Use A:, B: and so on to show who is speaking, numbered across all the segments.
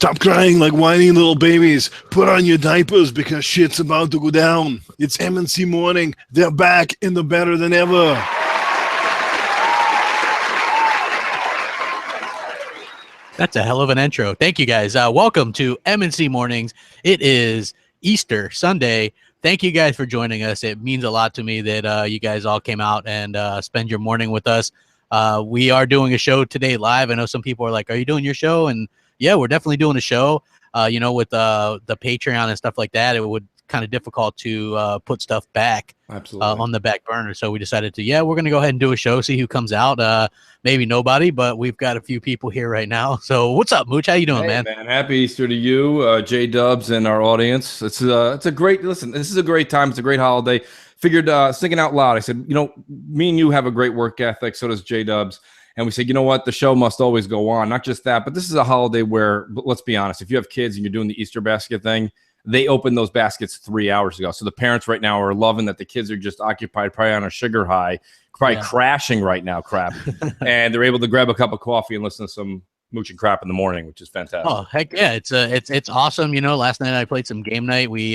A: Stop crying like whiny little babies. Put on your diapers because shit's about to go down. It's MNC morning. They're back and they're better than ever.
B: That's a hell of an intro. Thank you, guys. Welcome to MNC Mornings. It is Easter Sunday. Thank you guys for joining us. It means a lot to me that you guys all came out and spend your morning with us. We are doing a show today live. I know some people are like, are you doing your show? And yeah, we're definitely doing a show. With the Patreon and stuff like that, it would kind of difficult to put stuff back on the back burner. So we decided to, we're going to go ahead and do a show, see who comes out. Maybe nobody, but we've got a few people here right now. So what's up, Mooch? How you doing, man?
C: Happy Easter to you, J-Dubs, and our audience. It's a great, listen, this is a great time. It's a great holiday. Figured, thinking out loud, I said, me and you have a great work ethic. So does J-Dubs. And we said, you know what? The show must always go on. Not just that, but this is a holiday where, let's be honest, if you have kids and you're doing the Easter basket thing, they opened those baskets 3 hours ago. So the parents right now are loving that the kids are just occupied, probably on a sugar high, probably crashing right now, crap. And they're able to grab a cup of coffee and listen to some mooch and crap in the morning, which is fantastic.
B: Oh, heck yeah. It's awesome. Last night I played some game night. We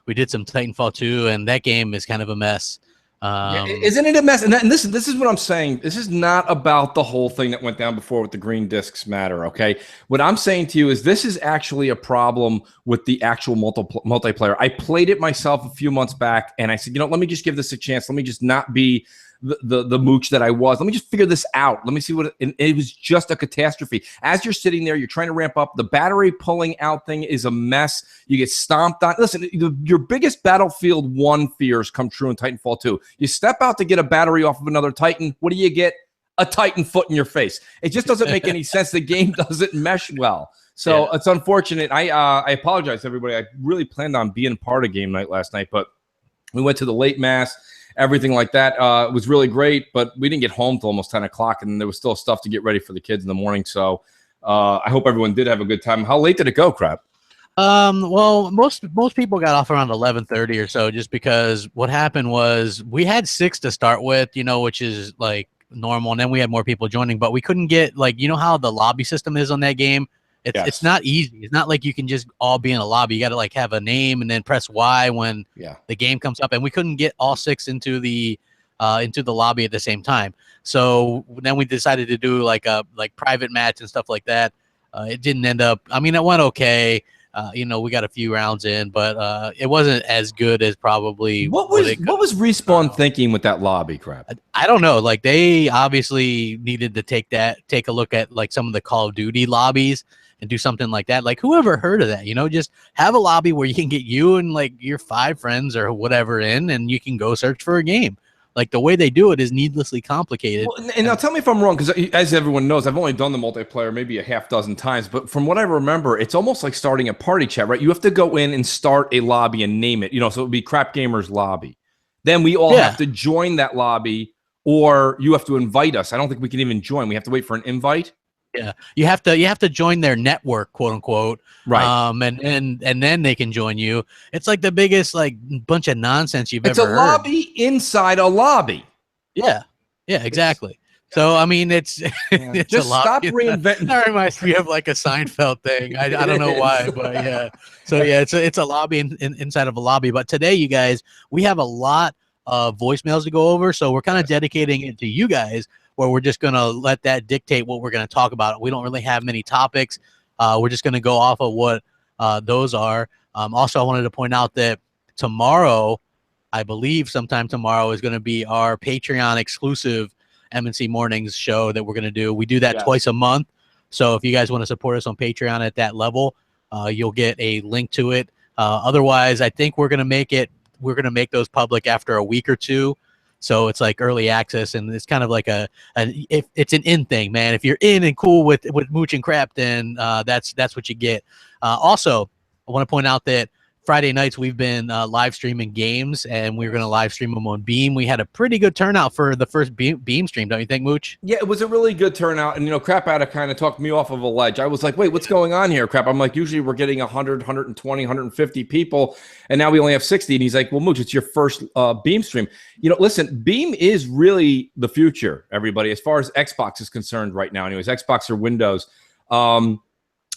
B: did some Titanfall 2, and that game is kind of a mess.
C: Isn't it a mess? And this is what I'm saying. This is not about the whole thing that went down before with the green discs matter, okay? What I'm saying to you is this is actually a problem with the actual multiplayer. I played it myself a few months back, and I said, let me just give this a chance. Let me just not be the mooch that I was. Let me just figure this out. Let me see what it was. Just a catastrophe. As you're sitting there, you're trying to ramp up. The battery pulling out thing is a mess. You get stomped on. Listen, your biggest Battlefield 1 fears come true in Titanfall 2. You step out to get a battery off of another Titan. What do you get? A Titan foot in your face. It just doesn't make any sense. The game doesn't mesh well. So it's unfortunate. I apologize, everybody. I really planned on being part of game night last night, but we went to the late mass. Everything like that was really great, but we didn't get home till almost 10 o'clock, and there was still stuff to get ready for the kids in the morning. So I hope everyone did have a good time. How late did it go, crap?
B: Well, most people got off around 11:30 or so, just because what happened was we had 6 to start with, which is like normal, and then we had more people joining, but we couldn't get, like, how the lobby system is on that game. It's not easy. It's not like you can just all be in a lobby. You got to like have a name and then press Y when the game comes up. And we couldn't get all 6 into the lobby at the same time. So then we decided to do like a private match and stuff like that. It didn't end up. I mean, it went okay. We got a few rounds in, but it wasn't as good as probably
C: what was Respawn thinking with that lobby crap.
B: I don't know. Like, they obviously needed to take a look at like some of the Call of Duty lobbies and do something like that. Like, whoever heard of that? Just have a lobby where you can get you and like your 5 friends or whatever in, and you can go search for a game. Like, the way they do it is needlessly complicated.
C: Well, and now tell me if I'm wrong, because as everyone knows, I've only done the multiplayer maybe a half dozen times, but from what I remember, it's almost like starting a party chat, right? You have to go in and start a lobby and name it, so it would be Crapgamer's lobby. Then we all have to join that lobby, or you have to invite us. I don't think we can even join. We have to wait for an invite.
B: Yeah, you have to join their network, quote unquote,
C: right?
B: And then they can join you. It's like the biggest like bunch of nonsense you've ever heard.
C: It's a lobby inside a lobby.
B: Yeah, exactly. So I mean, it's it's
C: just
B: a lobby.
C: Stop reinventing.
B: That reminds me of like a Seinfeld thing. I don't know why, but yeah. So yeah, it's a lobby inside of a lobby. But today, you guys, we have a lot of voicemails to go over. So we're kind of dedicating it to you guys, where we're just going to let that dictate what we're going to talk about. We don't really have many topics. We're just going to go off of what those are. Also, I wanted to point out that tomorrow, I believe sometime tomorrow, is going to be our Patreon exclusive MNC Mornings show that we're going to do. We do that twice a month. So if you guys want to support us on Patreon at that level, you'll get a link to it. Otherwise, I think we're going to make those public after a week or two. So it's like early access, and it's kind of like if it's an in thing, man. If you're in and cool with mooch and crap, then that's what you get. Also, I want to point out that Friday nights we've been live streaming games, and we're going to live stream them on Beam. We had a pretty good turnout for the first Beam stream, don't you think, Mooch?
C: Yeah, it was a really good turnout, and Crap Addict kind of talked me off of a ledge. I was like, wait, what's going on here, Crap? I'm like, usually we're getting 100, 120, 150 people, and now we only have 60. And he's like, well, Mooch, it's your first Beam stream. Listen, Beam is really the future, everybody, as far as Xbox is concerned right now. Anyways, Xbox or Windows.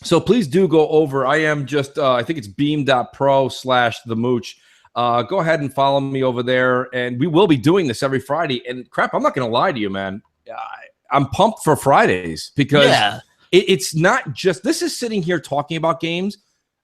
C: So please do go over. I am just, I think it's beam.pro/themooch. Go ahead and follow me over there. And we will be doing this every Friday. And crap, I'm not going to lie to you, man. I'm pumped for Fridays because it's not just, this is sitting here talking about games.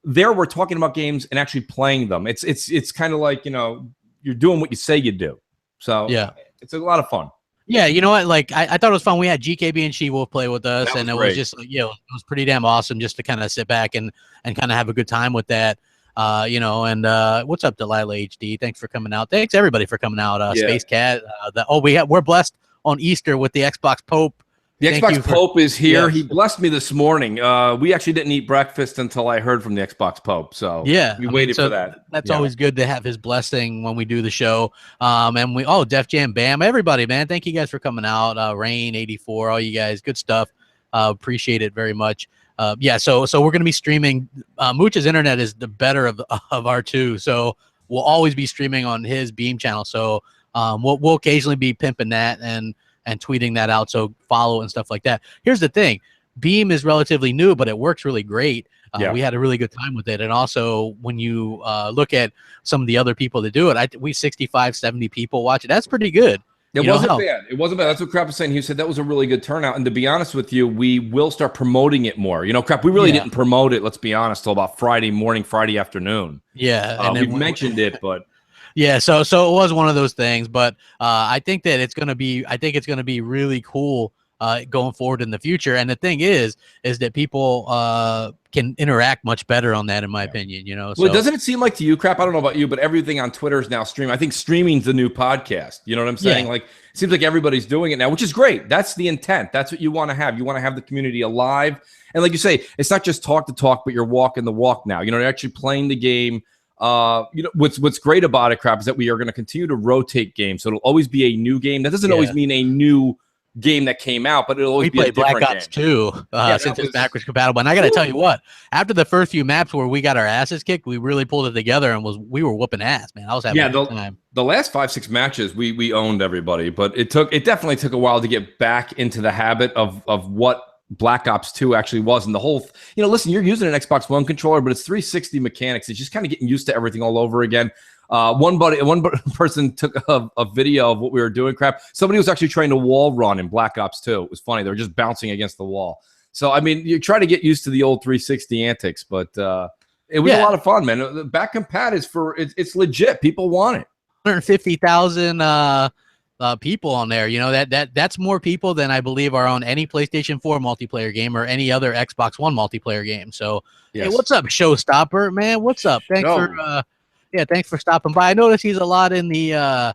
C: There we're talking about games and actually playing them. It's kind of like, you're doing what you say you do. So yeah, it's a lot of fun.
B: Yeah, you know what? Like, I thought it was fun. We had GKB and She-Wolf play with us, and it was just, it was pretty damn awesome just to kind of sit back and kind of have a good time with that. And what's up, Delilah HD? Thanks for coming out. Thanks everybody for coming out. Space Cat. We're blessed on Easter with the Xbox Pope.
C: The Xbox Pope is here. Yes. He blessed me this morning. We actually didn't eat breakfast until I heard from the Xbox Pope. So we waited for that.
B: That's always good to have his blessing when we do the show. And Def Jam Bam, everybody, man. Thank you guys for coming out. Rain 84, all you guys, good stuff. Appreciate it very much. So we're gonna be streaming. Mooch's internet is the better of our two, so we'll always be streaming on his Beam channel. So we'll occasionally be pimping that and tweeting that out, so follow and stuff like that. Here's the thing. Beam is relatively new, but it works really great. We had a really good time with it. And also, when you look at some of the other people that do it, we 65, 70 people watch it. That's pretty good.
C: It wasn't bad. It wasn't bad. That's what Crap was saying. He said that was a really good turnout. And to be honest with you, we will start promoting it more. Crap, we really didn't promote it, let's be honest, till about Friday morning, Friday afternoon.
B: Yeah.
C: And we mentioned it, but...
B: Yeah, so it was one of those things, but I think that it's gonna be really cool going forward in the future. And the thing is that people can interact much better on that, in my opinion.
C: Well, doesn't it seem like to you, Crap? I don't know about you, but everything on Twitter is now streaming. I think streaming's the new podcast. You know what I'm saying? Yeah. Like, it seems like everybody's doing it now, which is great. That's the intent. That's what you want to have. You want to have the community alive, and like you say, it's not just talk the talk, but you're walking the walk now. You're actually playing the game. What's great about it, Crap, is that we are going to continue to rotate games. So it'll always be a new game. That doesn't always mean a new game that came out, but it'll always be a different
B: Black Ops 2 since it's backwards compatible. And I got to tell you what, after the first few maps where we got our asses kicked, we really pulled it together and we were whooping ass, man. I was having a good time.
C: The last 5-6 matches, we owned everybody, but it definitely took a while to get back into the habit of what Black Ops 2 actually was. And the whole, listen, you're using an Xbox One controller, but it's 360 mechanics. It's just kind of getting used to everything all over again. One person took a video of what we were doing, Crap. Somebody was actually trying to wall run in Black Ops 2. It was funny. They were just bouncing against the wall. So, I mean, you try to get used to the old 360 antics, but it was a lot of fun, man. The back compat is it's legit. People want it.
B: 150,000 people on there. That's more people than I believe are on any PlayStation 4 multiplayer game or any other Xbox One multiplayer game. So, hey, what's up, Showstopper, man? What's up? Thanks for stopping by. I noticed he's a lot in the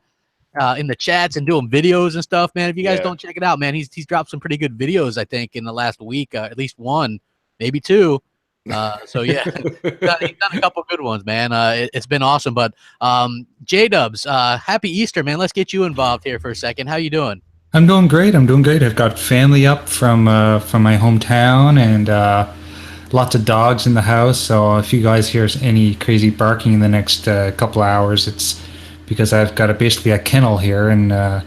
B: chats and doing videos and stuff, man. If you guys don't check it out, man, he's dropped some pretty good videos, I think, in the last week, at least one, maybe two. He's done a couple good ones, man. It's been awesome. But J-Dubs, happy Easter, man. Let's get you involved here for a second. How you doing?
D: I'm doing great. I've got family up from my hometown and lots of dogs in the house. So if you guys hear any crazy barking in the next couple of hours, it's because I've got basically a kennel here. And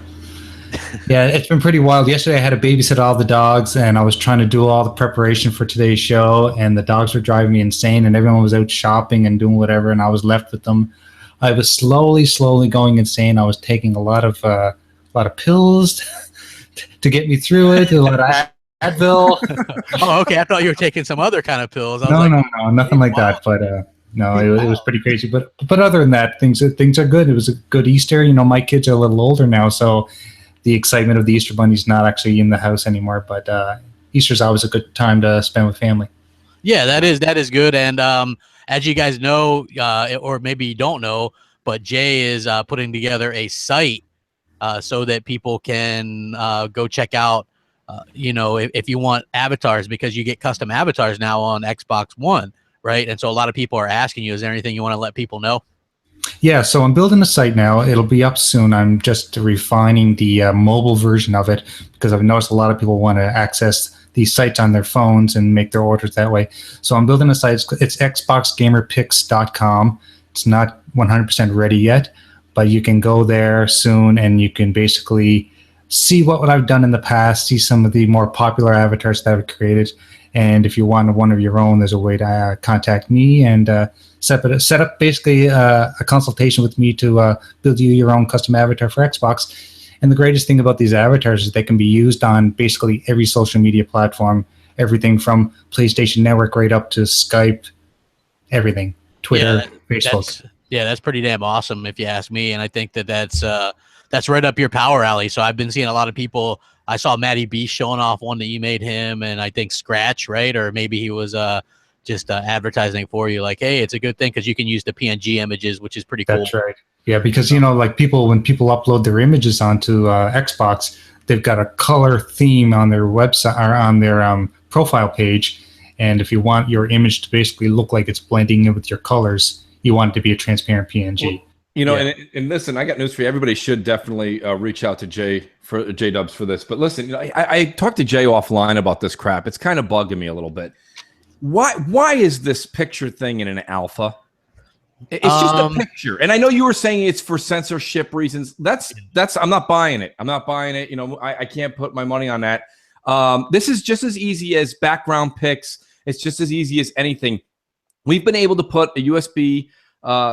D: it's been pretty wild. Yesterday I had to babysit all the dogs, and I was trying to do all the preparation for today's show, and the dogs were driving me insane, and everyone was out shopping and doing whatever, and I was left with them. I was slowly going insane. I was taking a lot of pills to get me through it, a lot of Advil.
B: Oh, okay. I thought you were taking some other kind of pills.
D: No, nothing like that. But no, it was pretty crazy. But other than that, things are good. It was a good Easter. My kids are a little older now, so the excitement of the Easter Bunny's not actually in the house anymore. But Easter's always a good time to spend with family.
B: Yeah, that is good. And as you guys know, or maybe you don't know, but Jay is putting together a site so that people can go check out, if you want avatars, because you get custom avatars now on Xbox One, right? And so a lot of people are asking you, is there anything you want to let people know?
D: Yeah, so I'm building a site now. It'll be up soon. I'm just refining the mobile version of it because I've noticed a lot of people want to access these sites on their phones and make their orders that way. So I'm building a site. It's xboxgamerpicks.com. It's not 100% ready yet, but you can go there soon and you can basically see what I've done in the past, see some of the more popular avatars that I've created, And if you want one of your own, there's a way to contact me and set up basically a consultation with me to build you your own custom avatar for Xbox. And the greatest thing about these avatars is they can be used on basically every social media platform, everything from PlayStation Network right up to Skype, everything, Twitter, Facebook.
B: That's pretty damn awesome if you ask me. And I think that's right up your power alley. So I've been seeing a lot of people. I saw Matty B showing off one that you made him, and I think Scratch, right? Or maybe he was just advertising for you, like, hey, it's a good thing because you can use the PNG images, which is pretty cool.
D: That's right. Yeah, because like when people upload their images onto Xbox, they've got a color theme on their website or on their profile page, and if you want your image to basically look like it's blending in with your colors, you want it to be a transparent PNG.
C: Well, and listen, I got news for you. Everybody should definitely reach out to J Dubs for this. But listen, I talked to Jay offline about this crap. It's kind of bugging me a little bit. Why is this picture thing in an alpha? It's just a picture. And I know you were saying it's for censorship reasons. That's I'm not buying it. I'm not buying it. I can't put my money on that. This is just as easy as background pics. It's just as easy as anything. We've been able to put a USB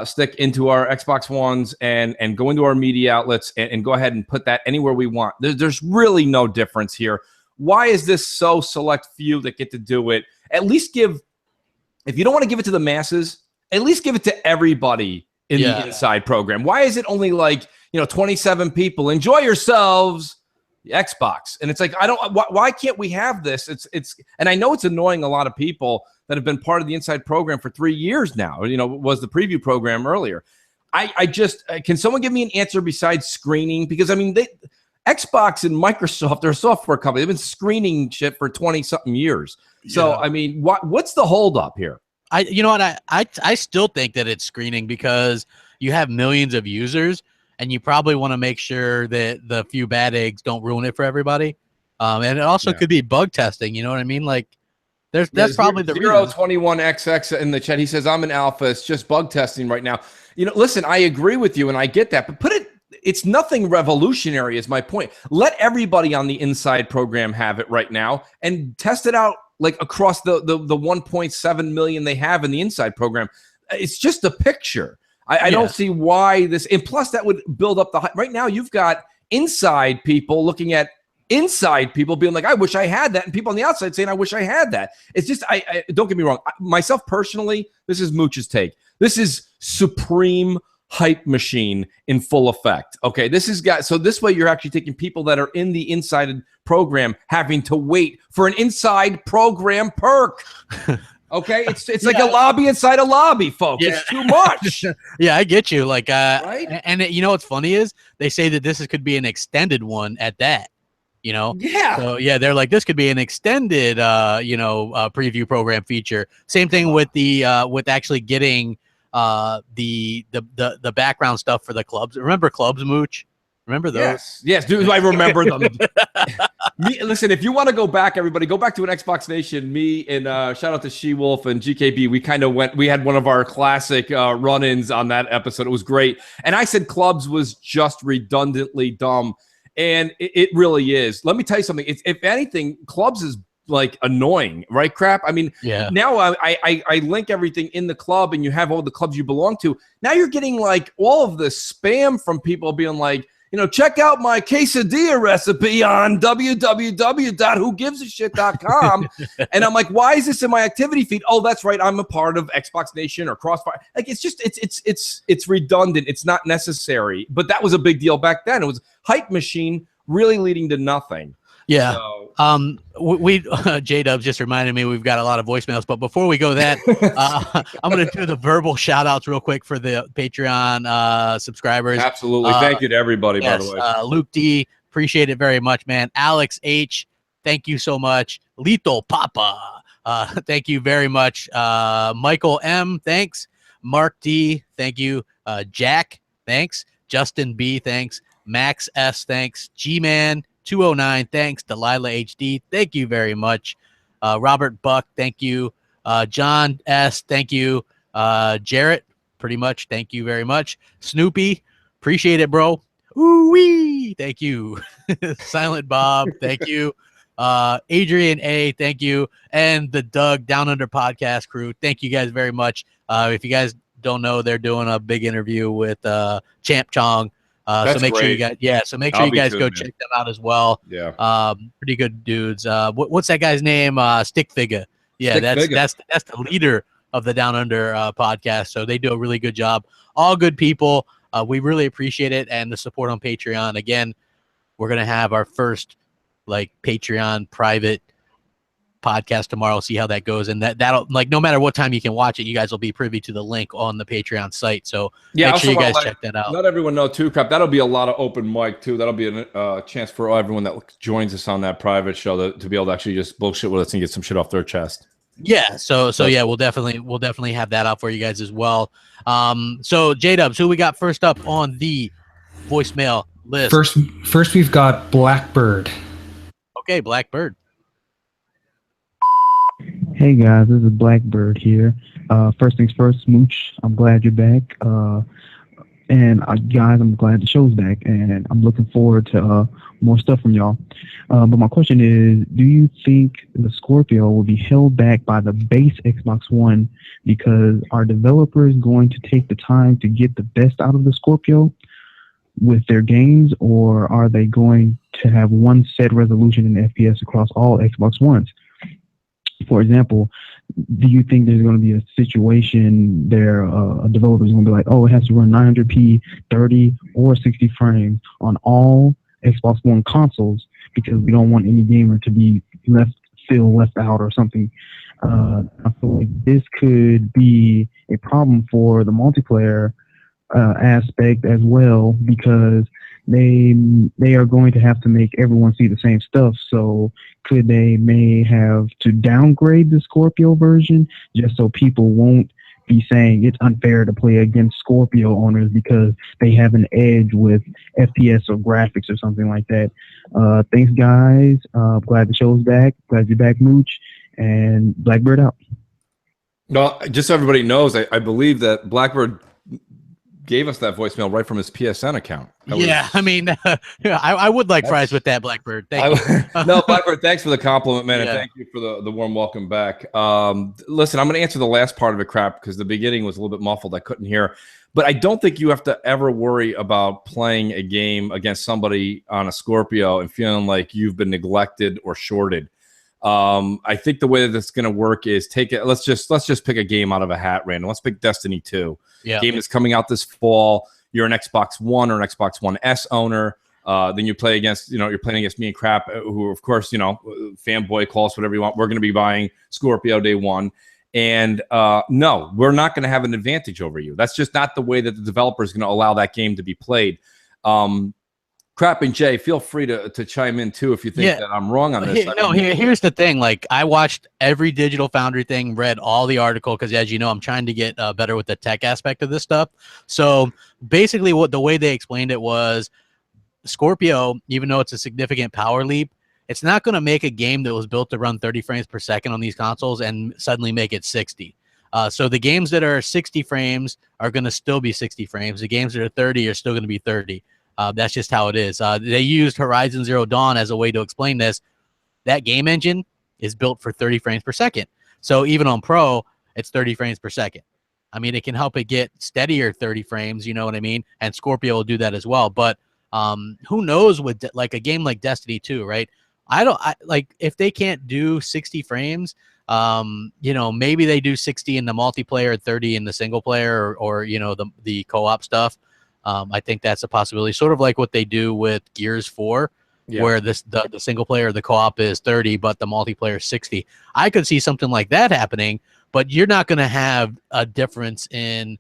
C: stick into our Xbox Ones and go into our media outlets and go ahead and put that anywhere we want. There's really no difference here. Why is this so select few that get to do it? At least if you don't want to give it to the masses, at least give it to everybody in the inside program. Why is it only 27 people? Enjoy yourselves, Xbox. And it's like, why can't we have this? And I know it's annoying a lot of people that have been part of the inside program for 3 years now. Was the preview program earlier. I just, can someone give me an answer besides screening? Because Xbox and Microsoft, they're a software company. They've been screening shit for 20 something years. So, what's the holdup here?
B: I still think that it's screening because you have millions of users and you probably want to make sure that the few bad eggs don't ruin it for everybody. And it also could be bug testing. You know what I mean? Like that's probably the
C: 021XX in the chat. He says, I'm an alpha. It's just bug testing right now. Listen, I agree with you and I get that, but it's nothing revolutionary is my point. Let everybody on the inside program have it right now and test it out across the 1.7 million they have in the inside program. It's just a picture. I don't see why this, and plus that would build up the hype. Right now you've got inside people looking at inside people being like, I wish I had that, and people on the outside saying, I wish I had that. It's just, I don't get me wrong. Myself personally, this is Mooch's take. This is supreme hype machine in full effect. Okay, so this way you're actually taking people that are in the inside program having to wait for an inside program perk. Okay, it's like a lobby inside a lobby, folks. It's too much.
B: Yeah, I get you. Right? And what's funny is they say that this could be an extended one at that. Yeah. So they're like, this could be an extended preview program feature. Same thing with the with actually getting the background stuff for the clubs. Remember clubs, Mooch? Remember those?
C: Yes, dude, I remember them. Listen, if you want to go back, everybody, go back to an Xbox Nation. Me and shout out to She-Wolf and GKB. We had one of our classic run-ins on that episode. It was great. And I said clubs was just redundantly dumb. And it really is. Let me tell you something. If anything, clubs is annoying, right? Crap. I mean, now I link everything in the club and you have all the clubs you belong to. Now you're getting all of this spam from people being like, check out my quesadilla recipe on www.whogivesashit.com. And I'm like, why is this in my activity feed? Oh, that's right. I'm a part of Xbox Nation or Crossfire. It's redundant. It's not necessary. But that was a big deal back then. It was hype machine really leading to nothing.
B: Yeah. So, J-Dubs just reminded me we've got a lot of voicemails, but before we go that, I'm going to do the verbal shout outs real quick for the Patreon subscribers.
C: Absolutely. Thank you to everybody, by the way.
B: Luke D, appreciate it very much, man. Alex H, thank you so much. Lito Papa, thank you very much. Michael M, thanks. Mark D, thank you. Jack, thanks. Justin B, thanks. Max S, thanks. G-Man 209, thanks. Delilah HD, thank you very much. Robert Buck, thank you. John S, thank you. Jarrett, pretty much, thank you very much. Snoopy, appreciate it, bro. Ooh-wee, thank you. Silent Bob, thank you. Adrian A, thank you, and the Doug Down Under podcast crew, thank you guys very much. If you guys don't know, they're doing a big interview with Champ Chong. So make sure you guys, so make sure you guys go check them out as well.
C: Yeah.
B: Pretty good dudes. What's that guy's name? Stick Figure. Yeah, that's the leader of the Down Under podcast. So they do a really good job. All good people. We really appreciate it, and the support on Patreon. Again, we're gonna have our first Patreon private podcast tomorrow. See how that goes, and that'll no matter what time you can watch it, you guys will be privy to the link on the Patreon site. So make sure you guys check that out.
C: Let everyone know too, Crap. That'll be a lot of open mic too. That'll be a chance for everyone that joins us on that private show to be able to actually just bullshit with us and get some shit off their chest.
B: Yeah. So yeah, we'll definitely have that out for you guys as well. So J-Dubs, who we got first up on the voicemail list?
D: First we've got Blackbird.
B: Okay, Blackbird.
E: Hey guys, this is Blackbird here. First things first, Mooch, I'm glad you're back. And guys, I'm glad the show's back, and I'm looking forward to more stuff from y'all. But my question is, do you think the Scorpio will be held back by the base Xbox One because are developers going to take the time to get the best out of the Scorpio with their games, or are they going to have one set resolution in FPS across all Xbox Ones? For example, do you think there's going to be a situation there a developer is going to be like, oh, it has to run 900p, 30 or 60 frames on all Xbox One consoles because we don't want any gamer to be feel left out or something? I feel like this could be a problem for the multiplayer aspect as well, because they are going to have to make everyone see the same stuff. So could they may have to downgrade the Scorpio version just so people won't be saying it's unfair to play against Scorpio owners because they have an edge with FPS or graphics or something like that. Thanks, guys. Glad the show's back. Glad you're back, Mooch. And Blackbird out.
C: Well, just so everybody knows, I believe that Blackbird gave us that voicemail right from his PSN account.
B: I mean, I would like fries with that, Blackbird. Thank you.
C: No, Blackbird, thanks for the compliment, man, and thank you for the warm welcome back. Listen, I'm going to answer the last part of it, Crap, because the beginning was a little bit muffled. I couldn't hear. But I don't think you have to ever worry about playing a game against somebody on a Scorpio and feeling like you've been neglected or shorted. I think the way that it's going to work is let's just pick a game out of a hat random. Let's pick Destiny 2. Game that's coming out this fall. You're an Xbox One or an Xbox One S owner. Then you play against, you're playing against me and Crap, who, of course, fanboy, call us whatever you want. We're going to be buying Scorpio day one. And no, we're not going to have an advantage over you. That's just not the way that the developer is going to allow that game to be played. Crap and Jay, feel free to chime in too if you think that I'm wrong on this.
B: Here's the thing. Like, I watched every Digital Foundry thing, read all the article, because as you know, I'm trying to get better with the tech aspect of this stuff. So basically, the way they explained it was, Scorpio, even though it's a significant power leap, it's not going to make a game that was built to run 30 frames per second on these consoles and suddenly make it 60. So the games that are 60 frames are going to still be 60 frames. The games that are 30 are still going to be 30. That's just how it is. They used Horizon Zero Dawn as a way to explain this. That game engine is built for 30 frames per second. So even on Pro, it's 30 frames per second. I mean, it can help it get steadier 30 frames, you know what I mean? And Scorpio will do that as well. But who knows with like a game like Destiny 2, right? If they can't do 60 frames, maybe they do 60 in the multiplayer, 30 in the single player, or the co-op stuff. I think that's a possibility, sort of like what they do with Gears 4, where the single player, the co-op is 30, but the multiplayer is 60. I could see something like that happening, but you're not going to have a difference in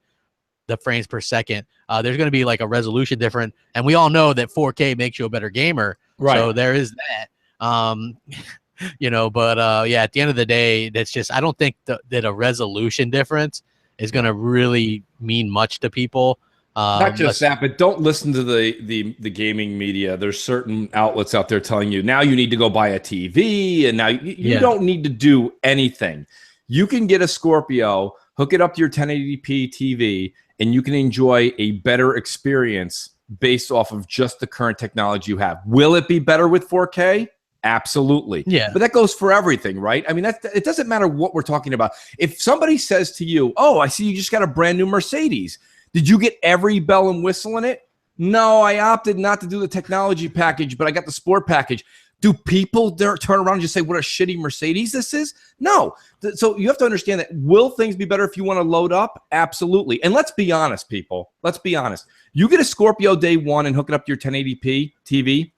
B: the frames per second. There's going to be like a resolution different, and we all know that 4K makes you a better gamer. Right. So there is that. But at the end of the day, that's just, I don't think that a resolution difference is going to really mean much to people.
C: Not just that, but don't listen to the gaming media. There's certain outlets out there telling you now you need to go buy a TV, and now you don't need to do anything. You can get a Scorpio, hook it up to your 1080p TV, and you can enjoy a better experience based off of just the current technology you have. Will it be better with 4K? Absolutely.
B: Yeah.
C: But that goes for everything, right? I mean, it doesn't matter what we're talking about. If somebody says to you, oh, I see you just got a brand new Mercedes. Did you get every bell and whistle in it? No, I opted not to do the technology package, but I got the sport package. Do people turn around and just say, what a shitty Mercedes this is? No. So you have to understand that. Will things be better if you want to load up? Absolutely. And let's be honest, people. Let's be honest. You get a Scorpio day one and hook it up to your 1080p TV.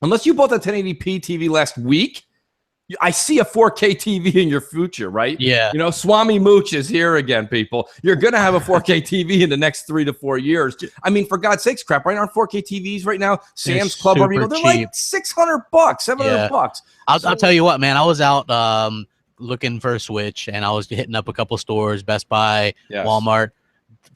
C: Unless you bought the 1080p TV last week, I see a 4K TV in your future, right?
B: Yeah.
C: You know, Swami Mooch is here again, people. You're going to have a 4K TV in the next 3 to 4 years. I mean, for God's sakes, crap, right? Aren't 4K TVs right now? Sam's Club, they're
B: cheap.
C: like $600, $700.
B: I'll tell you what, man. I was out looking for a Switch, and I was hitting up a couple stores, Best Buy, Walmart.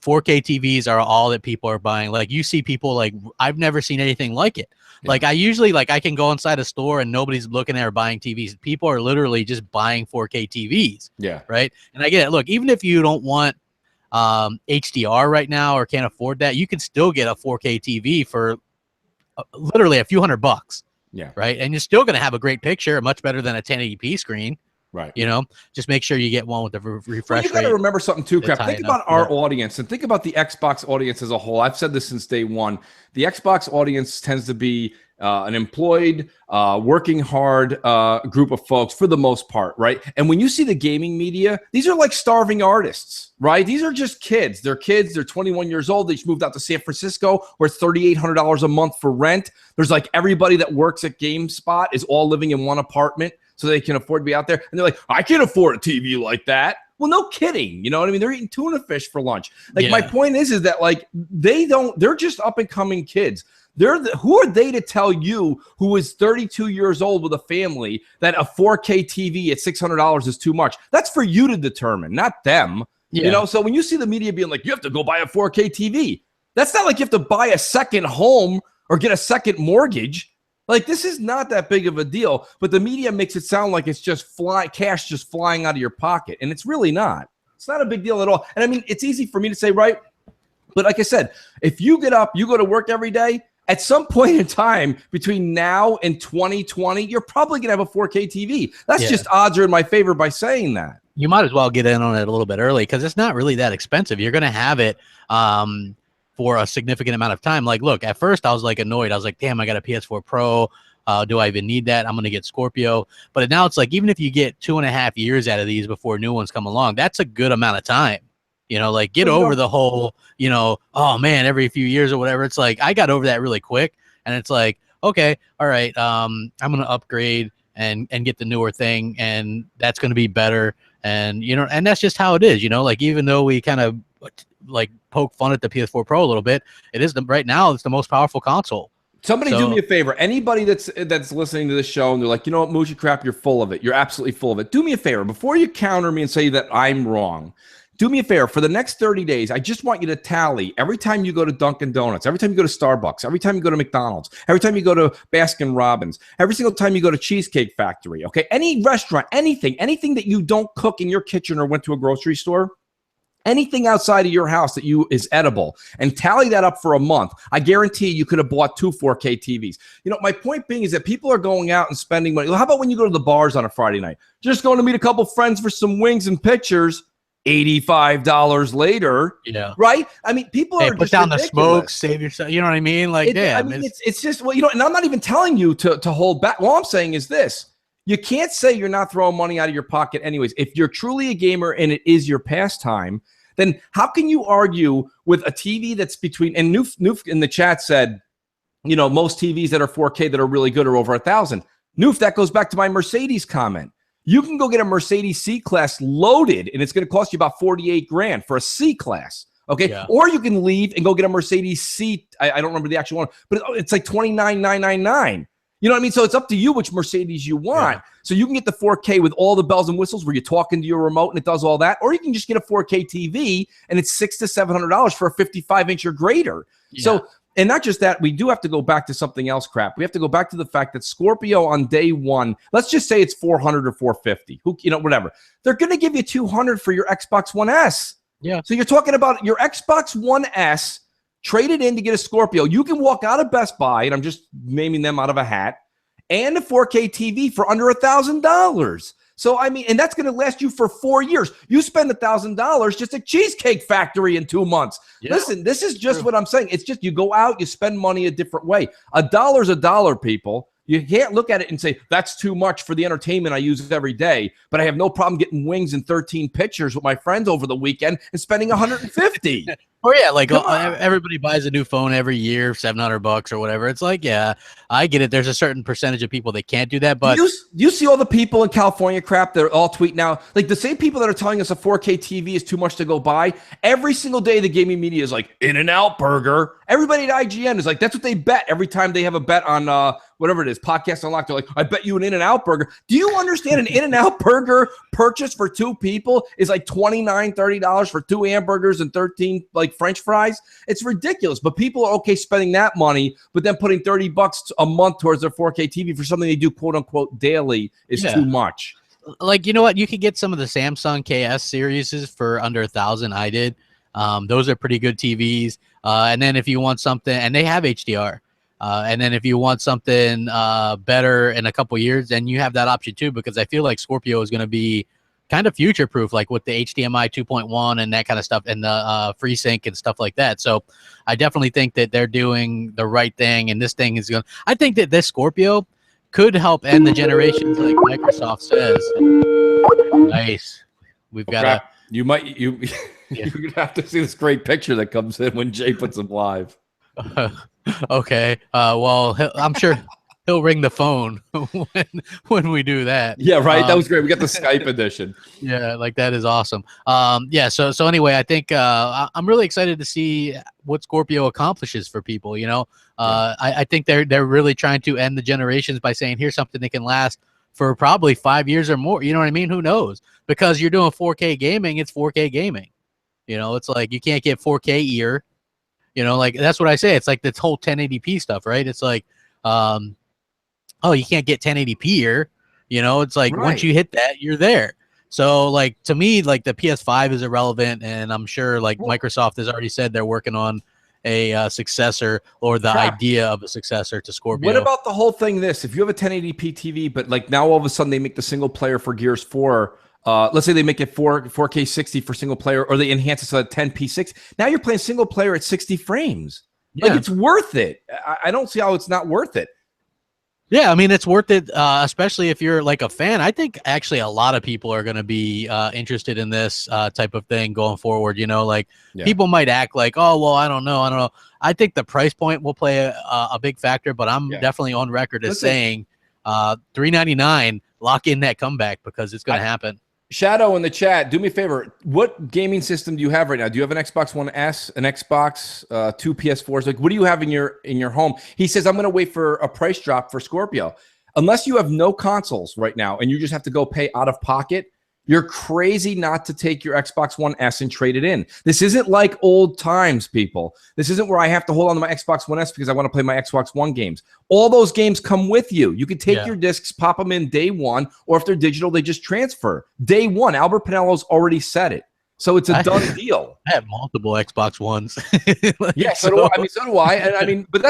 B: 4K TVs are all that people are buying. Like, you see people, like, I've never seen anything like it. Like, I usually, like, I can go inside a store and nobody's looking at or buying TVs. People are literally just buying 4K TVs. Yeah. Right. And I get it. Look, even if you don't want HDR right now or can't afford that, you can still get a 4K TV for literally a few $100. Yeah. Right. And you're still going to have a great picture, much better than a 1080p screen. Right. You know, just make sure you get one with the refresh rate.
C: You got to remember something too, Crap. Think about our audience and think about the Xbox audience as a whole. I've said this since day one. The Xbox audience tends to be an employed, working hard group of folks for the most part, right? And when you see the gaming media, these are like starving artists, right? These are just kids. They're 21 years old. They just moved out to San Francisco where $3,800 a month for rent. There's like everybody that works at GameSpot is all living in one apartment, so they can afford to be out there. And they're like, I can't afford a TV like that. Well, no kidding. You know what I mean? They're eating tuna fish for lunch. Like, my point is that, like, they're just up and coming kids. Who are they to tell you, who is 32 years old with a family, that a 4K TV at $600 is too much? That's for you to determine, not them. You know, so when you see the media being like, you have to go buy a 4K TV, that's not like you have to buy a second home or get a second mortgage. Like, this is not that big of a deal, but the media makes it sound like it's just cash just flying out of your pocket, and it's really not. It's not a big deal at all. And I mean, it's easy for me to say, right? But like I said, if you get up, you go to work every day, at some point in time between now and 2020, you're probably going to have a 4K TV. That's just odds are in my favor by saying that.
B: You might as well get in on it a little bit early because it's not really that expensive. You're going to have it for a significant amount of time. Like, look, at first I was like annoyed. I was like, damn, I got a PS4 Pro. Do I even need that? I'm going to get Scorpio. But now it's like, even if you get 2.5 years out of these before new ones come along, that's a good amount of time. You know, like, get over the whole, you know, oh man, every few years or whatever. It's like, I got over that really quick. And it's like, okay, all right, I'm going to upgrade and get the newer thing. And that's going to be better. And, you know, and that's just how it is, you know, like, even though we kind of like poke fun at the PS4 Pro a little bit, it is right now, it's the most powerful console.
C: Somebody do me a favor. Anybody that's listening to this show and they're like, you know what, Moochie Crap, you're full of it. You're absolutely full of it. Do me a favor. Before you counter me and say that I'm wrong, do me a favor. For the next 30 days, I just want you to tally every time you go to Dunkin' Donuts, every time you go to Starbucks, every time you go to McDonald's, every time you go to Baskin Robbins, every single time you go to Cheesecake Factory, okay? Any restaurant, anything that you don't cook in your kitchen or went to a grocery store, anything outside of your house that is edible, and tally that up for a month. I guarantee you could have bought 2 4K TVs. You know, my point being is that people are going out and spending money. How about when you go to the bars on a Friday night? Just going to meet a couple friends for some wings and pictures. $85 later, right? I mean, people are
B: put down ridiculous. The smoke, save yourself. You know what I mean? Like,
C: I mean, it's just, well, you know, and I'm not even telling you to hold back. All I'm saying is this: you can't say you're not throwing money out of your pocket, anyways. If you're truly a gamer and it is your pastime, then how can you argue with a TV that's between? And Noof in the chat said, you know, most TVs that are 4K that are really good are over $1,000. Noof, that goes back to my Mercedes comment. You can go get a Mercedes C-Class loaded, and it's going to cost you about $48,000 for a C-Class, okay? Or you can leave and go get a Mercedes C. I don't remember the actual one, but it's like $29,999. You know what I mean? So it's up to you which Mercedes you want. So you can get the 4K with all the bells and whistles where you're talking to your remote and it does all that, or you can just get a 4K TV and it's $600 to $700 for a 55-inch or greater. So. And not just that, we do have to go back to something else, Crap. We have to go back to the fact that Scorpio on day one, let's just say it's $400 or $450, whatever. They're going to give you $200 for your Xbox One S. Yeah. So you're talking about your Xbox One S, trade it in to get a Scorpio. You can walk out of Best Buy, and I'm just naming them out of a hat, and a 4K TV for under $1,000. So, I mean, and that's going to last you for 4 years. You spend $1,000 just at Cheesecake Factory in 2 months. Yeah, listen, this is just what I'm saying. It's just you go out, you spend money a different way. $1's a dollar, people. You can't look at it and say, that's too much for the entertainment I use every day, but I have no problem getting wings and 13 pictures with my friends over the weekend and spending $150.
B: Oh yeah, like everybody buys a new phone every year, $700 or whatever. It's like, yeah, I get it. There's a certain percentage of people that can't do that, but
C: you see all the people in California crap. They're all tweeting now, like the same people that are telling us a 4K TV is too much to go buy. Every single day, the gaming media is like In-N-Out Burger. Everybody at IGN is like, that's what they bet every time they have a bet on whatever it is, Podcast Unlocked. They're like, I bet you an In-N-Out Burger. Do you understand an In-N-Out Burger purchase for 2 people is like $29, $30 for 2 hamburgers and 13 like French fries? It's ridiculous, but people are okay spending that money, but then putting $30 a month towards their 4K TV for something they do quote unquote daily is too much.
B: Like, you know what? You could get some of the Samsung KS series for under $1,000. I did. Those are pretty good TVs. And then if you want something, and they have HDR. And then if you want something better in a couple years, then you have that option too, because I feel like Scorpio is going to be kind of future proof, like with the HDMI 2.1 and that kind of stuff, and the FreeSync and stuff like that. So I definitely think that they're doing the right thing, and this thing is going. I think that this Scorpio could help end the generations, like Microsoft says. Nice. We've got
C: you're gonna have to see this great picture that comes in when Jay puts them live.
B: Okay. Well, I'm sure he'll ring the phone when we do that.
C: Yeah, right. That was great. We got the Skype edition.
B: Yeah, like that is awesome. Yeah. So anyway, I think I'm really excited to see what Scorpio accomplishes for people. You know, I think they're really trying to end the generations by saying here's something that can last for probably 5 years or more. You know what I mean? Who knows? Because you're doing 4K gaming, it's 4K gaming. You know, it's like you can't get 4K ear. You know, like that's what I say. It's like this whole 1080p stuff, right? It's like, oh, you can't get 1080p here. You know, it's like once you hit that, you're there. So, like to me, like the PS5 is irrelevant, and I'm sure like Microsoft has already said they're working on a successor or the idea of a successor to Scorpio.
C: What about the whole thing? If you have a 1080p TV, but like now all of a sudden they make the single player for Gears 4. Let's say they make it 4K 60 for single player, or they enhance it so that 10p6. Now you're playing single player at 60 frames. Yeah. Like it's worth it. I don't see how it's not worth it.
B: Yeah, I mean, it's worth it, especially if you're like a fan. I think actually a lot of people are going to be interested in this type of thing going forward. You know, like people might act like, oh, well, I don't know. I think the price point will play a big factor, but I'm definitely on record as saying $399, lock in that comeback because it's going to happen.
C: Shadow in the chat, do me a favor. What gaming system do you have right now? Do you have an Xbox One S, an Xbox, 2 PS4s? Like, what do you have in your home? He says, I'm going to wait for a price drop for Scorpio. Unless you have no consoles right now and you just have to go pay out of pocket, you're crazy not to take your Xbox One S and trade it in. This isn't like old times, people. This isn't where I have to hold on to my Xbox One S because I want to play my Xbox One games. All those games come with you. You can take your discs, pop them in day one, or if they're digital, they just transfer. Day one, Albert Pinello's already said it. So it's a done deal.
B: I have multiple Xbox Ones.
C: So do I. So do I. And I mean, but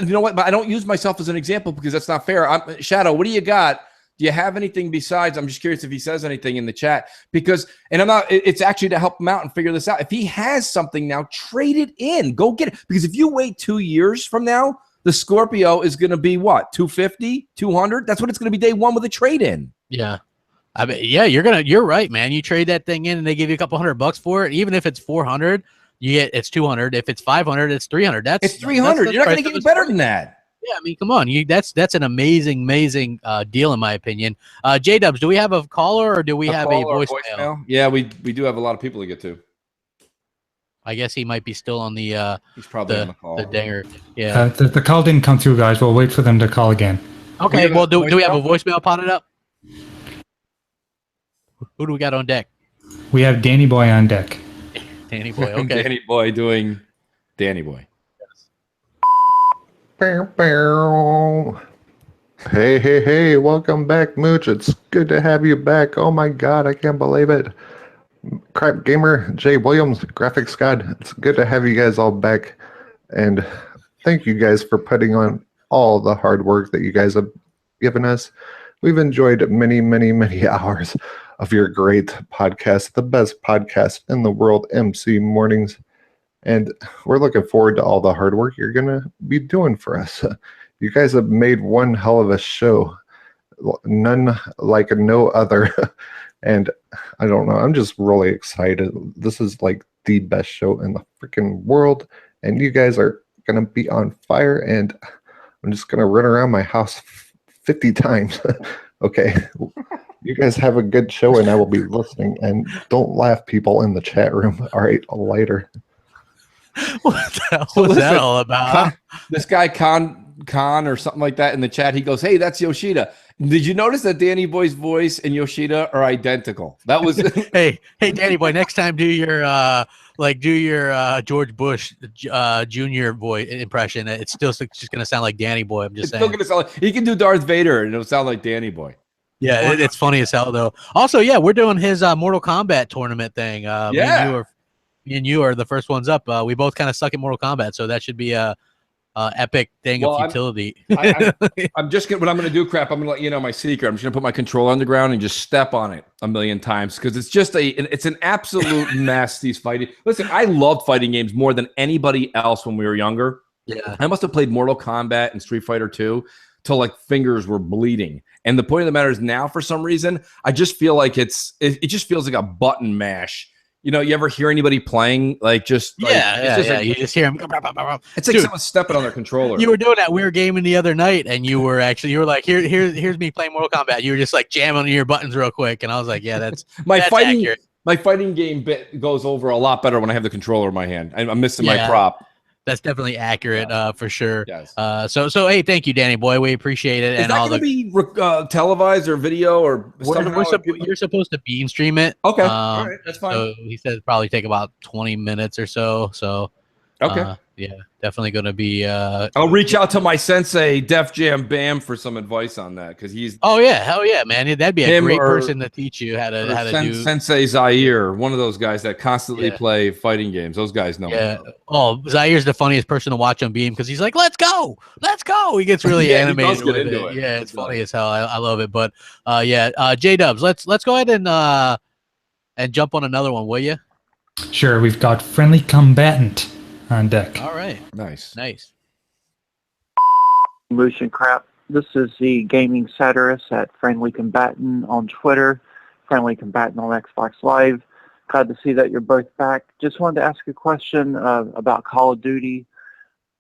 C: you know what? But I don't use myself as an example because that's not fair. Shadow, what do you got? Do you have anything besides? I'm just curious if he says anything in the chat because, and I'm not, it's actually to help him out and figure this out. If he has something now, trade it in, go get it. Because if you wait 2 years from now, the Scorpio is going to be what? 250, 200? That's what it's going to be day one with a trade in.
B: Yeah. I mean, yeah, you're right, man. You trade that thing in and they give you a couple $100 for it. Even if it's 400, it's 200. If it's 500, it's 300.
C: It's 300. You're not going to get better than that.
B: Yeah, I mean, come on. That's an amazing deal in my opinion. J-Dubs, do we have a caller or do we have a voicemail?
C: Yeah, we do have a lot of people to get to.
B: I guess he might be still on the
C: he's probably on the call.
B: The dinger. Yeah.
D: The call didn't come through, guys. We'll wait for them to call again.
B: Okay, well, do we have a voicemail potted up? Who do we got on deck?
D: We have Danny Boy on deck.
B: Danny Boy, okay.
C: Danny Boy doing Danny Boy.
F: Hey, welcome back, Mooch. It's good to have you back. Oh my god, I can't believe it. Crapgamer, Jay Williams, Graphics God, it's good to have you guys all back. And thank you guys for putting on all the hard work that you guys have given us. We've enjoyed many, many, many hours of your great podcast, the best podcast in the world, MC Mornings. And we're looking forward to all the hard work you're going to be doing for us. You guys have made one hell of a show. None like no other. And I don't know, I'm just really excited. This is like the best show in the freaking world. And you guys are going to be on fire. And I'm just going to run around my house 50 times. Okay. You guys have a good show, and I will be listening. And don't laugh, people in the chat room. All right, later.
B: What the hell was that all about?
C: This guy Khan or something like that in the chat, he goes, "Hey, that's Yoshida. Did you notice that Danny Boy's voice and Yoshida are identical?" That was
B: hey Danny Boy, next time do your George Bush Jr. voice impression. It's still just gonna sound like Danny Boy. I'm just saying.
C: Still gonna sound like, he can do Darth Vader and it'll sound like Danny Boy.
B: Yeah, it's funny as hell though. Also, yeah, we're doing his Mortal Kombat tournament thing. Me and you are the first ones up. We both kind of suck at Mortal Kombat, so that should be a epic thing of futility.
C: I'm just gonna. What I'm gonna do, crap. I'm gonna let you know my secret. I'm just gonna put my controller on the ground and just step on it a million times because it's just it's an absolute mess. These fighting. Listen, I loved fighting games more than anybody else when we were younger.
B: Yeah,
C: I must have played Mortal Kombat and Street Fighter 2 till like fingers were bleeding. And the point of the matter is now, for some reason, I just feel like it just feels like a button mash. You know, you ever hear anybody playing like just like,
B: like, you just hear them.
C: It's like someone stepping on their controller.
B: You were doing that weird gaming the other night, and you were like, here's me playing Mortal Kombat. You were just like jamming your buttons real quick, and I was like, yeah, that's accurate.
C: My fighting game bit goes over a lot better when I have the controller in my hand. I'm missing my prop.
B: That's definitely accurate, for sure.
C: Yes.
B: So hey, thank you, Danny Boy. We appreciate it.
C: Is that going to be televised or video or?
B: You're supposed to beam stream it.
C: Okay, all right, that's fine.
B: So he said it'd probably take about 20 minutes or so. So
C: okay,
B: yeah, definitely going to be.
C: I'll reach out to my sensei, Def Jam Bam, for some advice on that because he's.
B: Oh yeah, hell yeah, man! That'd be a great person to teach you how to do.
C: Sensei Zaire, one of those guys that constantly play fighting games. Those guys know.
B: Yeah. Oh, Zaire's the funniest person to watch on Beam because he's like, "Let's go, let's go." He gets really animated with it. Yeah, it's funny as hell. I love it. But J Dubs, let's go ahead and jump on another one, will you?
D: Sure. We've got Friendly Combatant on deck.
B: All right.
C: Nice.
G: Motion crap. This is the gaming satirist at Friendly Combatant on Twitter, Friendly Combatant on Xbox Live. Glad to see that you're both back. Just wanted to ask a question about Call of Duty.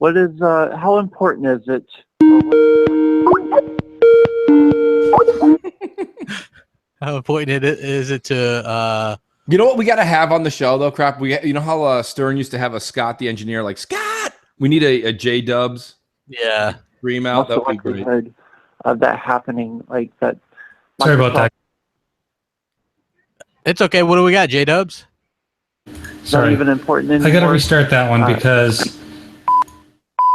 G: How important is it?
B: How important is it to?
C: You know what we got to have on the show though, crap. You know how Stern used to have a Scott the engineer, like Scott. We need a J Dubs.
B: Yeah.
C: Scream out. That would be great.
G: Of that happening, like that.
D: Sorry about that.
B: It's okay. What do we got, J Dubs?
D: Sorry.
G: Not even important anymore.
D: I got to restart that one because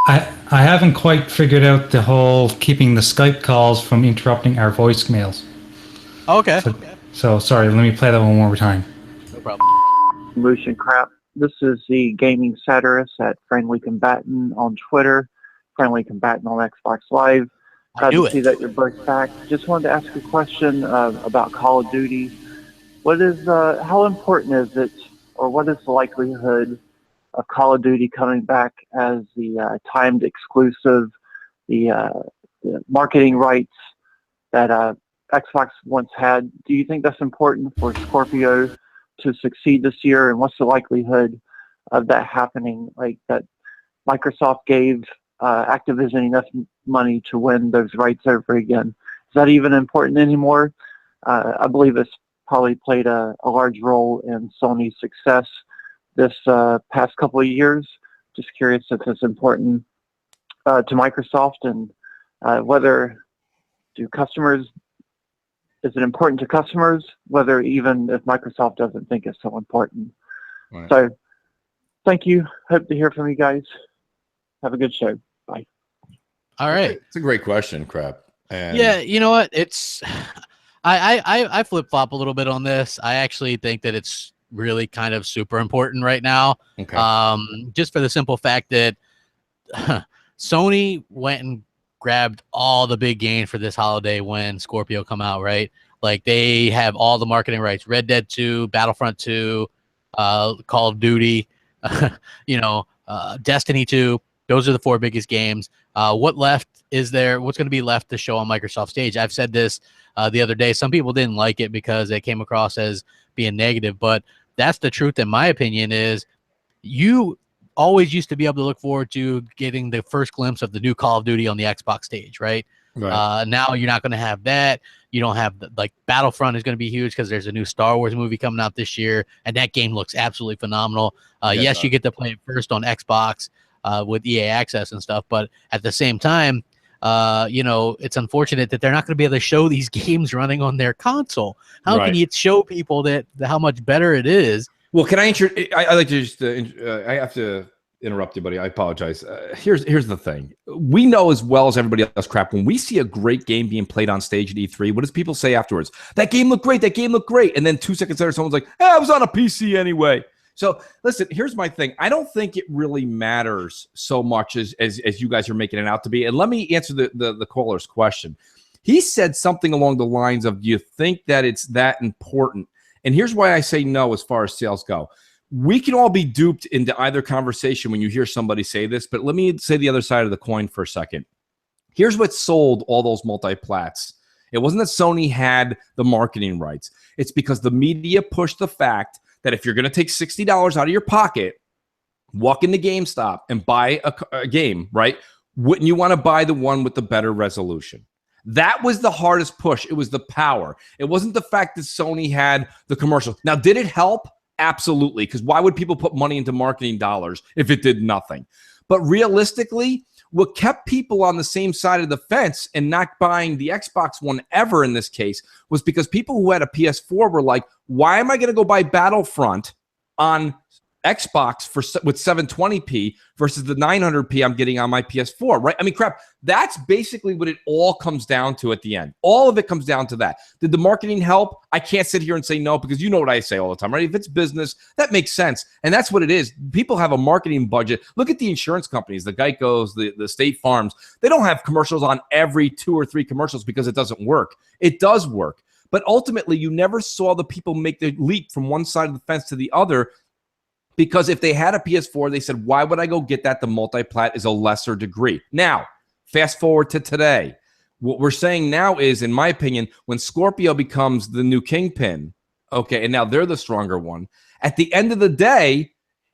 D: I haven't quite figured out the whole keeping the Skype calls from interrupting our voicemails.
B: Okay.
D: So sorry. Let me play that one more time.
B: No problem.
G: Motion crap. This is the gaming satirist at Friendly Combatant on Twitter, Friendly Combatant on Xbox Live. Glad to see that you're both back. Just wanted to ask a question about Call of Duty. How important is it, or what is the likelihood of Call of Duty coming back as the timed exclusive, the marketing rights that Xbox once had? Do you think that's important for Scorpio to succeed this year, and what's the likelihood of that happening? Like that Microsoft gave Activision enough money to win those rights over again. Is that even important anymore? I believe it's probably played a large role in Sony's success this past couple of years. Just curious if it's important to Microsoft, and is it important to customers, whether even if Microsoft doesn't think it's so important. Right. So thank you. Hope to hear from you guys. Have a good show. Bye.
B: All right.
C: It's a great question, crap. And
B: yeah, you know what? I flip-flop a little bit on this. I actually think that it's really kind of super important right now.
C: Okay.
B: Just for the simple fact that Sony went and grabbed all the big gains for this holiday when Scorpio come out, right? Like they have all the marketing rights: Red Dead 2, Battlefront 2, Call of Duty, Destiny 2. Those are the 4 biggest games. What left is there? What's going to be left to show on Microsoft stage? I've said this the other day. Some people didn't like it because it came across as being negative, but that's the truth, in my opinion. Is you always used to be able to look forward to getting the first glimpse of the new Call of Duty on the Xbox stage, right? Now you're not going to have that. You don't have Battlefront is going to be huge because there's a new Star Wars movie coming out this year, and that game looks absolutely phenomenal. Yes, you get to play it first on Xbox with EA Access and stuff, but at the same time, it's unfortunate that they're not going to be able to show these games running on their console. How can you show people that how much better it is?
C: Well, can I I like to just I have to interrupt you, buddy. I apologize. Here's the thing. We know as well as everybody else, crap, when we see a great game being played on stage at E3, what does people say afterwards? That game looked great. That game looked great. And then 2 seconds later, someone's like, I was on a PC anyway. So listen, here's my thing. I don't think it really matters so much as you guys are making it out to be. And let me answer the caller's question. He said something along the lines of, do you think that it's that important? And here's why I say no as far as sales go. We can all be duped into either conversation when you hear somebody say this, but let me say the other side of the coin for a second. Here's what sold all those multi-plats. It wasn't that Sony had the marketing rights. It's because the media pushed the fact that if you're going to take $60 out of your pocket, walk into GameStop and buy a game, right? Wouldn't you want to buy the one with the better resolution? That was the hardest push. It was the power. It wasn't the fact that Sony had the commercials. Now, did it help? Absolutely, because why would people put money into marketing dollars if it did nothing? But realistically, what kept people on the same side of the fence and not buying the Xbox One ever in this case was because people who had a PS4 were like, why am I going to go buy Battlefront on Xbox with 720p versus the 900p I'm getting on my PS4, right? I mean, crap, that's basically what it all comes down to at the end. All of it comes down to that. Did the marketing help? I can't sit here and say no, because you know what I say all the time, right? If it's business, that makes sense. And that's what it is. People have a marketing budget. Look at the insurance companies, the Geicos, the State Farms. They don't have commercials on every 2 or 3 commercials because it doesn't work. It does work. But ultimately, you never saw the people make the leap from one side of the fence to the other. Because if they had a PS4, they said, why would I go get that? The multi-plat is a lesser degree. Now, fast forward to today. What we're saying now is, in my opinion, when Scorpio becomes the new kingpin, okay, and now they're the stronger one, at the end of the day,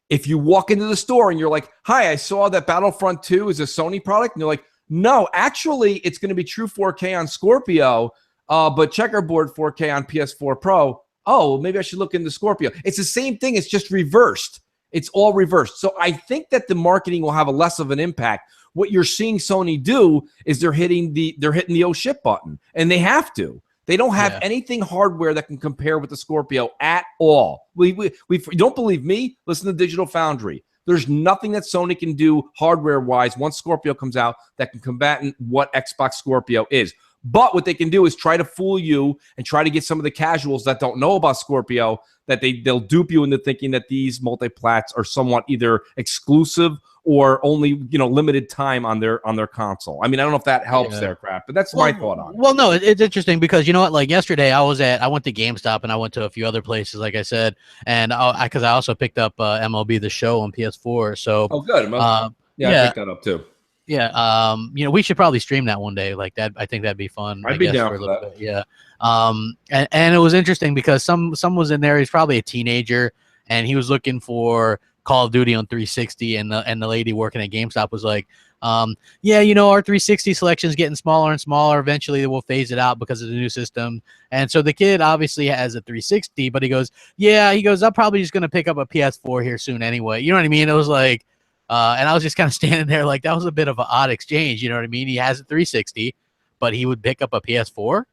C: if you walk into the store and you're like, hi, I saw that Battlefront 2 is a Sony product, and you're like, no, actually, it's going to be true 4K on Scorpio, but checkerboard 4K on PS4 Pro. Oh, maybe I should look into Scorpio. It's the same thing. It's just reversed. It's all reversed. So I think that the marketing will have a less of an impact. What you're seeing Sony do is they're hitting the oh shit button, and they have to. They don't have anything hardware that can compare with the Scorpio at all. We you don't believe me? Listen to Digital Foundry. There's nothing that Sony can do hardware-wise once Scorpio comes out that can combat what Xbox Scorpio is. But what they can do is try to fool you and try to get some of the casuals that don't know about Scorpio, that they'll dupe you into thinking that these multi-plats are somewhat either exclusive or only limited time on their console. I mean, I don't know if that helps there, crap, but that's my thought on it.
B: Well, no, it's interesting because you know what? Like yesterday, I went to GameStop and I went to a few other places, like I said, and because I also picked up MLB The Show on PS4. So
C: good. I picked that up too.
B: Yeah, we should probably stream that one day like that. I think that'd be fun.
C: I'd be down for that.
B: Bit. Yeah. And it was interesting because some was in there. He's probably a teenager, and he was looking for Call of Duty on 360, and the lady working at GameStop was like, our 360 selection is getting smaller and smaller. Eventually, we'll phase it out because of the new system. And so the kid obviously has a 360, but he goes, I'm probably just gonna pick up a PS4 here soon anyway. You know what I mean? It was like. And I was just kind of standing there like that was a bit of an odd exchange. You know what I mean? He has a 360, but he would pick up a PS4.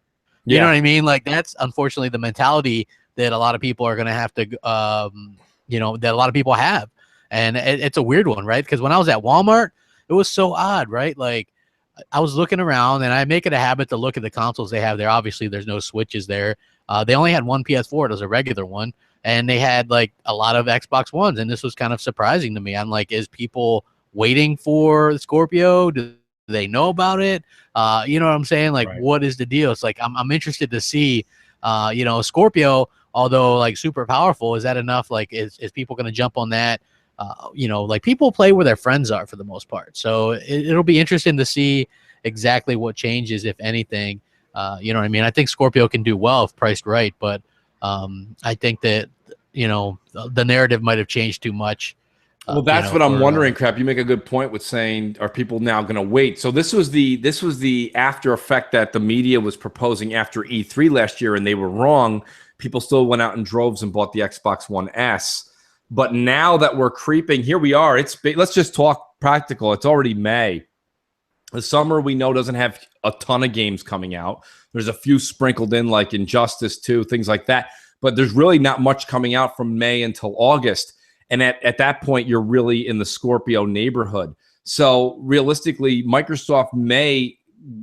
B: You know what I mean? Like that's unfortunately the mentality that a lot of people are going to have to, that a lot of people have. And it's a weird one, right? Because when I was at Walmart, it was so odd, right? Like I was looking around and I make it a habit to look at the consoles they have there. Obviously, there's no Switches there. They only had one PS4. It was a regular one. And they had like a lot of Xbox Ones, and this was kind of surprising to me. I'm like, is people waiting for Scorpio? Do they know about it? You know what I'm saying? Like,
C: Right.
B: what is the deal? It's like I'm interested to see. You know, Scorpio, although like super powerful, is that enough? Like, is people going to jump on that? You know, like people play where their friends are for the most part. So it'll be interesting to see exactly what changes, if anything. You know what I mean? I think Scorpio can do well if priced right, but I think that, you know, the narrative might have changed too much.
C: Well, that's
B: you know,
C: what I'm
B: for,
C: wondering, Crap. You make a good point with saying, are people now going to wait? So this was the after effect that the media was proposing after E3 last year, and they were wrong. People still went out in droves and bought the Xbox One S. But now that we're creeping, here we are. Let's just talk practical. It's already May. The summer we know doesn't have a ton of games coming out. There's a few sprinkled in, like Injustice 2, things like that. But there's really not much coming out from May until August. And at that point, you're really in the Scorpio neighborhood. So realistically, Microsoft may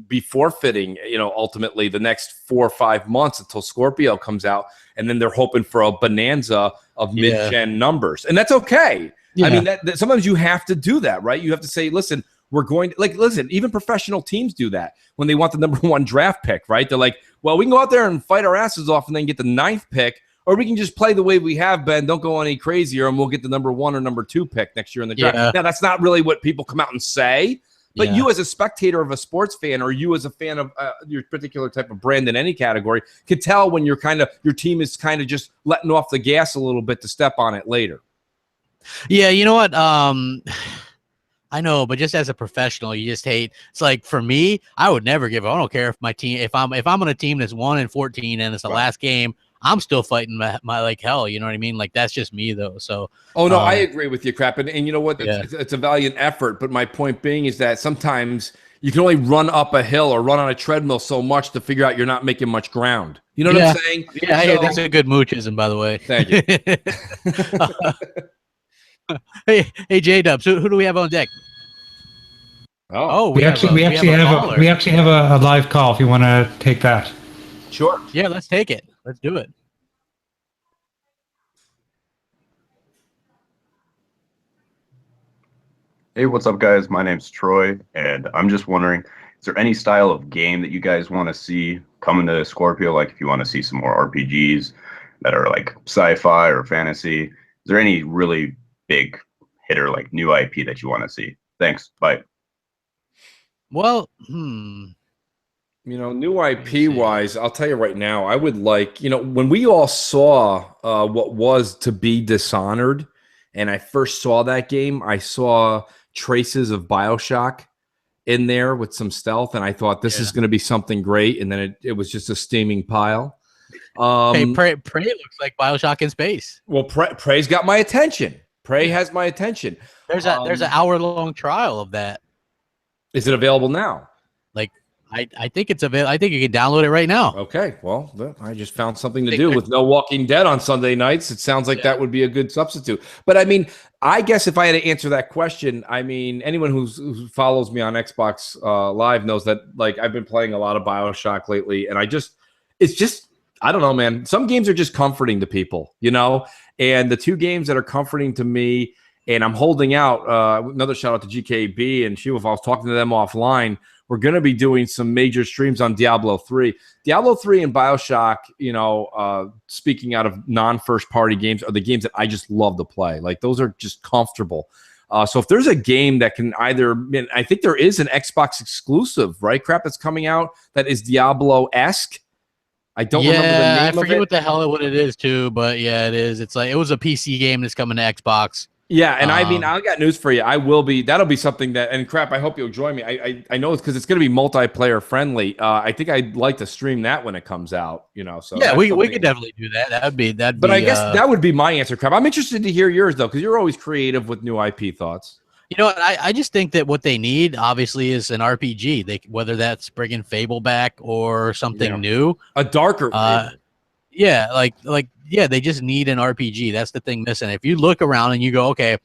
C: be forfeiting, you know, ultimately the next 4 or 5 months until Scorpio comes out. And then they're hoping for a bonanza of mid-gen numbers. And that's okay. Yeah. I mean, that sometimes you have to do that, right? You have to say, listen, we're going to, like, listen, even professional teams do that when they want the #1 draft pick, right? They're like, well, we can go out there and fight our asses off and then get the 9th pick. Or we can just play the way we have been. Don't go any crazier, and we'll get the #1 or #2 pick next year in the draft. Yeah. Now, that's not really what people come out and say. But you as a spectator of a sports fan, or you as a fan of your particular type of brand in any category, can tell when your team is kind of just letting off the gas a little bit to step on it later.
B: Yeah, you know what? I know, but just as a professional, you just hate. It's like, for me, I would never give up. I don't care if my team, if I'm on a team that's 1-14 and it's the last game, I'm still fighting my like hell. You know what I mean? Like, that's just me though. So.
C: Oh no, I agree with you, Crap. And you know what? It's a valiant effort. But my point being is that sometimes you can only run up a hill or run on a treadmill so much to figure out you're not making much ground. You know what I'm saying?
B: Yeah, so, that's a good moochism, by the way.
C: Thank you.
B: Hey, J-Dubs, who do we have on deck?
D: Oh, we actually have a live call if you want to take that.
C: Sure.
B: Yeah, let's take it. Let's do it.
H: Hey, what's up, guys? My name's Troy, and I'm just wondering, is there any style of game that you guys want to see coming to Scorpio? Like, if you want to see some more RPGs that are like sci-fi or fantasy, is there any really big hitter, like new IP that you want to see? Thanks. Bye.
B: Well,
C: You know, new IP wise, I'll tell you right now, I would like, you know, when we all saw what was to be Dishonored, and I first saw that game, I saw traces of BioShock in there with some stealth, and I thought this is going to be something great, and then it was just a steaming pile.
B: Hey, Prey looks like BioShock in space.
C: Well, Prey's got my attention. Prey has my attention.
B: There's an hour-long trial of that.
C: Is it available now?
B: Like, I think it's available. I think you can download it right now.
C: Okay, well, I just found something to do with no Walking Dead on Sunday nights. It sounds like that would be a good substitute. But I mean, I guess if I had to answer that question, I mean, anyone who follows me on Xbox Live knows that, like, I've been playing a lot of BioShock lately, and it's just, I don't know, man. Some games are just comforting to people, you know. And the two games that are comforting to me, and I'm holding out. Another shout out to GKB and Shiva. If I was talking to them offline, we're going to be doing some major streams on Diablo 3. Diablo 3 and BioShock, you know, speaking out of non-first party games, are the games that I just love to play. Like, those are just comfortable. So if there's a game that can either, I think there is an Xbox exclusive, right, Crap, that's coming out that is Diablo-esque. I don't remember the name of it.
B: I forget what it is too, but yeah, it is. It's like, it was a PC game that's coming to Xbox.
C: Yeah, and I mean, I got news for you. That'll be something that, and Crap, I hope you'll join me. I know it's because it's going to be multiplayer friendly. I think I'd like to stream that when it comes out, you know. So
B: yeah, we could definitely do that. But
C: I guess that would be my answer, Crap. I'm interested to hear yours though, because you're always creative with new IP thoughts.
B: You know what? I just think that what they need, obviously, is an RPG. Whether that's bringing Fable back or something new,
C: a darker.
B: They just need an RPG. That's the thing missing. If you look around and you go, okay,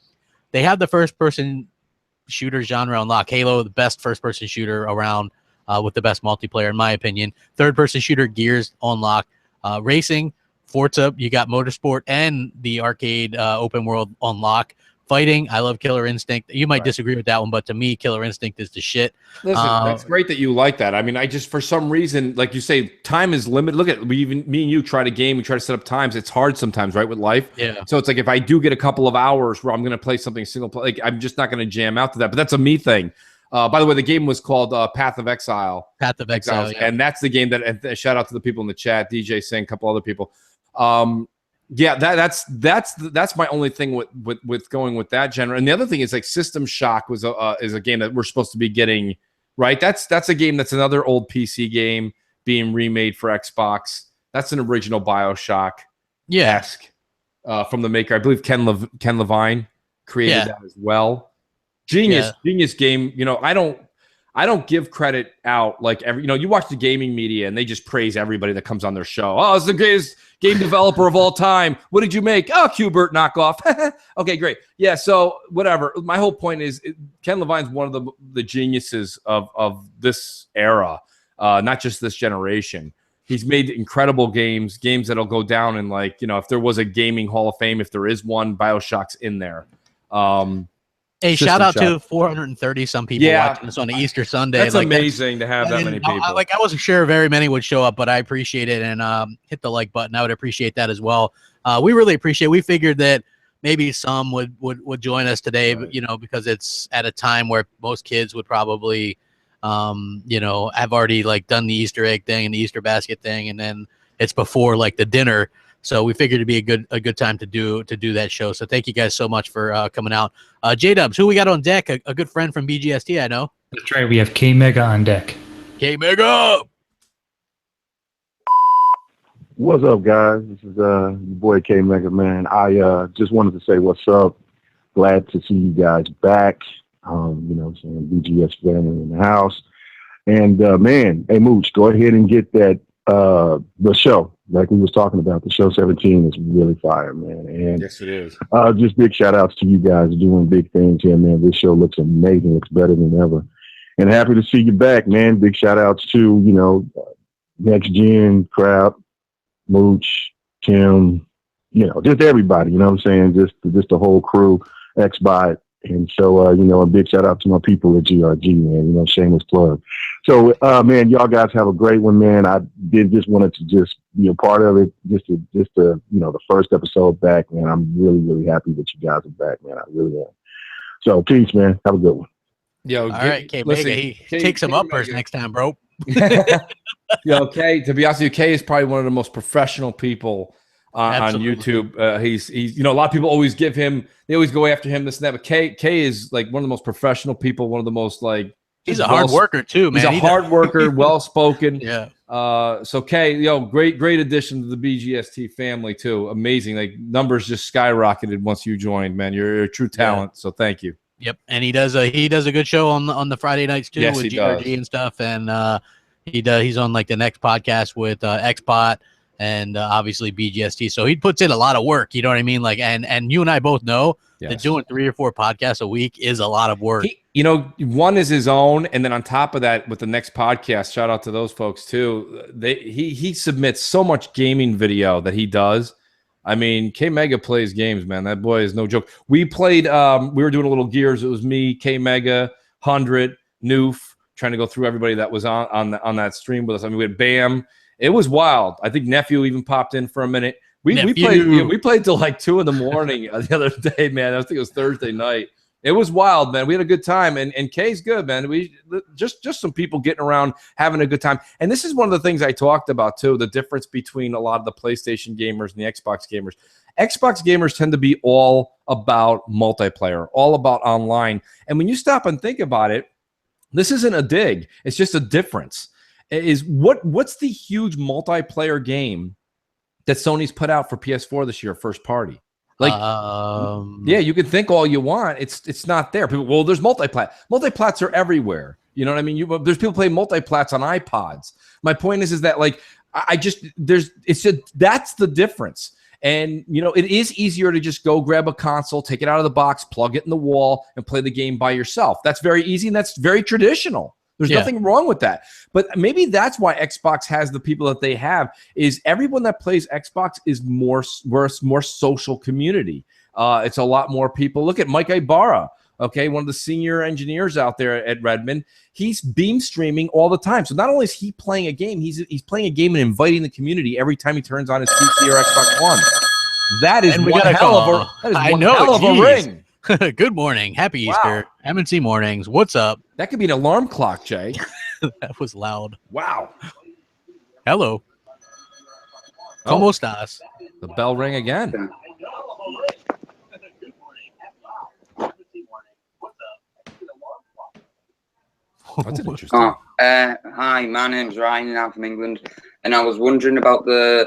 B: they have the first-person shooter genre unlocked. Halo, the best first-person shooter around, with the best multiplayer, in my opinion. Third-person shooter, Gears unlocked. Racing, Forza, you got Motorsport and the arcade open world unlock Fighting, I love Killer Instinct. You might
C: Right.
B: disagree with that one, but to me, Killer Instinct is the shit.
C: Listen, that's great that you like that. I mean, I just, for some reason, like you say, time is limited. Look at, me and you try to game, we try to set up times. It's hard sometimes, right, with life.
B: Yeah.
C: So it's like, if I do get a couple of hours where I'm going to play something single play, like, I'm just not going to jam out to that. But that's a me thing. By the way, the game was called Path of Exile.
B: Path of Exile, yeah.
C: And that's the game that, and shout out to the people in the chat, DJ Singh, a couple other people. Yeah, that's my only thing with going with that genre. And the other thing is, like, System Shock is a game that we're supposed to be getting, right? That's a game that's another old PC game being remade for Xbox. That's an original BioShock-esque from the maker. I believe Ken Levine created that as well. Genius game. You know, I don't give credit out like every. You know, you watch the gaming media and they just praise everybody that comes on their show. Oh, it's the greatest game developer of all time. What did you make? Oh, Qbert knockoff. Okay, great. Yeah, so whatever. My whole point is Ken Levine's one of the geniuses of this era, not just this generation. He's made incredible games that'll go down in, like, you know, if there was a gaming Hall of Fame, if there is one, BioShock's in there.
B: Hey, shout out to 430 some people watching this on the Easter Sunday.
C: That's amazing to have that many people.
B: I wasn't sure very many would show up, but I appreciate it, and hit the like button. I would appreciate that as well. We really appreciate it. We figured that maybe some would join us today, but, you know, because it's at a time where most kids would probably, you know, have already like done the Easter egg thing and the Easter basket thing, and then it's before like the dinner. So we figured it'd be a good time to do that show. So thank you guys so much for coming out. J-Dubs, who we got on deck? A good friend from BGST, I know.
D: That's right. We have K Mega on deck.
B: K Mega.
I: What's up, guys? This is your boy K Mega, man. I just wanted to say what's up. Glad to see you guys back. You know, saying BGS family in the house. And man, hey Mooch, go ahead and get that the show. Like we was talking about, the show 17 is really fire, man. And
C: yes, it is.
I: Just big shout outs to you guys doing big things here, man. This show looks amazing. It's better than ever. And happy to see you back, man. Big shout outs to, you know, Next Gen, Crap, Mooch, Tim, you know, just everybody, you know what I'm saying? Just the whole crew, XBot. And so, you know, a big shout out to my people at GRG, man, you know, shameless plug. So, man, y'all guys have a great one, man. I just wanted to just be a part of it, just to, you know, the first episode back, man. I'm really, really happy that you guys are back, man. I really am. So, peace, man. Have a good one.
C: Yo,
B: all right, K Mega, he takes him up first next time, bro.
C: Yo, K, to be honest with you, K is probably one of the most professional people on YouTube. He's you know, a lot of people always give him, they always go after him, this and that, but K is like one of the most professional people, one of the most, like,
B: he's a hard worker too, man.
C: He's a hard worker, well spoken.
B: Yeah.
C: So K, yo, great addition to the BGST family too. Amazing, like, numbers just skyrocketed once you joined, man. You're a true talent. So thank you.
B: Yep, and he does a good show on the Friday nights too, with GRG
C: does.
B: and stuff, and he's on like the next podcast with XBot and obviously BGST. So he puts in a lot of work, you know what I mean? Like, and you and I both know that doing 3 or 4 podcasts a week is a lot of work.
C: You know, one is his own, and then on top of that, with the next podcast, shout out to those folks too. He submits so much gaming video that he does. I mean, K Mega plays games, man. That boy is no joke. We played. We were doing a little Gears. It was me, K Mega, 100, Noof, trying to go through everybody that was on that stream with us. I mean, we had Bam. It was wild. I think Nephew even popped in for a minute. We played till like 2 in the morning the other day, man. I think it was Thursday night. It was wild, man. We had a good time, and K's good, man. We just some people getting around, having a good time. And this is one of the things I talked about too, the difference between a lot of the PlayStation gamers and the Xbox gamers. Xbox gamers tend to be all about multiplayer, all about online. And when you stop and think about it, this isn't a dig. It's just a difference. What's the huge multiplayer game that Sony's put out for PS4 this year, first party? Like, yeah, you can think all you want. It's not there. People, well, there's multiplat. Multiplats are everywhere. You know what I mean? There's people playing multiplats on iPods. My point is that, like, that's the difference. And, you know, it is easier to just go grab a console, take it out of the box, plug it in the wall, and play the game by yourself. That's very easy, and that's very traditional. There's nothing wrong with that. But maybe that's why Xbox has the people that they have, is everyone that plays Xbox is more social community. It's a lot more people. Look at Mike Ibarra, okay, one of the senior engineers out there at Redmond. He's beam streaming all the time. So not only is he playing a game, he's playing a game and inviting the community every time he turns on his PC or Xbox One. That is one hell of a ring.
B: Good morning. Happy Easter. MNC mornings. What's up?
C: That could be an alarm clock, Jay.
B: That was loud.
C: Wow.
B: Hello. ¿Cómo estás?
C: The bell rang again. That's interesting.
J: Hi, my name's Ryan and I'm from England, and I was wondering about the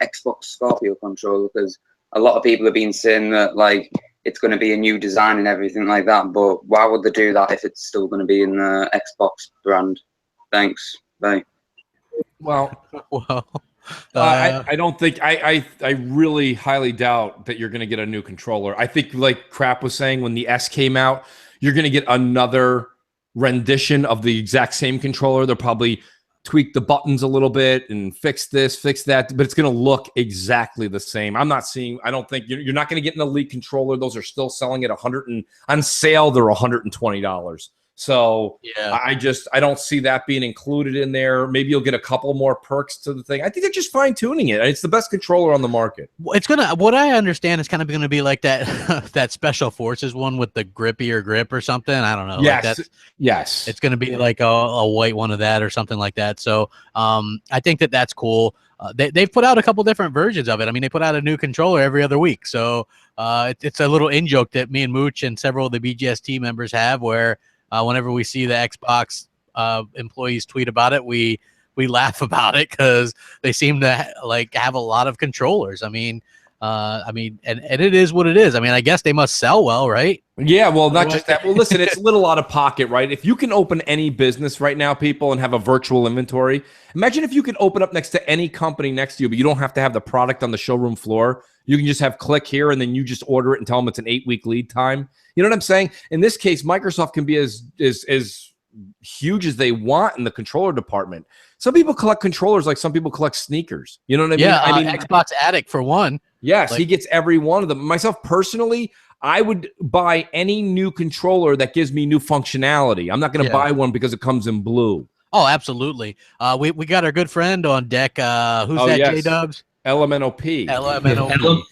J: Xbox Scorpio controller, because a lot of people have been saying that like it's going to be a new design and everything like that, but why would they do that if it's still going to be in the Xbox brand? Thanks. Bye.
C: Well, I don't think I really highly doubt that you're going to get a new controller. I think, like Crap was saying, when the S came out, you're going to get another rendition of the exact same controller. They'll probably tweak the buttons a little bit and fix this, fix that, but it's going to look exactly the same. I don't think you're not going to get an Elite controller. Those are still selling at on sale. They're $120. So yeah, I don't see that being included in there. Maybe you'll get a couple more perks to the thing. I think they're just fine tuning it. It's the best controller on the market.
B: It's what I understand is kind of gonna be like that that Special Forces one with the grippier grip or something. I don't know.
C: Yes,
B: like
C: yes.
B: It's gonna be like a white one of that or something like that. So I think that's cool. They've put out a couple different versions of it. I mean, they put out a new controller every other week. So it's a little in-joke that me and Mooch and several of the BGST members have, where whenever we see the Xbox employees tweet about it, we laugh about it because they seem to like have a lot of controllers. I mean, and it is what it is. I mean, I guess they must sell well, right?
C: Yeah, well, not just that. Well, listen, it's a little out of pocket, right? If you can open any business right now, people, and have a virtual inventory, imagine if you could open up next to any company next to you, but you don't have to have the product on the showroom floor. You can just have click here, and then you just order it and tell them it's an 8-week lead time. You know what I'm saying? In this case, Microsoft can be as huge as they want in the controller department. Some people collect controllers like some people collect sneakers. You know what I mean?
B: Yeah,
C: I mean,
B: Xbox Addict for one.
C: Yes, he gets every one of them. Myself personally, I would buy any new controller that gives me new functionality. I'm not going to buy one because it comes in blue.
B: Oh, absolutely. We got our good friend on deck. Who's that?
C: Yes.
B: J-Dubs?
C: LMNOP.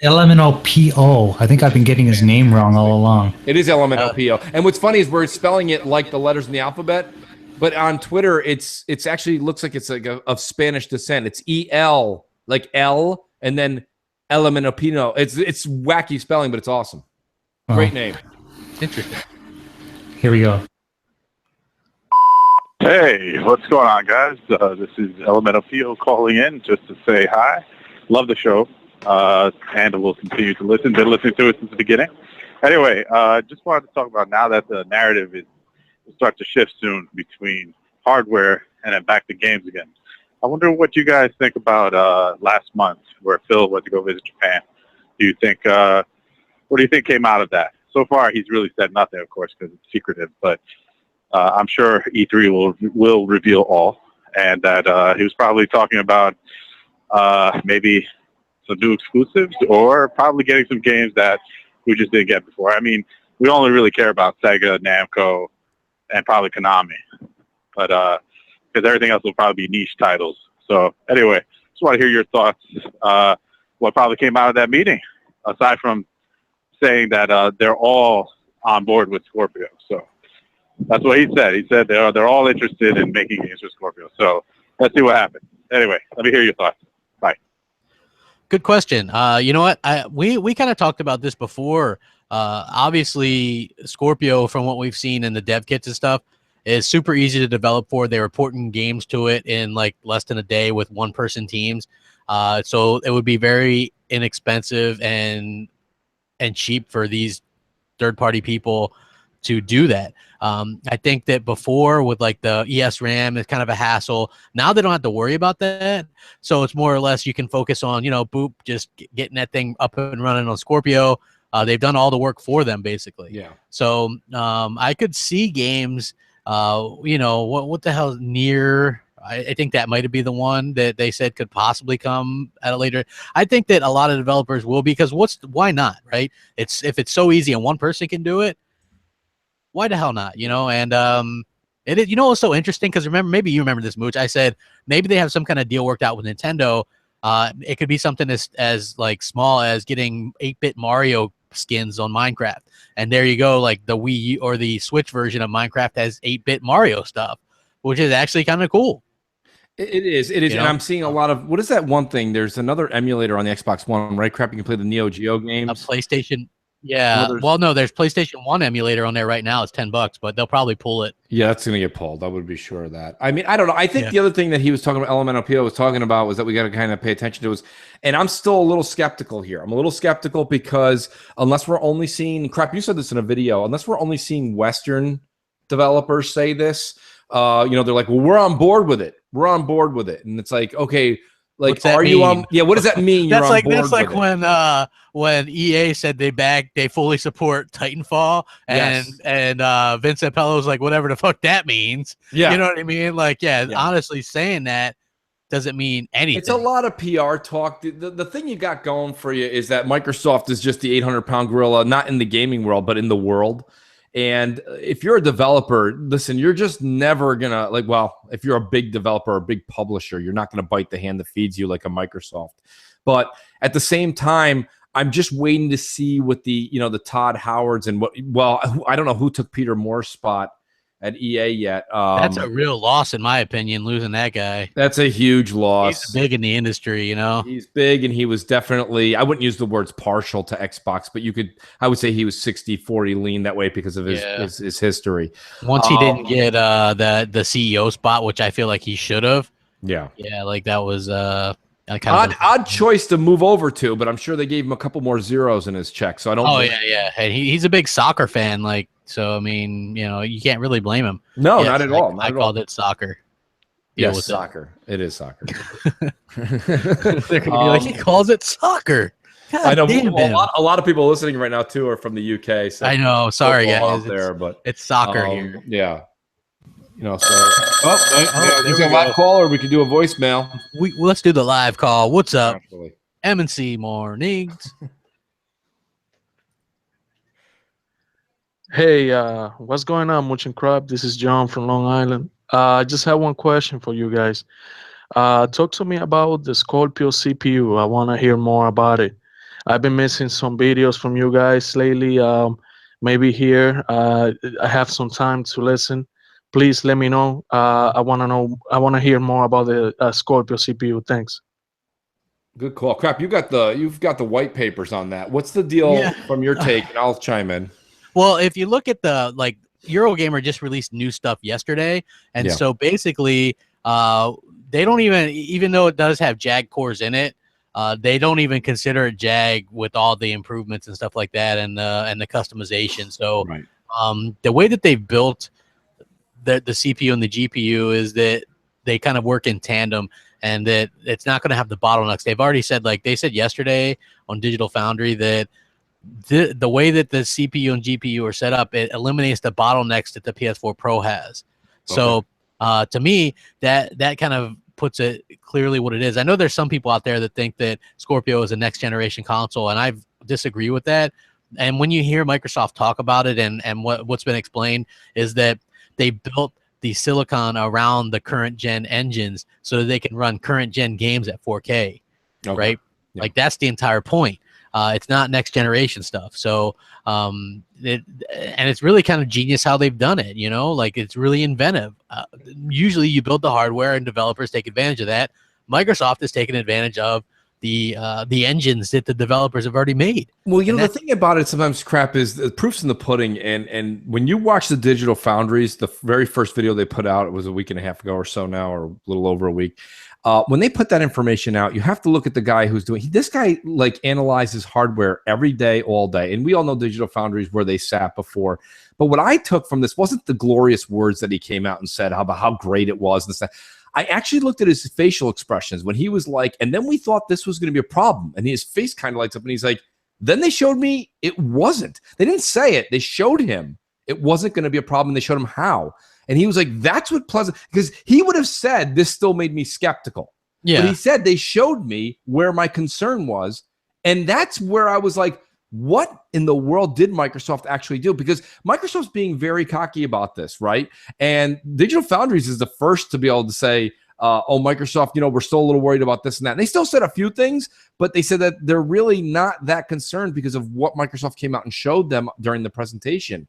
D: LMNOPO. I think I've been getting his name wrong all along.
C: It is LMNOPO. And what's funny is we're spelling it like the letters in the alphabet, but on Twitter, it's actually looks like it's like of Spanish descent. It's EL, like L, and then LMNOPO. It's wacky spelling, but it's awesome. Great name.
B: Interesting.
D: Here we go.
K: Hey, what's going on, guys? This is LMNOPO calling in just to say hi. Love the show, and we'll continue to listen. Been listening to it since the beginning. Anyway, just wanted to talk about now that the narrative will start to shift soon between hardware and then back to games again. I wonder what you guys think about last month where Phil went to go visit Japan. Do you think, what do you think came out of that? So far, he's really said nothing, of course, because it's secretive, but I'm sure E3 will reveal all, and that he was probably talking about maybe some new exclusives or probably getting some games that we just didn't get before. I mean, we only really care about Sega, Namco, and probably Konami, but because everything else will probably be niche titles. So anyway, just want to hear your thoughts. What probably came out of that meeting, aside from saying that they're all on board with Scorpio. So that's what he said. He said they're all interested in making games with Scorpio. So let's see what happens. Anyway, let me hear your thoughts. Bye.
B: Good question. You know what? We kind of talked about this before. Obviously, Scorpio, from what we've seen in the dev kits and stuff, is super easy to develop for. They were porting games to it in like less than a day with one-person teams. So it would be very inexpensive and cheap for these third-party people to do that. I think that before with like the ESRAM, it's kind of a hassle. Now they don't have to worry about that. So it's more or less you can focus on, boop, just getting that thing up and running on Scorpio. They've done all the work for them basically.
C: Yeah.
B: So I could see games, what the hell, near I think that might be the one that they said could possibly come at a later. I think that a lot of developers will, because why not, right? If it's so easy and one person can do it, why the hell not? And it is, what's so interesting, because maybe you remember this, Mooch. I said maybe they have some kind of deal worked out with Nintendo. It could be something as like small as getting 8-bit Mario skins on Minecraft, and there you go. Like the Wii U or the Switch version of Minecraft has 8-bit Mario stuff, which is actually kind of cool.
C: It is, and I'm seeing a lot of, what is that one thing? There's another emulator on the Xbox One, right? Crap, you can play the Neo Geo games.
B: A PlayStation. Yeah. No, there's PlayStation 1 emulator on there right now. It's $10, but they'll probably pull it.
C: Yeah, that's going to get pulled. I would be sure of that. I mean, I don't know. I think the other thing that he was talking about, Elemental PO was talking about, was that we got to kind of pay attention to and I'm still a little skeptical here. I'm a little skeptical because unless we're only seeing, Crap, you said this in a video, unless we're only seeing Western developers say this, they're like, well, we're on board with it. We're on board with it. And it's like, okay, like, are you on? Yeah, what does that mean?
B: That's like when EA said they fully support Titanfall, and Vincent Pello was like, whatever the fuck that means. Yeah, you know what I mean? Like, honestly, saying that doesn't mean anything.
C: It's a lot of PR talk. The thing you got going for you is that Microsoft is just the 800-pound gorilla, not in the gaming world, but in the world. And if you're a developer, listen, you're just never going to, if you're a big developer or a big publisher, you're not going to bite the hand that feeds you like a Microsoft. But at the same time, I'm just waiting to see what the Todd Howards and I don't know who took Peter Moore's spot at EA yet.
B: That's a real loss, in my opinion, losing that guy.
C: That's a huge loss.
B: He's big in the industry,
C: He's big, and he was definitely, I wouldn't use the words partial to Xbox, but I would say he was 60-40 lean that way because of his history.
B: Once he didn't get the CEO spot, which I feel like he should have.
C: Yeah.
B: Yeah, like that was
C: odd choice to move over to, but I'm sure they gave him a couple more zeros in his check. So I don't.
B: Oh yeah. Hey, he's a big soccer fan, so. I mean, you can't really blame him.
C: No, not at all.
B: I called it soccer.
C: Yes, soccer. It is soccer.
B: They're gonna be like, he calls it soccer. God,
C: I know. A lot of people listening right now too are from the UK. So
B: I know. Sorry, guys.
C: But
B: it's soccer here.
C: Yeah. There's a live call, or we can do a voicemail.
B: Let's do the live call. What's up? Actually. M&C Mornings.
L: Hey, what's going on, Mooch and Crab? This is John from Long Island. I just have one question for you guys. Talk to me about the Scorpio CPU. I want to hear more about it. I've been missing some videos from you guys lately. Maybe here I have some time to listen. Please let me know. I want to hear more about the Scorpio CPU. Thanks.
C: Good call. Crap, you've got the white papers on that. What's the deal from your take? And I'll chime in.
B: Well, if you look at Eurogamer just released new stuff yesterday, and so basically they don't even though it does have Jag cores in it, they don't even consider it Jag with all the improvements and stuff like that, and the customization. So the way that they've built the CPU and the GPU is that they kind of work in tandem, and that it's not going to have the bottlenecks. They've already said, they said yesterday on Digital Foundry, that the way that the CPU and GPU are set up, it eliminates the bottlenecks that the PS4 Pro has. Okay. So to me, that kind of puts it clearly what it is. I know there's some people out there that think that Scorpio is a next generation console, and I disagree with that. And when you hear Microsoft talk about it, and what's been explained is that they built the silicon around the current gen engines so that they can run current gen games at 4K, right? Yeah. That's the entire point. It's not next generation stuff. So it's really kind of genius how they've done it. It's really inventive. Usually you build the hardware and developers take advantage of that. Microsoft is taking advantage of the engines that the developers have already made.
C: Well, the thing about it sometimes, Crap, is the proof's in the pudding. And when you watch the Digital Foundries, the very first video they put out, it was a week and a half ago or so now, or a little over a week. When they put that information out, you have to look at the guy who's doing. This guy analyzes hardware every day, all day, and we all know Digital Foundries where they sat before. But what I took from this wasn't the glorious words that he came out and said about how great it was and stuff. I actually looked at his facial expressions when he was like, and then we thought this was going to be a problem, and his face kind of lights up, and he's like, then they showed me it wasn't. They didn't say it. They showed him it wasn't going to be a problem. They showed him how. And he was like, that's what Pleasant, because he would have said this still made me skeptical.
B: Yeah.
C: But he said they showed me where my concern was. And that's where I was like, what in the world did Microsoft actually do? Because Microsoft's being very cocky about this, right? And Digital Foundries is the first to be able to say, oh, Microsoft, we're still a little worried about this and that. And they still said a few things, but they said that they're really not that concerned because of what Microsoft came out and showed them during the presentation.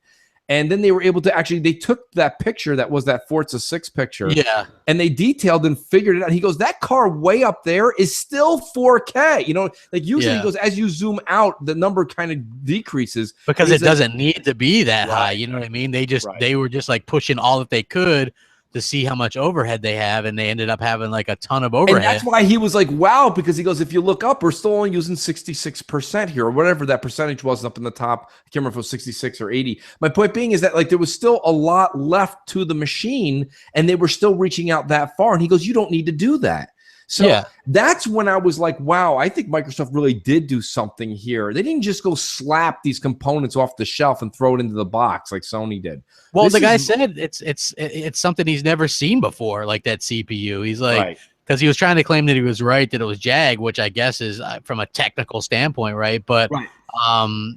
C: And then they were able to actually, they took that picture that was that Forza 6 picture.
B: Yeah.
C: And they detailed and figured it out. He goes, that car way up there is still 4K. Like usually he goes, as you zoom out, the number kind of decreases.
B: Because it doesn't need to be that high. You know what I mean? They were just like pushing all that they could to see how much overhead they have, and they ended up having like a ton of overhead.
C: And that's why he was like, wow, because he goes, if you look up, we're still only using 66% here, or whatever that percentage was up in the top. I can't remember if it was 66 or 80. My point being is that like there was still a lot left to the machine, and they were still reaching out that far. And he goes, you don't need to do that. So that's when I was like, wow, I think Microsoft really did do something here. They didn't just go slap these components off the shelf and throw it into the box like Sony did.
B: Well, the guy said it's something he's never seen before, like that CPU. He's like, because he was trying to claim that he was right, that it was Jag, which I guess is from a technical standpoint, right? But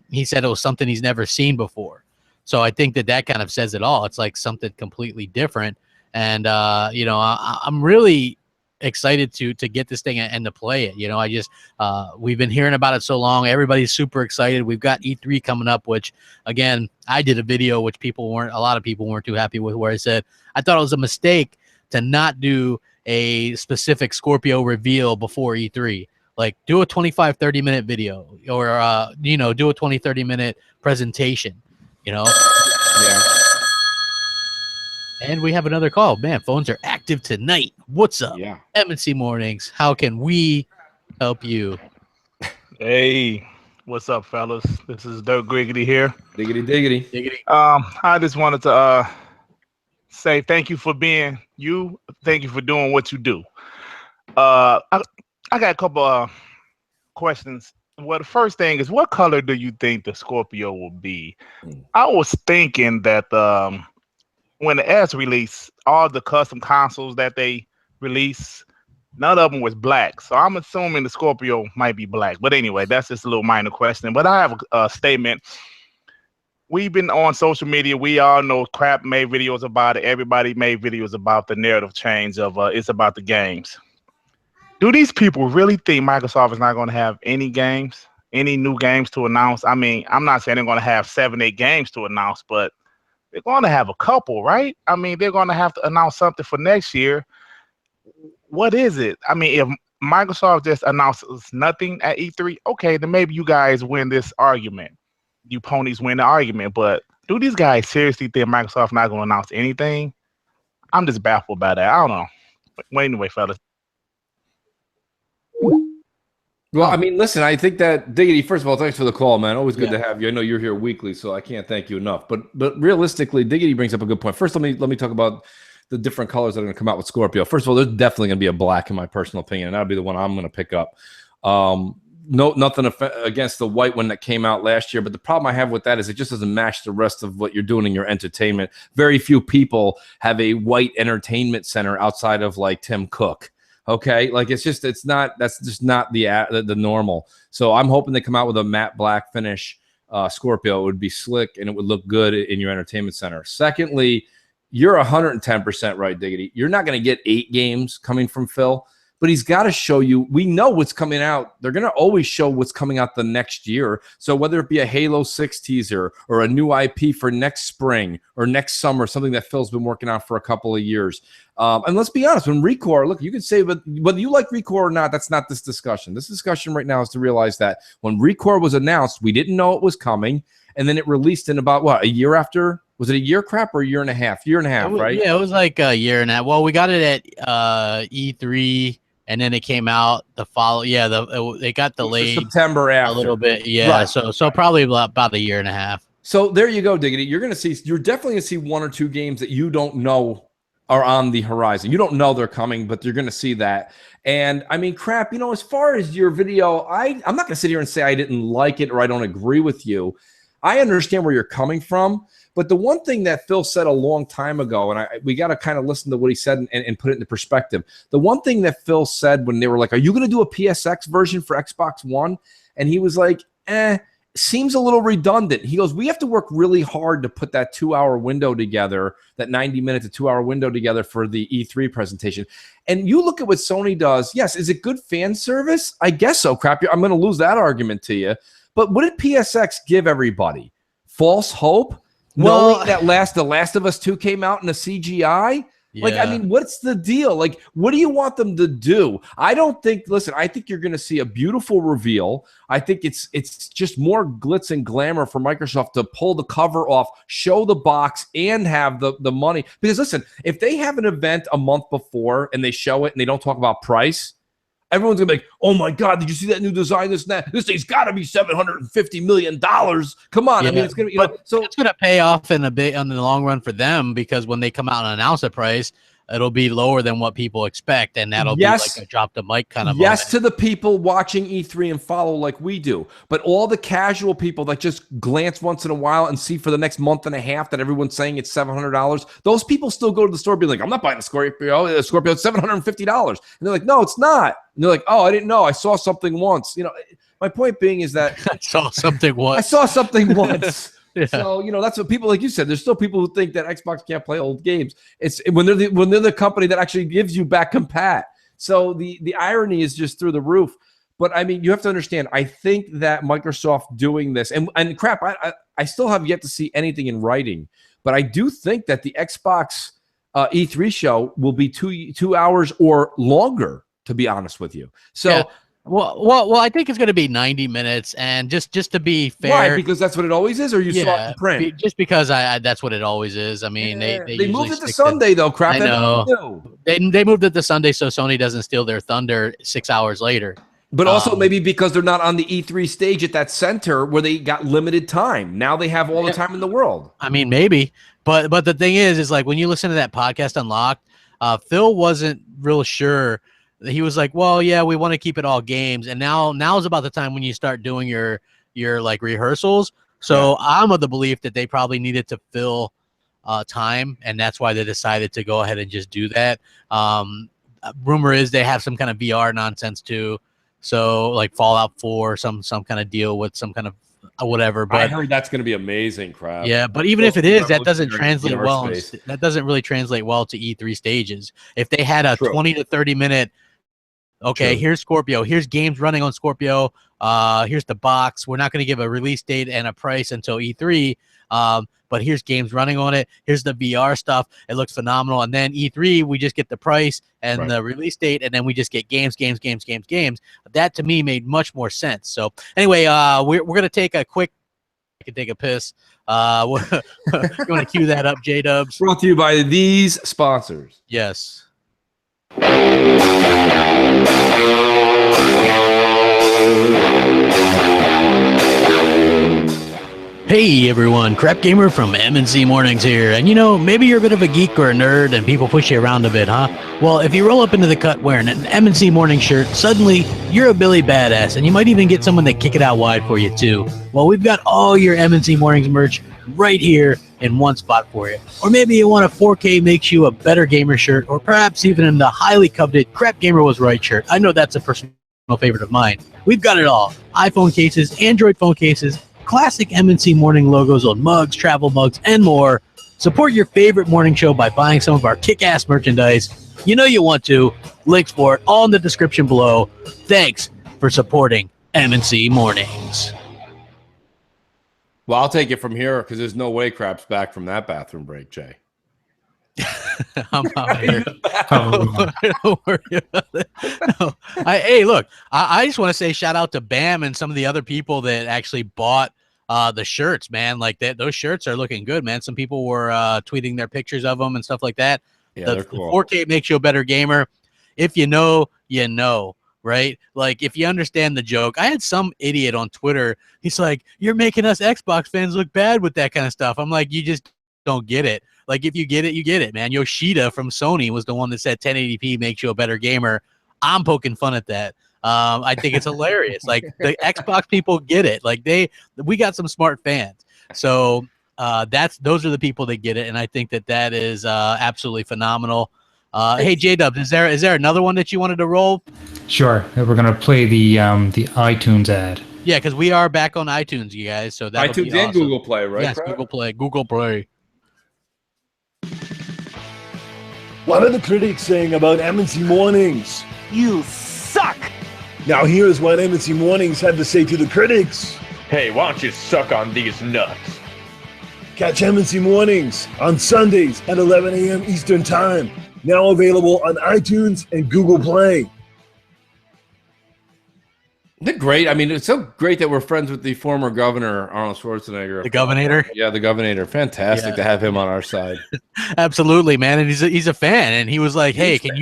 B: he said it was something he's never seen before. So I think that kind of says it all. It's like something completely different. And, I'm really excited to get this thing and to play it. I just we've been hearing about it so long. Everybody's super excited. We've got E3 coming up, which again, I did a video which a lot of people weren't too happy with, where I said I thought it was a mistake to not do a specific Scorpio reveal before E3. Like do a 25-30 minute video, or do a 20-30 minute presentation. Yeah. And we have another call. Man, phones are active tonight. What's up?
M: Yeah.
B: M&C Mornings. How can we help you?
M: Hey, what's up, fellas? This is Dirk Griggity here.
C: Diggity.
M: I just wanted to say thank you for being you. Thank you for doing what you do. I got a couple questions. Well, the first thing is, what color do you think the Scorpio will be? I was thinking that when the S released, all the custom consoles that they released, none of them was black. So I'm assuming the Scorpio might be black. But anyway, that's just a little minor question. But I have a statement. We've been on social media. We all know Crap made videos about it. Everybody made videos about the narrative change of it's about the games. Do these people really think Microsoft is not going to have any games, any new games to announce? I mean, I'm not saying they're going to have 7-8 games to announce, but they're going to have a couple, right? I mean, they're going to have to announce something for next year. What is it? I mean, if Microsoft just announces nothing at E3, okay, then maybe you guys win this argument. You ponies win the argument. But do these guys seriously think Microsoft's not going to announce anything? I'm just baffled by that. I don't know. But anyway, fellas.
C: Well, I mean, listen, I think that Diggity, first of all, thanks for the call, man. Always good to have you. I know you're here weekly, so I can't thank you enough. But realistically, Diggity brings up a good point. First, let me talk about the different colors that are going to come out with Scorpio. First of all, there's definitely going to be a black, in my personal opinion, and that'll be the one I'm going to pick up. Nothing against the white one that came out last year, but the problem I have with that is it just doesn't match the rest of what you're doing in your entertainment. Very few people have a white entertainment center outside of like Tim Cook. Okay, like that's just not the normal. So I'm hoping they come out with a matte black finish Scorpio. It would be slick and it would look good in your entertainment center. Secondly, you're 110% right, Diggity. You're not going to get 8 games coming from Phil, but he's got to show you. We know what's coming out. They're going to always show what's coming out the next year. So whether it be a Halo 6 teaser or a new IP for next spring or next summer, something that Phil's been working on for a couple of years. And let's be honest, when Recore, look, you could say whether you like Recore or not, that's not this discussion. This discussion right now is to realize that when Recore was announced, we didn't know it was coming. And then it released in about, what, a year after? Was it a year, Crap, or a year and a half? Year and a half, right?
B: Yeah, it was like a year and a half. Well, we got it at E3. And then it came out the follow. Yeah, it got delayed
C: September after
B: a little bit. Yeah, right. So probably about a year and a half.
C: So there you go, Diggity. You're definitely gonna see 1 or 2 games that you don't know are on the horizon. You don't know they're coming, but you're gonna see that. And I mean, Crap. As far as your video, I'm not gonna sit here and say I didn't like it or I don't agree with you. I understand where you're coming from. But the one thing that Phil said a long time ago, and we got to kind of listen to what he said and put it into perspective. The one thing that Phil said when they were like, are you going to do a PSX version for Xbox One? And he was like, seems a little redundant. He goes, we have to work really hard to put that 2-hour window together, that 90-minute to 2-hour window together for the E3 presentation. And you look at what Sony does. Yes, is it good fan service? I guess so, crap. I'm going to lose that argument to you. But what did PSX give everybody? False hope? Knowing that The Last of Us 2 came out in a CGI? Like, I mean, what's the deal? Like, what do you want them to do? I think you're going to see a beautiful reveal. I think it's just more glitz and glamour for Microsoft to pull the cover off, show the box, and have the money. Because listen, if they have an event a month before and they show it and they don't talk about price, everyone's going to be like, oh my God, did you see that new design? This thing's got to be $750 million. Come on. I mean, it's going to be,
B: so it's going to pay off in the long run for them, because when they come out and announce a price, it'll be lower than what people expect. And that'll be like a drop the mic kind of moment.
C: To the people watching E3 and follow like we do. But all the casual people that just glance once in a while and see for the next month and a half that everyone's saying it's $700, those people still go to the store being like, I'm not buying a Scorpio. It's $750. And they're like, no, it's not. And they're like, oh, I didn't know. I saw something once. My point being is that
B: I saw something once.
C: I saw something once. Yeah. So, that's what people, like you said, there's still people who think that Xbox can't play old games. It's when they're the company that actually gives you back compat. So the irony is just through the roof. But I mean, you have to understand, I think that Microsoft doing this, and crap, I still have yet to see anything in writing, but I do think that the Xbox E3 show will be 2 hours or longer, to be honest with you. So.
B: Yeah. Well, I think it's going to be 90 minutes, and just to be fair,
C: why? Because that's what it always is, or you saw it in print?
B: Just because that's what it always is. I mean, they
C: moved it to Sunday though. Crap,
B: I know. They moved it to Sunday so Sony doesn't steal their thunder 6 hours later.
C: But also maybe because they're not on the E3 stage at that center where they got limited time. Now they have all the time in the world.
B: I mean, maybe, but the thing is like when you listen to that podcast Unlocked, Phil wasn't real sure. He was like, well, yeah, we want to keep it all games. And now is about the time when you start doing your like rehearsals. So I'm of the belief that they probably needed to fill time. And that's why they decided to go ahead and just do that. Rumor is they have some kind of VR nonsense too. So like Fallout 4, some kind of deal with some kind of whatever. But
C: I heard that's going to be amazing, crap.
B: Yeah, but even if it is, that doesn't translate well. That doesn't really translate well to E3 stages. If they had a 20 to 30 minute, here's Scorpio, here's games running on Scorpio, here's the box. We're not going to give a release date and a price until E3, but here's games running on it. Here's the VR stuff. It looks phenomenal. And then E3, we just get the price and the release date, and then we just get games. That to me made much more sense. So anyway, we're going to take a quick. I can take a piss. You want to cue that up, J-Dubs?
C: Brought to you by these sponsors.
B: Yes. Hey everyone, Crapgamer from MNC Mornings here. And maybe you're a bit of a geek or a nerd and people push you around a bit, huh? Well, if you roll up into the cut wearing an MNC Morning shirt, suddenly you're a Billy Badass, and you might even get someone to kick it out wide for you too. Well, we've got all your MNC Mornings merch right here in one spot for you. Or maybe you want a 4K makes you a better gamer shirt, or perhaps even in the highly coveted Crapgamer was right shirt. I know that's a personal favorite of mine. We've got it all. iPhone cases, Android phone cases, classic MNC Morning logos on mugs, travel mugs, and more. Support your favorite morning show by buying some of our kick-ass merchandise. You know you want to. Links for it all in the description below. Thanks for supporting MNC Mornings.
C: Well, I'll take it from here because there's no way Crap's back from that bathroom break, Jay.
B: I'm out here. Don't worry about it. No. Hey, look, I just want to say shout out to Bam and some of the other people that actually bought the shirts, man. Like those shirts are looking good, man. Some people were tweeting their pictures of them and stuff like that.
C: Yeah, they're cool.
B: 4K makes you a better gamer. If you know, you know. Right? Like, if you understand the joke, I had some idiot on Twitter. He's like, you're making us Xbox fans look bad with that kind of stuff. I'm like, you just don't get it. Like, if you get it, you get it, man. Yoshida from Sony was the one that said 1080p makes you a better gamer. I'm poking fun at that. I think it's hilarious. Like, the Xbox people get it. Like, we got some smart fans. So those are the people that get it, and I think that is absolutely phenomenal. Hey, J-Dubs, is there another one that you wanted to roll?
D: Sure. We're gonna play the iTunes ad.
B: Yeah, because we are back on iTunes, you guys. So that
C: iTunes and Google Play, right?
B: Yes,
C: Crap?
B: Google Play. Google Play.
A: What are the critics saying about M&C Mornings?
N: You suck!
A: Now here's what M&C Mornings had to say to the critics.
O: Hey, why don't you suck on these nuts?
A: Catch M&C Mornings on Sundays at 11 a.m. Eastern Time. Now available on iTunes and Google Play.
C: Isn't it great? I mean, it's so great that we're friends with the former governor, Arnold Schwarzenegger.
B: The governor?
C: Yeah, the governor. Fantastic to have him on our side.
B: Absolutely, man. And he's a fan. And he was like, hey, can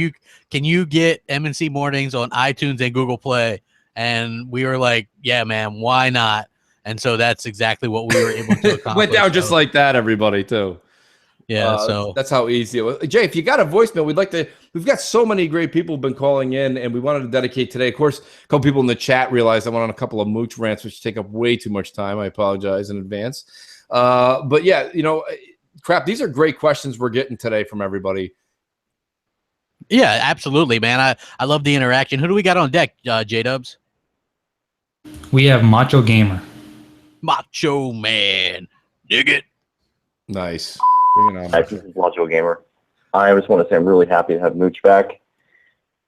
B: you get M&C Mornings on iTunes and Google Play? And we were like, yeah, man, why not? And so that's exactly what we were able to accomplish.
C: Went down just like that, everybody, too.
B: Yeah, so
C: that's how easy it was. Jay, if you got a voicemail, we've got so many great people been calling in, and we wanted to dedicate today. Of course, a couple people in the chat realized I went on a couple of mooch rants, which take up way too much time. I apologize in advance. But yeah, crap, these are great questions we're getting today from everybody.
B: yeah, absolutely, man. I love the interaction. Who do we got on deck, J-Dubs?
D: We have Macho Gamer.
B: Macho Man. Dig it.
C: Nice. Bring it on.
P: Hi, this is Macho Gamer. I just want to say I'm really happy to have Mooch back.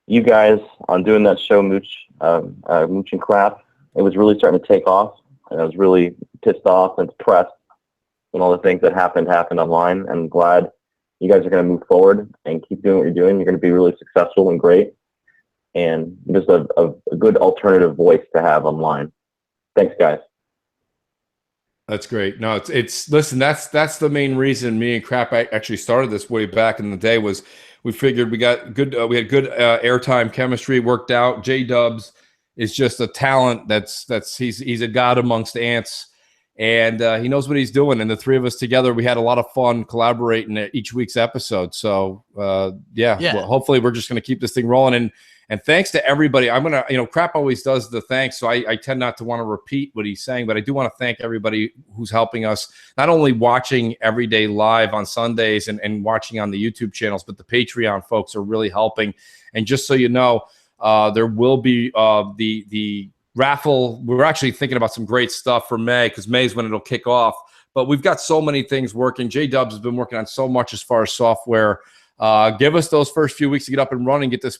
P: You guys, on doing that show, Mooch and Crap, it was really starting to take off, and I was really pissed off and depressed when all the things that happened online. And I'm glad you guys are going to move forward and keep doing what you're doing. You're going to be really successful and great, and just a good alternative voice to have online. Thanks, guys.
C: That's great. No, it's listen, that's the main reason me and Crap actually started this way back in the day. Was we figured we got good we had good airtime chemistry worked out. J-Dubs is just a talent he's a god amongst ants, and he knows what he's doing. And the three of us together, we had a lot of fun collaborating at each week's episode. So yeah. Well, hopefully we're just going to keep this thing rolling. And thanks to everybody. I'm going to, Crap always does the thanks, so I tend not to want to repeat what he's saying, but I do want to thank everybody who's helping us, not only watching every day live on Sundays and watching on the YouTube channels, but the Patreon folks are really helping. And just so you know, there will be the raffle. We're actually thinking about some great stuff for May, because May is when it'll kick off. But we've got so many things working. J-Dubs has been working on so much as far as software. Give us those first few weeks to get up and running, get this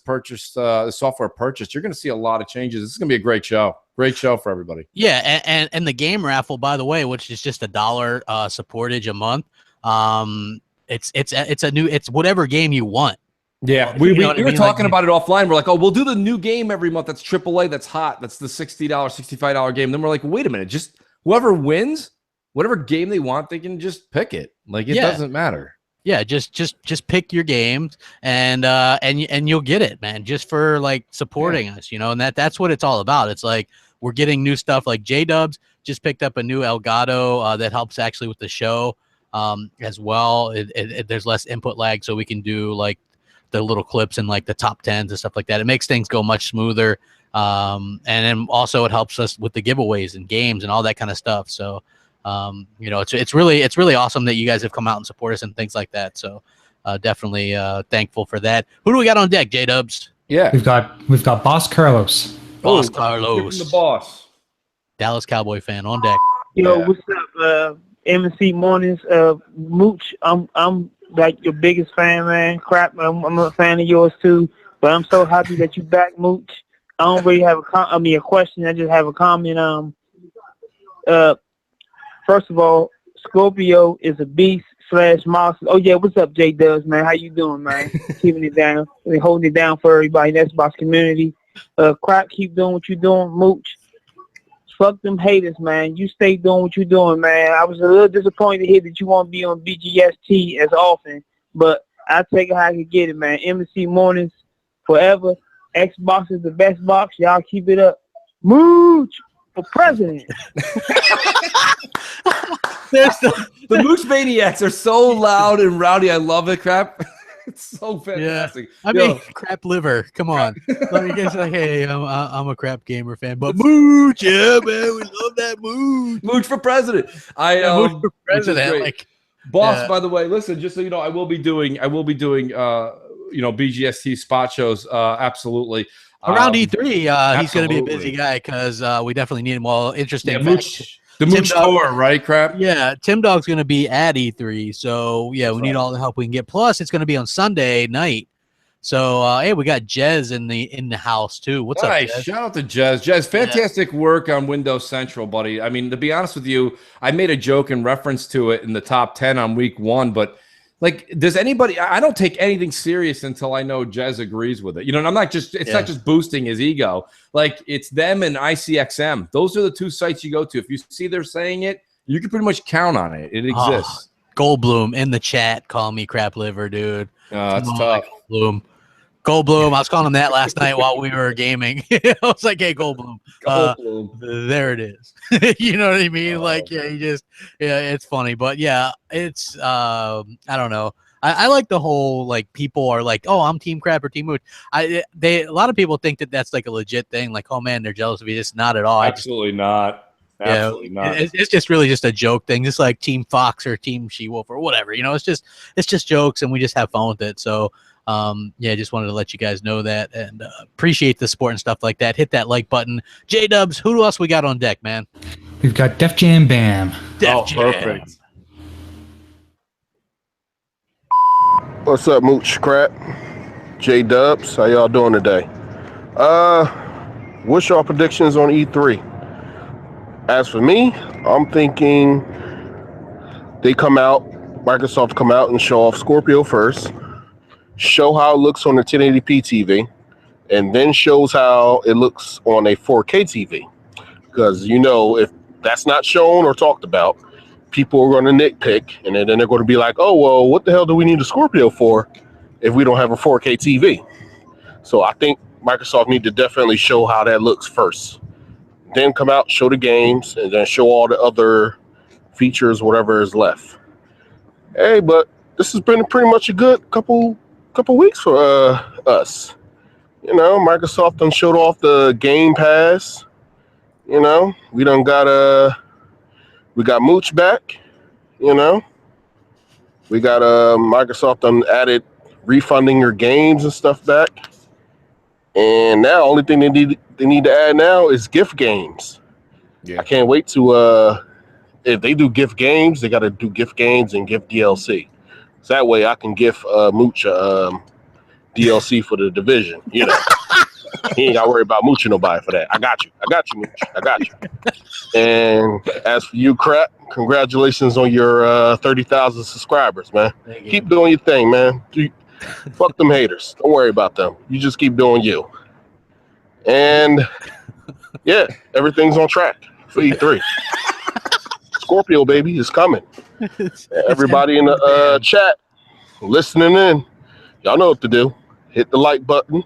C: software purchased. You're going to see a lot of changes. This is going to be a great show for everybody.
B: Yeah, and the game raffle, by the way, which is just $1 supportage a month. It's whatever game you want.
C: Yeah, we were talking about it offline. We're like, oh, we'll do the new game every month. That's AAA. That's hot. That's the $60, $65 game. Then we're like, wait a minute, just whoever wins, whatever game they want, they can just pick it. Like it doesn't matter.
B: Yeah, just pick your games and you'll get it, man. Just for like supporting us, and that's what it's all about. It's like we're getting new stuff. Like J-Dubs just picked up a new Elgato that helps actually with the show as well. There's less input lag, so we can do like the little clips and like the top 10s and stuff like that. It makes things go much smoother, and then also it helps us with the giveaways and games and all that kind of stuff. So. It's really awesome that you guys have come out and support us and things like that. So definitely thankful for that. Who do we got on deck, J-Dubs?
C: Yeah,
D: we've got Boss Carlos.
B: Boss Carlos,
C: the boss,
B: Dallas Cowboy fan on deck.
N: Yo, what's up, M&C Mornings? Mooch, I'm like your biggest fan, man. Crap, I'm a fan of yours too. But I'm so happy that you back, Mooch. I don't really have a question. I just have a comment. First of all, Scorpio is a beast / monster. Oh, yeah, what's up, J-Dubs, man? How you doing, man? Keeping it down. Holding it down for everybody in the Xbox community. Crap, keep doing what you're doing. Mooch, fuck them haters, man. You stay doing what you're doing, man. I was a little disappointed to hear that you won't be on BGST as often, but I'll take it how I can get it, man. M&C Mornings forever. Xbox is the best box. Y'all keep it up. Mooch for president.
C: The Mooch Maniacs are so loud and rowdy. I love it, Crap. It's so fantastic.
B: I mean, crap liver. Come on. Let me guess. Like, hey, I'm a crap gamer fan, but Mooch, yeah, man, we love that Mooch.
C: Mooch for president.
B: Mooch for president.
C: Like, boss. By the way, listen. Just so you know, I will be doing. BGST spot shows. Absolutely.
B: Around E3, he's going to be a busy guy because we definitely need him. Well, interesting.
C: Mooch, the Mooch tour, right? Crap.
B: Yeah, Tim Dog's going to be at E3, so yeah, we need all the help we can get. Plus, it's going to be on Sunday night. So hey, we got Jez in the house too. What's up, Jez?
C: Shout out to Jez. Jez, fantastic work on Windows Central, buddy. I mean, to be honest with you, I made a joke in reference to it in the top 10 on week 1, but like, does anybody? I don't take anything serious until I know Jez agrees with it. You know, and I'm not just. It's not just boosting his ego. Like, it's them and ICXM. Those are the two sites you go to. If you see they're saying it, you can pretty much count on it. It exists.
B: Goldblum in the chat, call me crap liver, dude.
C: That's tough.
B: Goldblum. I was calling him that last night while we were gaming. I was like, hey, Goldblum. There it is. You know what I mean? Like, it's funny. But yeah, it's, I don't know. I like the whole, like, people are like, oh, I'm Team Crap or Team Mooch. A lot of people think that that's like a legit thing. Like, oh, man, they're jealous of you. It's not at all.
C: Absolutely not. Absolutely not.
B: It's just really just a joke thing. Just like Team Fox or Team She-Wolf or whatever. You know, it's just jokes and we just have fun with it. So, just wanted to let you guys know that and appreciate the support and stuff like that. Hit that like button. J-Dubs, who else we got on deck, man?
D: We've got Def Jam Bam.
B: Def Jam.
C: Perfect.
Q: What's up, Mooch Crap? J-Dubs, how y'all doing today? What's your predictions on E3? As for me, I'm thinking Microsoft come out and show off Scorpio first, show how it looks on the 1080p TV, and then shows how it looks on a 4K TV. Because, you know, if that's not shown or talked about, people are going to nitpick, and then they're going to be like, oh, well, what the hell do we need a Scorpio for if we don't have a 4K TV? So I think Microsoft need to definitely show how that looks first. Then come out, show the games, and then show all the other features, whatever is left. Hey, but this has been pretty much a good couple weeks for us. You know, Microsoft done showed off the Game Pass. You know, we got Mooch back. You know, we got Microsoft done added refunding your games and stuff back. And now, only thing they need to add now is gift games. Yeah. I can't wait to if they do gift games, they got to do gift games and gift DLC. So that way, I can give Mooch DLC for the Division. You know, he ain't got to worry about mooching nobody for that. I got you, Mooch. I got you. And as for you, Crap, congratulations on your 30,000 subscribers, man. Keep doing your thing, man. Fuck them haters. Don't worry about them. You just keep doing you. And yeah, everything's on track for E3. Scorpio, baby, is coming. Everybody in the chat listening in, y'all know what to do. Hit the like button.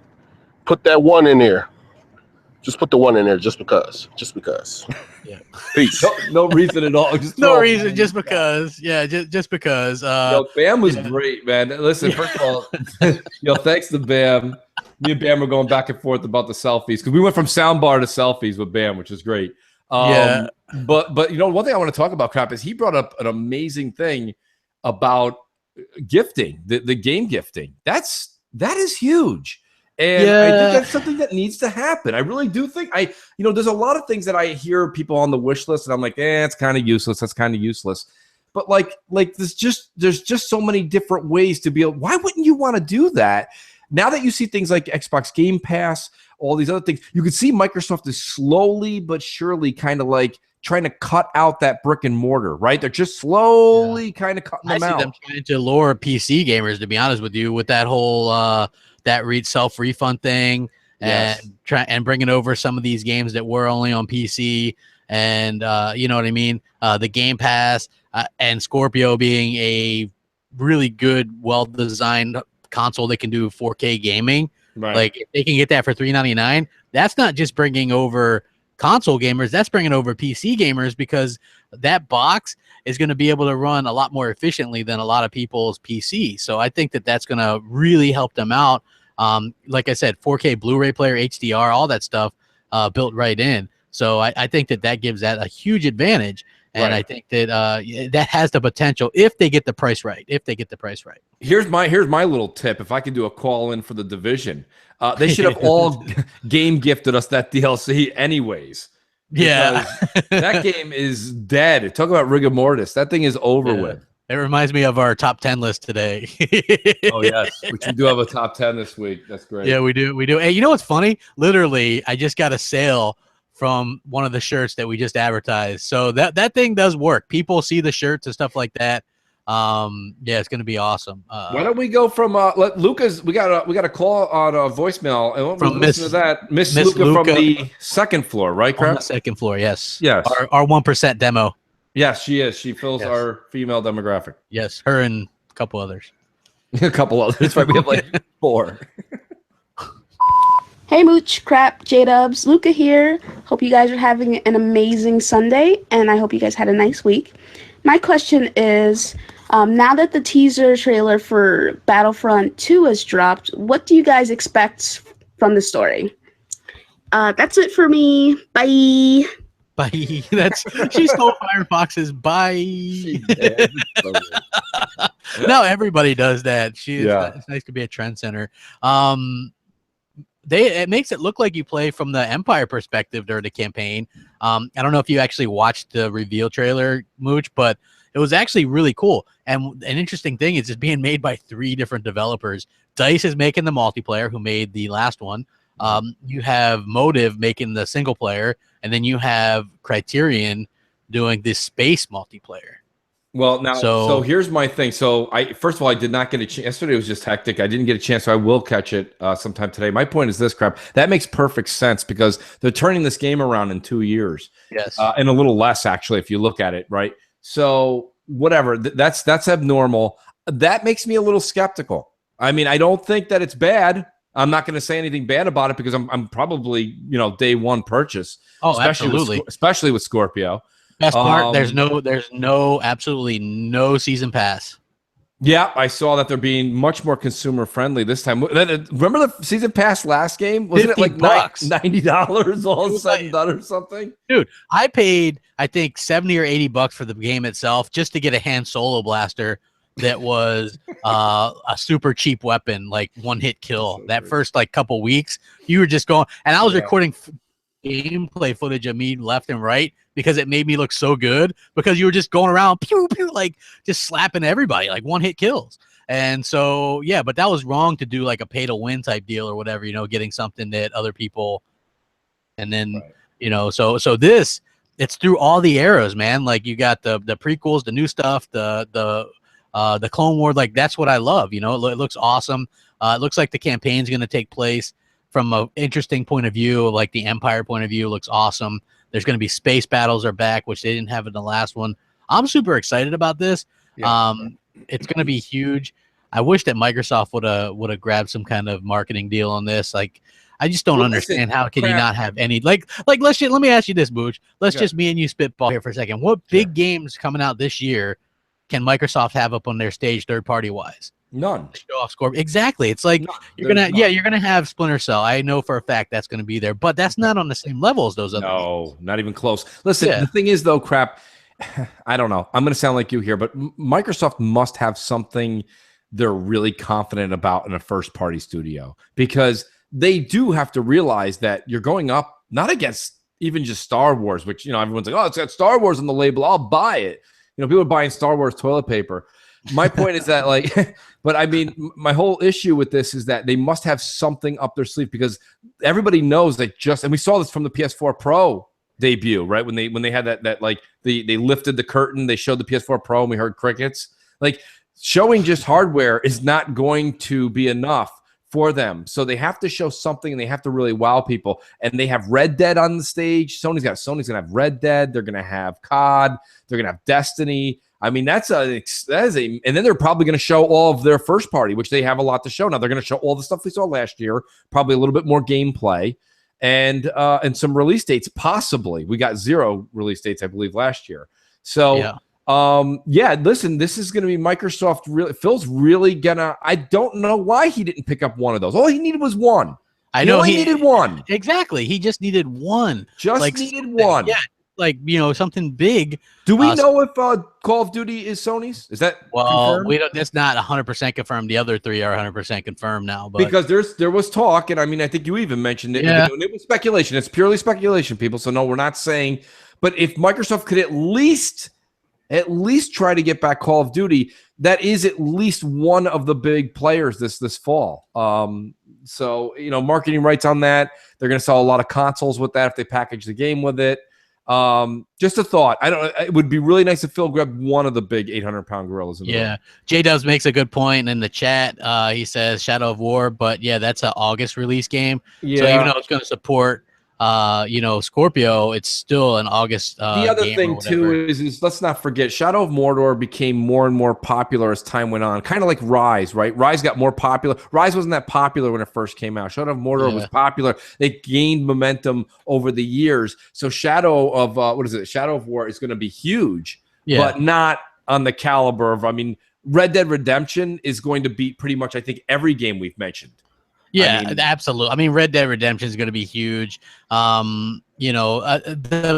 Q: Put that 1 in there. Just put the 1 in there just because.
B: Yeah.
C: Peace. No reason at all. Just
B: because. Yeah, just because.
C: Bam was great, man. Listen, first of all, thanks to Bam. Me and Bam were going back and forth about the selfies because we went from soundbar to selfies with Bam, which is great. But you know, one thing I want to talk about, Crap, is he brought up an amazing thing about gifting, the game gifting. That is huge. And I think that's something that needs to happen. I really do think there's a lot of things that I hear people on the wish list and I'm like, it's kind of useless. That's kind of useless. But like there's just so many different ways to be able, why wouldn't you want to do that? Now that you see things like Xbox Game Pass, all these other things, you can see Microsoft is slowly but surely kind of like trying to cut out that brick and mortar, right? They're just slowly kind of cutting them out. I see them
B: trying to lure PC gamers, to be honest with you, with that whole self-refund thing and bringing over some of these games that were only on PC and you know what I mean? The Game Pass and Scorpio being a really good, well-designed console that can do 4K gaming. Right. Like if they can get that for $399, that's not just bringing over console gamers, that's bringing over PC gamers because that box is going to be able to run a lot more efficiently than a lot of people's PC. So I think that that's going to really help them out. Like I said, 4K Blu-ray player, HDR, all that stuff built right in. So I think that that gives that a huge advantage. And I think that that has the potential if they get the price right.
C: Here's my little tip. If I could do a call in for the division, they should have all game gifted us that DLC anyways.
B: Yeah,
C: that game is dead. Talk about rigor mortis. That thing is over with.
B: It reminds me of our top 10 list today.
C: Oh yes, which we do have a top 10 this week. That's great.
B: Yeah, we do. Hey, you know what's funny? Literally, I just got a sale from one of the shirts that we just advertised. So that thing does work. People see the shirts and stuff like that. Yeah, it's gonna be awesome.
C: Why don't we go from Luca's? We got a call on a voicemail, and
B: from
C: Miss Luca from the second floor, right?
B: On the second floor, yes.
C: Yes.
B: Our 1% demo.
C: Yes, she is. She fills our female demographic.
B: Yes, her and a couple others.
C: A couple others, right? We have like 4.
R: Hey Mooch, Crap, J-Dubs, Luca here. Hope you guys are having an amazing Sunday, and I hope you guys had a nice week. My question is, now that the teaser trailer for Battlefront 2 has dropped, what do you guys expect from the story? That's it for me. Bye.
B: Bye. She stole Firefox's bye. No, everybody does that. It's nice to be a trendsetter. It makes it look like you play from the Empire perspective during the campaign. I don't know if you actually watched the reveal trailer, Mooch, but it was actually really cool. And an interesting thing is it's being made by 3 different developers. DICE is making the multiplayer, who made the last one. You have Motive making the single player, and then you have Criterion doing this space multiplayer.
C: Well, now, so here's my thing. So first of all, I did not get a chance. Yesterday was just hectic. I didn't get a chance, so I will catch it sometime today. My point is this, Crap. That makes perfect sense because they're turning this game around in 2 years.
B: Yes.
C: And a little less, actually, if you look at it, right? So whatever, that's abnormal. That makes me a little skeptical. I mean, I don't think that it's bad. I'm not going to say anything bad about it because I'm probably, day one purchase.
B: Oh, absolutely.
C: Especially with Scorpio.
B: Best part, there's absolutely no season pass.
C: Yeah, I saw that they're being much more consumer friendly this time. Remember the season pass last game? Wasn't it like $90 all said and done or something?
B: Dude, I paid I think $70 or $80 for the game itself just to get a hand solo blaster that was a super cheap weapon, like one-hit kill. That first couple weeks, you were just going, and I was recording gameplay footage of me left and right because it made me look so good because you were just going around pew pew just slapping everybody one-hit kills. And so but that was wrong to do a pay to win type deal or whatever, getting something that other people, and then so this, it's through all the eras, man. You got the prequels, the new stuff, the Clone War, that's what I love. It looks awesome. It looks like the campaign's going to take place from an interesting point of view, the Empire point of view. Looks awesome. There's going to be space battles are back, which they didn't have in the last one. I'm super excited about this. It's going to be huge. I wish that Microsoft would have grabbed some kind of marketing deal on this. I just don't understand how can you not have any let me ask you this, Booch. Let's just me and you spitball here for a second. What big games coming out this year can Microsoft have up on their stage third party wise?
C: None.
B: Show off Scorpio. Exactly. It's you're gonna have Splinter Cell. I know for a fact that's gonna be there, but that's not on the same level as those other games.
C: Not even close. Listen, the thing is though, Crap, I don't know. I'm gonna sound like you here, but Microsoft must have something they're really confident about in a first party studio, because they do have to realize that you're going up not against even just Star Wars, which everyone's like, oh, it's got Star Wars on the label, I'll buy it. People are buying Star Wars toilet paper. My point is that but I mean, my whole issue with this is that they must have something up their sleeve, because everybody knows that and we saw this from the PS4 Pro debut, right? When they had that they lifted the curtain, they showed the PS4 Pro and we heard crickets. Showing just hardware is not going to be enough for them. So they have to show something, and they have to really wow people. And they have Red Dead on the stage. Sony's going to have Red Dead. They're going to have COD. They're going to have Destiny. I mean, that is a, and then they're probably going to show all of their first party, which they have a lot to show. Now they're going to show all the stuff we saw last year, probably a little bit more gameplay. and some release dates possibly. We got 0 release dates, I believe, last year. So listen, this is going to be Microsoft. Really, Phil's really gonna. I don't know why he didn't pick up one of those. All he needed was one.
B: I know
C: he needed one.
B: Exactly. He just needed one.
C: Just needed one.
B: Yeah. Like, something big.
C: Do we know if Call of Duty is Sony's? Is that confirmed?
B: We don't. That's not 100% confirmed. The other 3 are 100% confirmed now. But
C: because there was talk, and I mean, I think you even mentioned it.
B: Yeah.
C: It was speculation. It's purely speculation, people. So no, we're not saying. But if Microsoft could at least try to get back Call of Duty, that is at least one of the big players this fall. So marketing rights on that. They're going to sell a lot of consoles with that if they package the game with it. Just a thought. It would be really nice if Phil grabbed one of the big 800-pound gorillas in the room.
B: J-Dubs makes a good point in the chat. He says Shadow of War, but that's an August release game.
C: Yeah.
B: So even though it's going to support Scorpio, it's still an August
C: the other
B: game
C: thing too is let's not forget Shadow of Mordor became more and more popular as time went on, kind of like Rise, right? Rise got more popular. Rise wasn't that popular when it first came out. Shadow of Mordor was popular. They gained momentum over the years. So Shadow of Shadow of War is going to be huge, but not on the caliber of, Red Dead Redemption is going to beat pretty much, I think, every game we've mentioned.
B: Yeah, absolutely. Red Dead Redemption is going to be huge. The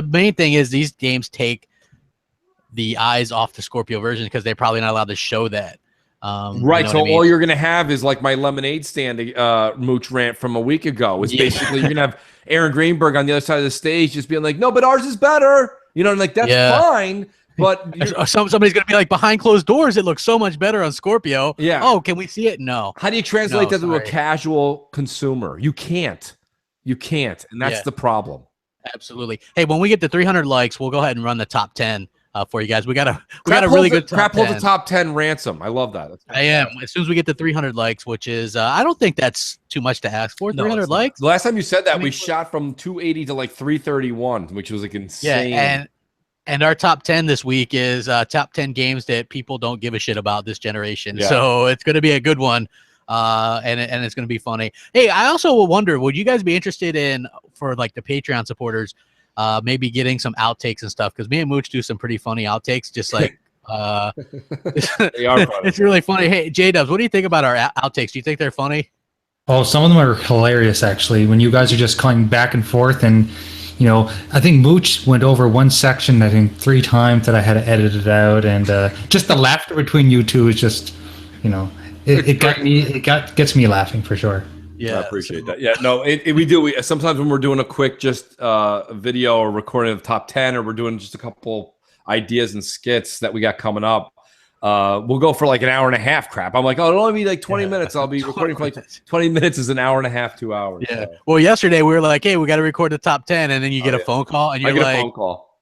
B: main thing is these games take the eyes off the Scorpio version because they're probably not allowed to show that.
C: Right. So all you're going to have is like my lemonade stand mooch rant from a week ago. Is basically you're going to have Aaron Greenberg on the other side of the stage just being like, no, but ours is better. That's fine. But
B: somebody's going to be like, behind closed doors, it looks so much better on Scorpio.
C: Yeah.
B: Oh, can we see it? No.
C: How do you translate that to a casual consumer? You can't. And that's the problem.
B: Absolutely. Hey, when we get to 300 likes, we'll go ahead and run the top 10 for you guys. We got a really good top
C: Crap
B: 10.
C: holds the top 10 ransom. I love that.
B: I am. As soon as we get to 300 likes, which is, I don't think that's too much to ask for. 300 likes.
C: The last time you said that, we shot from 280 to like 331, which was like insane.
B: Yeah, and our top 10 this week is top 10 games that people don't give a shit about this generation.
C: Yeah.
B: So it's going to be a good one, and it's going to be funny. Hey, I also wonder, would you guys be interested in, for like the Patreon supporters, maybe getting some outtakes and stuff? Because me and Mooch do some pretty funny outtakes, just like it's really funny. Hey, J-Dubs, what do you think about our outtakes? Do you think they're funny?
D: Oh, some of them are hilarious, actually, when you guys are just going back and forth. And I think Mooch went over one section, I think 3 times, that I had to edit it out, and just the laughter between you two is just, it gets me laughing for sure.
C: Yeah, I appreciate that. Yeah, no, we do. Sometimes when we're doing a quick just video or recording of the top 10, or we're doing just a couple ideas and skits that we got coming up, we'll go for like an hour and a half. Crap, I'm like, it'll only be like 20 minutes. I'll be recording for like 20 minutes is an hour and a half, 2 hours.
B: Yeah.
C: So.
B: Well, yesterday we were like, hey, we got to record the top 10, and then you get a phone call, and you're like,
C: a phone call.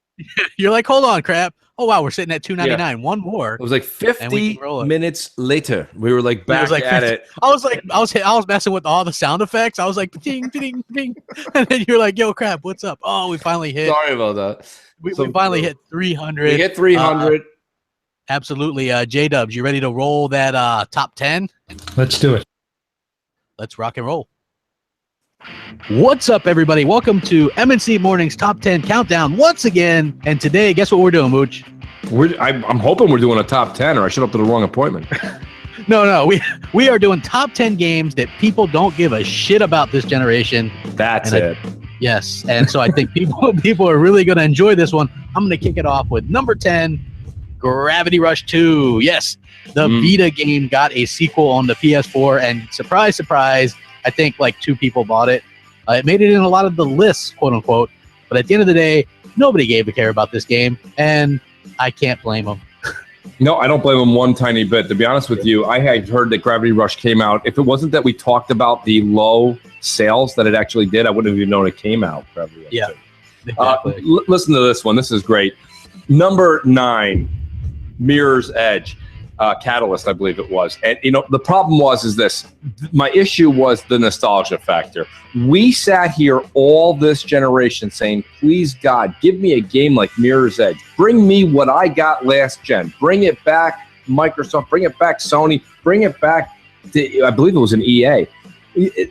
B: You're like, hold on, Crap. Oh wow, we're sitting at 299. One more.
C: It was like 50 minutes later. We were like back at it.
B: I was messing with all the sound effects. I was like, ding, ding, ding, and then you're like, yo, Crap, what's up? Oh, we finally hit.
C: Sorry about that.
B: We finally hit 300.
C: We hit 300.
B: Absolutely. J-Dubs, you ready to roll that top 10?
D: Let's do it.
B: Let's rock and roll. What's up, everybody? Welcome to MNC Morning's Top 10 Countdown once again. And today, guess what we're doing, Mooch?
C: I'm hoping we're doing a top 10, or I showed up to the wrong appointment.
B: No. We are doing top 10 games that people don't give a shit about this generation.
C: That's it.
B: Yes. And so I think people are really going to enjoy this one. I'm going to kick it off with number 10, Gravity Rush 2. Yes, the Vita game got a sequel on the PS4, and surprise, surprise, I think like 2 people bought it. It made it in a lot of the lists, quote unquote. But at the end of the day, nobody gave a care about this game, and I can't blame them.
C: No, I don't blame them one tiny bit. To be honest with you, I had heard that Gravity Rush came out. If it wasn't that we talked about the low sales that it actually did, I wouldn't have even known it came out. Gravity Rush 2.
B: Exactly.
C: Listen to this one. This is great. Number 9, Mirror's Edge. Catalyst, I believe it was. And, the problem is this. My issue was the nostalgia factor. We sat here all this generation saying, please, God, give me a game like Mirror's Edge. Bring me what I got last gen. Bring it back, Microsoft. Bring it back, Sony. Bring it back to, I believe it was an EA.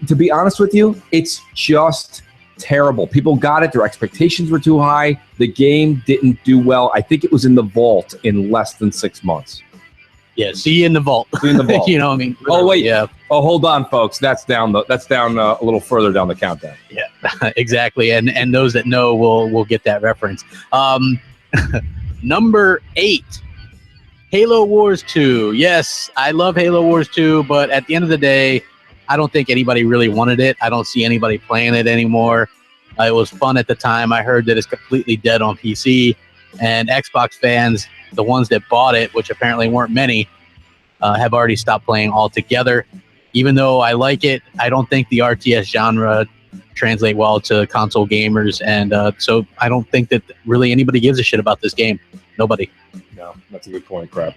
C: To be honest with you, it's just terrible. People got it. Their expectations were too high. The game didn't do well. I think it was in the vault in less than 6 months.
B: Yeah, see you in the vault.
C: See you in the vault.
B: You know what I mean?
C: Oh, wait.
B: Yeah.
C: Oh, hold on, folks. That's down a little further down the countdown.
B: Yeah, exactly. And those that know will get that reference. Number 8, Halo Wars 2. Yes, I love Halo Wars 2, but at the end of the day, I don't think anybody really wanted it. I don't see anybody playing it anymore. It was fun at the time. I heard that it's completely dead on PC, and Xbox fans, the ones that bought it, which apparently weren't many, have already stopped playing altogether. Even though I like it, I don't think the RTS genre translate well to console gamers, and so I don't think that really anybody gives a shit about this game. Nobody.
C: No, that's a good point, Crap.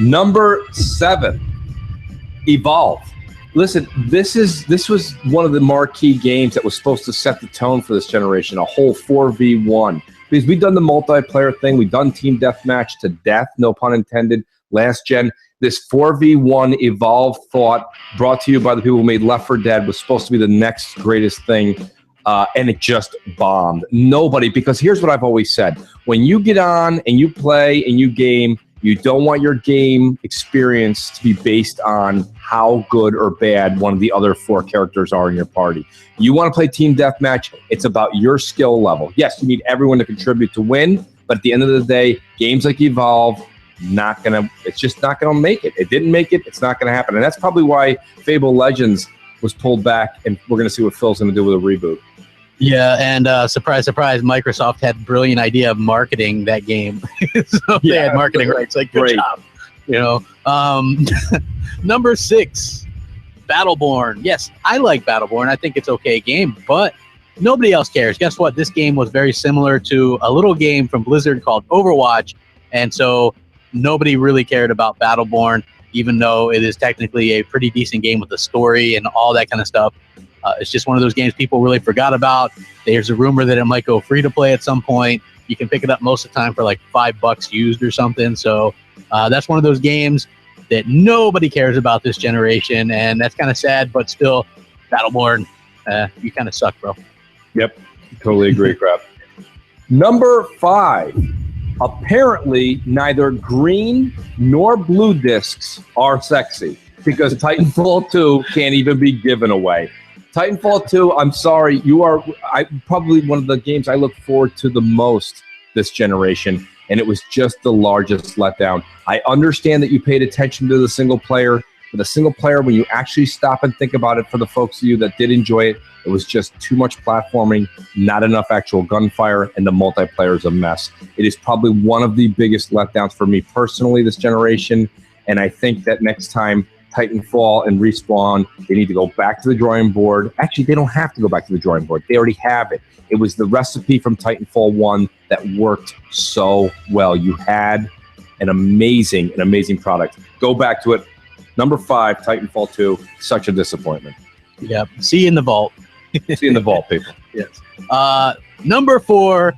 C: Number 7, Evolve. Listen, this was one of the marquee games that was supposed to set the tone for this generation, a whole 4v1. Because we've done the multiplayer thing, we've done team deathmatch to death, no pun intended, last gen. This 4v1 Evolve thought, brought to you by the people who made Left 4 Dead, was supposed to be the next greatest thing, and it just bombed. Nobody, because here's what I've always said. When you get on and you play and you game, you don't want your game experience to be based on how good or bad one of the other 4 characters are in your party. You want to play team deathmatch, it's about your skill level. Yes, you need everyone to contribute to win, but at the end of the day, games like Evolve, it's just not gonna make it. It didn't make it, it's not gonna happen. And that's probably why Fable Legends was pulled back, and we're gonna see what Phil's gonna do with a reboot.
B: Yeah, and surprise, surprise, Microsoft had a brilliant idea of marketing that game. So they had marketing rights. Like, good job. You know, number 6, Battleborn. Yes, I like Battleborn. I think it's okay game, but nobody else cares. Guess what? This game was very similar to a little game from Blizzard called Overwatch, and so nobody really cared about Battleborn, even though it is technically a pretty decent game with a story and all that kind of stuff. It's just one of those games people really forgot about. There's a rumor that it might go free to play at some point. You can pick it up most of the time for like $5 used or something. So that's one of those games that nobody cares about this generation, and that's kind of sad. But still, Battleborn, you kind of suck, bro.
C: Yep, totally agree, Crap. Number 5. Apparently, neither green nor blue discs are sexy because Titanfall 2 can't even be given away. Titanfall 2, I'm sorry, you are probably one of the games I look forward to the most this generation, and it was just the largest letdown. I understand that you paid attention to the single player, but the single player, when you actually stop and think about it, for the folks of you that did enjoy it, it was just too much platforming, not enough actual gunfire, and the multiplayer is a mess. It is probably one of the biggest letdowns for me personally this generation, and I think that next time Titanfall and Respawn, they need to go back to the drawing board. Actually, they don't have to go back to the drawing board. They already have it. It was the recipe from Titanfall 1 that worked so well. You had an amazing product. Go back to it. Number 5, Titanfall 2, such a disappointment.
B: Yep. See you in the vault.
C: See you in the vault, people.
B: Yes. Number 4,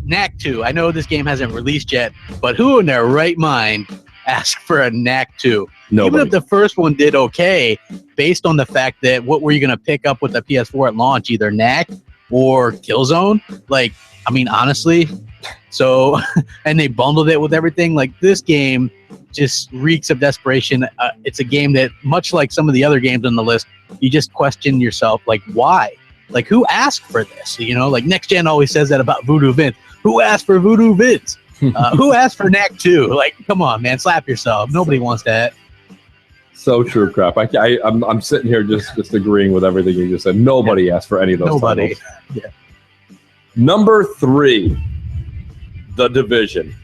B: Knack 2. I know this game hasn't released yet, but who in their right mind asked for a Knack 2?
C: Nobody.
B: Even if the first one did okay, based on the fact that what were you going to pick up with the PS4 at launch, either Knack or Killzone? Like, I mean, honestly. So, and they bundled it with everything. Like, this game just reeks of desperation. It's a game that, much like some of the other games on the list, you just question yourself, like, why? Like, who asked for this? You know, like, Next Gen always says that about Voodoo Vince. Who asked for Voodoo Vince? Who asked for Knack 2? Like, come on, man, slap yourself. Nobody wants that.
C: So true, Crap. I'm sitting here just agreeing with everything you just said. Nobody asked for any of those titles.
B: Yeah.
C: Number 3, The Division.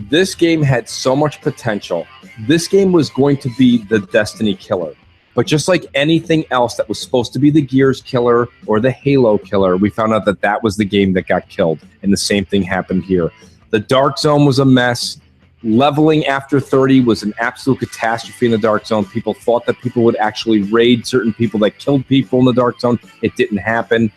C: This game had so much potential. This game was going to be the Destiny killer. But just like anything else that was supposed to be the Gears killer or the Halo killer, we found out that that was the game that got killed. And the same thing happened here. The Dark Zone was a mess. Leveling after 30 was an absolute catastrophe in the Dark Zone. People thought that people would actually raid certain people that killed people in the Dark Zone. It didn't happen.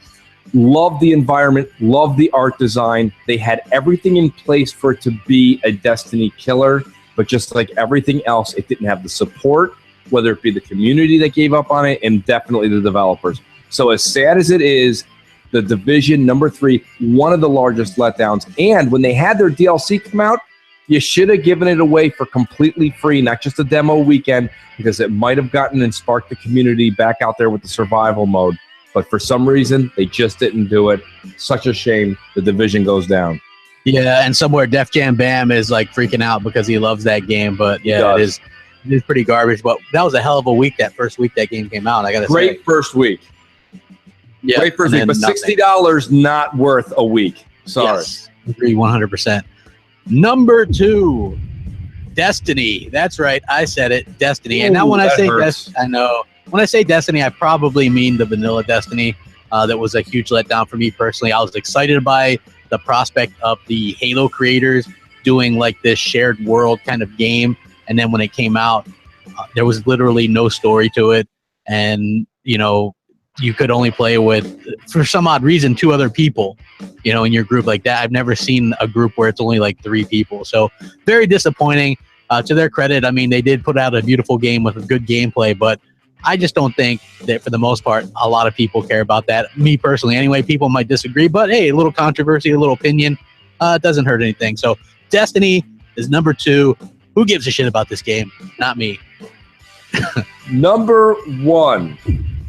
C: Love the environment, love the art design. They had everything in place for it to be a Destiny killer, but just like everything else, it didn't have the support, whether it be the community that gave up on it, and definitely the developers. So as sad as it is, The Division number 3, one of the largest letdowns. And when they had their DLC come out, you should have given it away for completely free, not just a demo weekend, because it might have gotten and sparked the community back out there with the survival mode. But for some reason, they just didn't do it. Such a shame the Division goes down.
B: Yeah, and somewhere Def Jam Bam is like freaking out because he loves that game. But yeah, it is pretty garbage. But that was a hell of a week, that first week that game came out. I gotta say.
C: Great first week.
B: Yeah,
C: great first week, but $60 not worth a week. Sorry.
B: Yes, agree 100%. Number 2, Destiny. That's right, I said it, Destiny. And now when I say Destiny, I know. When I say Destiny, I probably mean the vanilla Destiny. That was a huge letdown for me personally. I was excited by the prospect of the Halo creators doing like this shared world kind of game. And then when it came out, there was literally no story to it. And, you know, you could only play with, for some odd reason, 2 other people, you know, in your group like that. I've never seen a group where it's only like 3 people. So very disappointing. To their credit, I mean, they did put out a beautiful game with a good gameplay, but I just don't think that for the most part, a lot of people care about that. Me personally, anyway, people might disagree, but hey, a little controversy, a little opinion, it doesn't hurt anything. So Destiny is number 2. Who gives a shit about this game? Not me.
C: Number 1.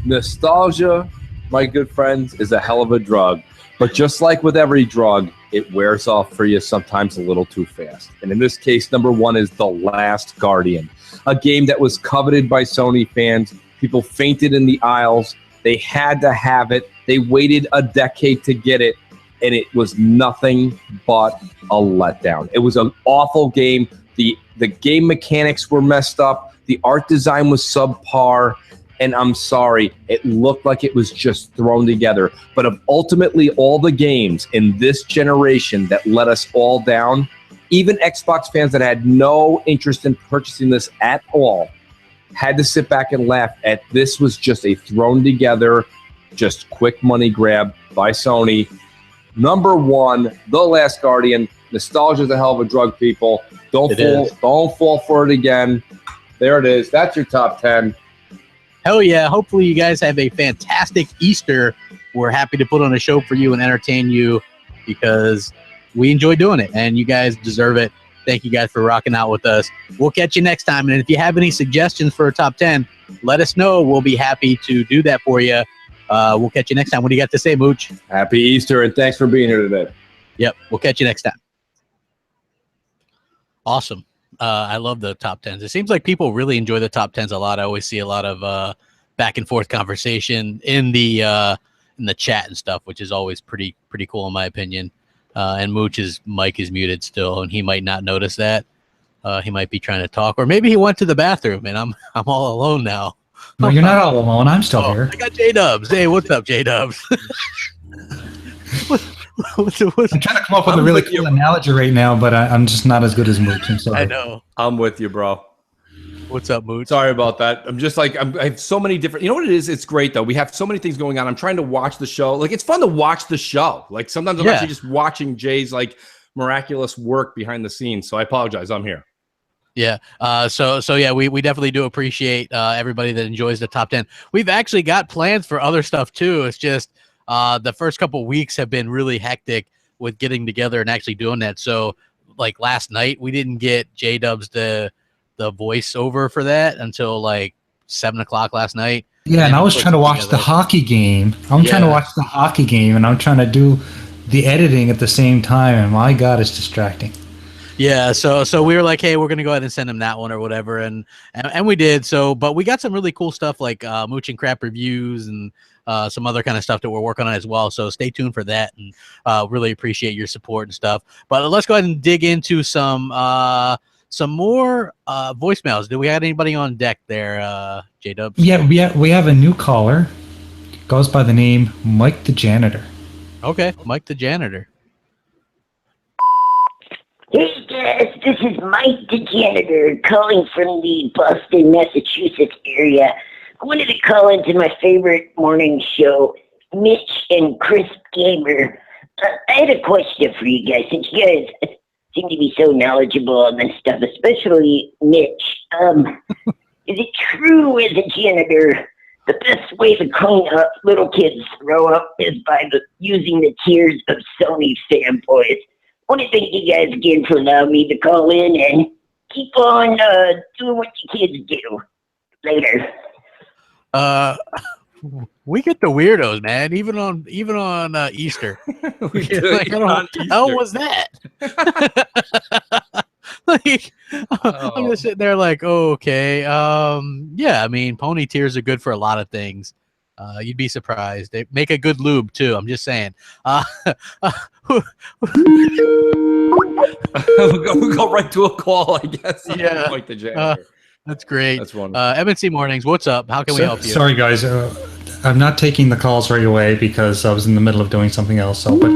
C: Nostalgia, my good friends, is a hell of a drug. But just like with every drug, it wears off for you sometimes a little too fast. And in this case, number 1 is The Last Guardian, a game that was coveted by Sony fans. People fainted in the aisles. They had to have it. They waited a decade to get it, and it was nothing but a letdown. It was an awful game. The game mechanics were messed up. The art design was subpar. And I'm sorry, it looked like it was just thrown together. But of ultimately all the games in this generation that let us all down, even Xbox fans that had no interest in purchasing this at all had to sit back and laugh at this was just a thrown together, just quick money grab by Sony. Number 1, The Last Guardian. Nostalgia is a hell of a drug, people. Don't fall for it again. There it is. That's your top 10.
B: Hell yeah. Hopefully you guys have a fantastic Easter. We're happy to put on a show for you and entertain you because we enjoy doing it and you guys deserve it. Thank you guys for rocking out with us. We'll catch you next time. And if you have any suggestions for a top 10, let us know. We'll be happy to do that for you. We'll catch you next time. What do you got to say, Mooch?
C: Happy Easter and thanks for being here today.
B: Yep. We'll catch you next time. Awesome. I love the top 10s. It seems like people really enjoy the top 10s a lot. I always see a lot of back and forth conversation in the chat and stuff, which is always pretty cool in my opinion. And Mooch's mic is muted still, and he might not notice that. He might be trying to talk, or maybe he went to the bathroom, and I'm all alone now.
D: No, you're not all alone. I'm still here.
B: I got J-Dubs. Hey, what's up, J-Dubs?
D: I'm trying to come up with a really cool analogy right now, but I'm just not as good as Mooch. I'm sorry.
B: I know.
C: I'm with you, bro.
B: What's up, Mooch?
C: Sorry about that. I'm just like, I have so many different, you know what it is? It's great though. We have so many things going on. I'm trying to watch the show. Like, it's fun to watch the show. Like sometimes I'm actually just watching Jay's like miraculous work behind the scenes. So I apologize. I'm here.
B: Yeah. So yeah, we definitely do appreciate everybody that enjoys the top 10. We've actually got plans for other stuff too. It's just the first couple of weeks have been really hectic with getting together and actually doing that. So like last night, we didn't get J-Dubs the voiceover for that until like 7 o'clock last night.
D: Yeah, and I was trying to watch the hockey game. I'm trying to watch the hockey game, and I'm trying to do the editing at the same time, and my God, it's distracting.
B: Yeah, so we were like, hey, we're gonna go ahead and send him that one or whatever, and we did. So, but we got some really cool stuff like Mooch and Crap reviews and some other kind of stuff that we're working on as well. So stay tuned for that, and really appreciate your support and stuff. But let's go ahead and dig into some more voicemails. Do we have anybody on deck there, J-Dubs?
D: Yeah, we have a new caller. Goes by the name Mike the Janitor.
B: Okay, Mike the Janitor.
S: Hey guys, this is Mike the Janitor calling from the Boston, Massachusetts area. I wanted to call into my favorite morning show, Mitch and Chris Gamer. I had a question for you guys, since you guys seem to be so knowledgeable on this stuff, especially Mitch. Is it true as a janitor The best way to clean up little kids' throw up is by using the tears of Sony fanboys. I want to thank you guys again for allowing me to call in and keep on doing what you kids do. Later.
B: We get the weirdos, man. Even on Easter.
C: We do,
B: Like,
C: even
B: I don't-
C: on
B: what the hell
C: Easter.
B: was that? Like, I'm just sitting there like, oh, okay. Yeah, I mean, pony tears are good for a lot of things. You'd be surprised. They make a good lube too. I'm just saying.
C: we'll go right to a call, I guess.
B: Yeah.
C: Like the janitor.
B: That's great.
C: That's wonderful.
B: MNC Mornings, what's up? How can we help you?
D: Sorry, guys. I'm not taking the calls right away because I was in the middle of doing something else. So, but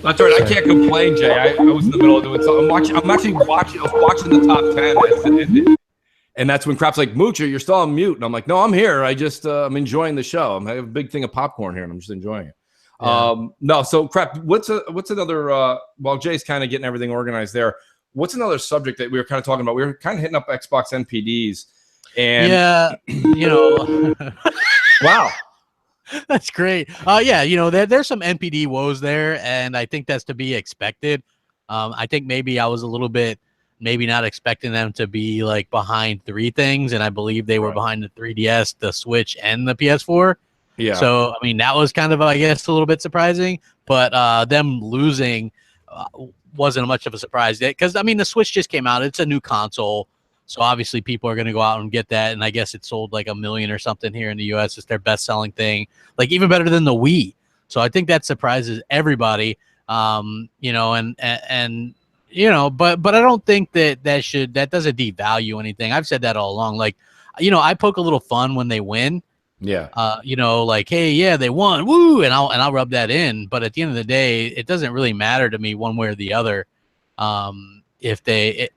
C: That's all right. I can't complain, Jay. I was in the middle of doing something. I'm actually watching the top 10. And that's when Crap's like, Moocher, you're still on mute. And I'm like, no, I'm here. I'm enjoying the show. I have a big thing of popcorn here, and I'm just enjoying it.
B: Yeah.
C: No, so Crap, what's another, while Jay's kind of getting everything organized there, what's another subject that we were kind of talking about? We were kind of hitting up Xbox NPDs. And
B: yeah,
C: wow.
B: That's great. Yeah, there's some NPD woes there, and I think that's to be expected. I think maybe I was a little bit maybe not expecting them to be like behind 3 things, and I believe they were behind the 3DS, the Switch, and the PS4.
C: Yeah.
B: So I mean that was kind of, I guess, a little bit surprising, but them losing wasn't much of a surprise because I mean the Switch just came out. It's a new console. So obviously people are going to go out and get that. And I guess it sold like 1 million or something here in the US. It's their best selling thing, like even better than the Wii. So I think that surprises everybody. But I don't think that doesn't devalue anything. I've said that all along. Like, I poke a little fun when they win.
C: Yeah.
B: Like, hey, yeah, they won. Woo. And I'll rub that in. But at the end of the day, it doesn't really matter to me one way or the other. If they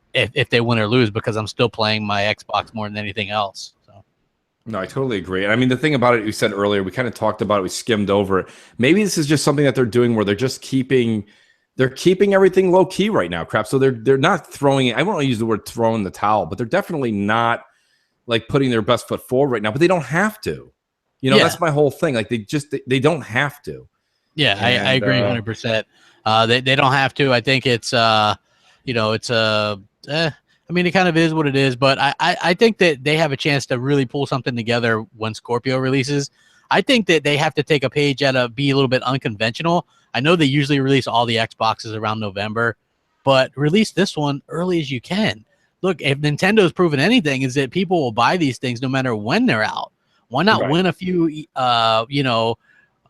B: win or lose, because I'm still playing my Xbox more than anything else. So
C: no, I totally agree. And I mean, the thing about it, you said earlier, we kind of talked about it, we skimmed over it. Maybe this is just something that they're doing where they're just keeping everything low key right now, Crap. So they're not throwing it. I won't use the word throwing the towel, but they're definitely not like putting their best foot forward right now, but they don't have to. That's my whole thing. Like they don't have to.
B: Yeah, I agree 100%. They don't have to. I think it's I mean, it kind of is what it is, but I think that they have a chance to really pull something together when Scorpio releases. I think that they have to take a page out of be a little bit unconventional. I know they usually release all the Xboxes around November, but release this one early as you can. Look, if Nintendo's proven anything, is that people will buy these things no matter when they're out. Why not win a few,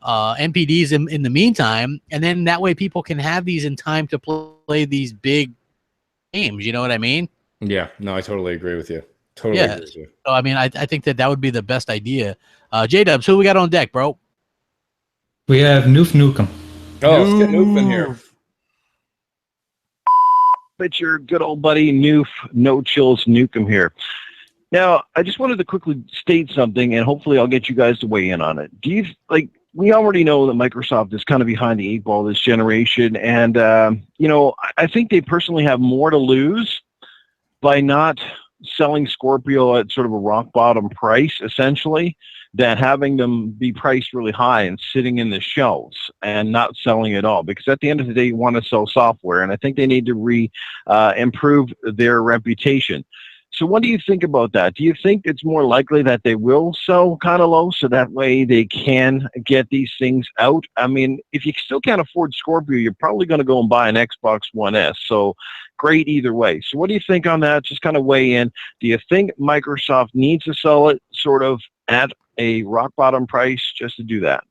B: NPDs in the meantime, and then that way people can have these in time to play these big games. You know what I mean?
C: Yeah, no, I totally agree with you. Totally agree with you.
B: So I mean, I think that would be the best idea. J-Dubs, who we got on deck, bro?
D: We have Noof Nukem.
C: Oh, let's get Noof in here.
T: It's your good old buddy Noof No Chills Nukem here. Now, I just wanted to quickly state something, and hopefully I'll get you guys to weigh in on it. We already know that Microsoft is kind of behind the 8 ball this generation, and I think they personally have more to lose by not selling Scorpio at sort of a rock bottom price, essentially, than having them be priced really high and sitting in the shelves and not selling at all. Because at the end of the day, you want to sell software, and I think they need to improve their reputation. So what do you think about that? Do you think it's more likely that they will sell kind of low so that way they can get these things out? I mean, if you still can't afford Scorpio, you're probably going to go and buy an Xbox One S. So great either way. So what do you think on that? Just kind of weigh in. Do you think Microsoft needs to sell it sort of at a rock bottom price just to do that?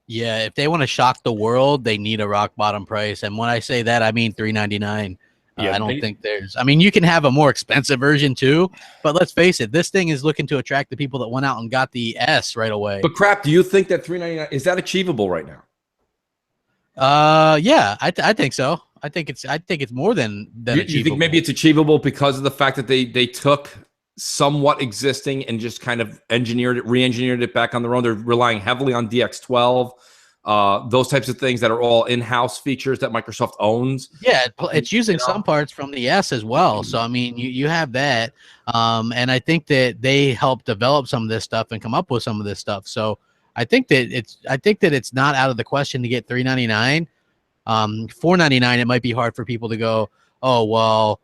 B: Yeah, if they want to shock the world, they need a rock bottom price. And when I say that, I mean $399. I don't think there's, I mean, you can have a more expensive version too, but let's face it, this thing is looking to attract the people that went out and got the S right away.
C: But Crap, do you think that $399 is that achievable right now?
B: Yeah, I think so. I think it's more than achievable.
C: You think maybe it's achievable because of the fact that they took somewhat existing and just kind of re-engineered it back on their own? They're relying heavily on DX12. those types of things that are all in-house features that Microsoft owns.
B: Yeah, it's using some parts from the S as well. So I mean, you have that, and I think that they help develop some of this stuff and come up with some of this stuff. So I think that it's not out of the question to get $399. $499, it might be hard for people to go, oh well,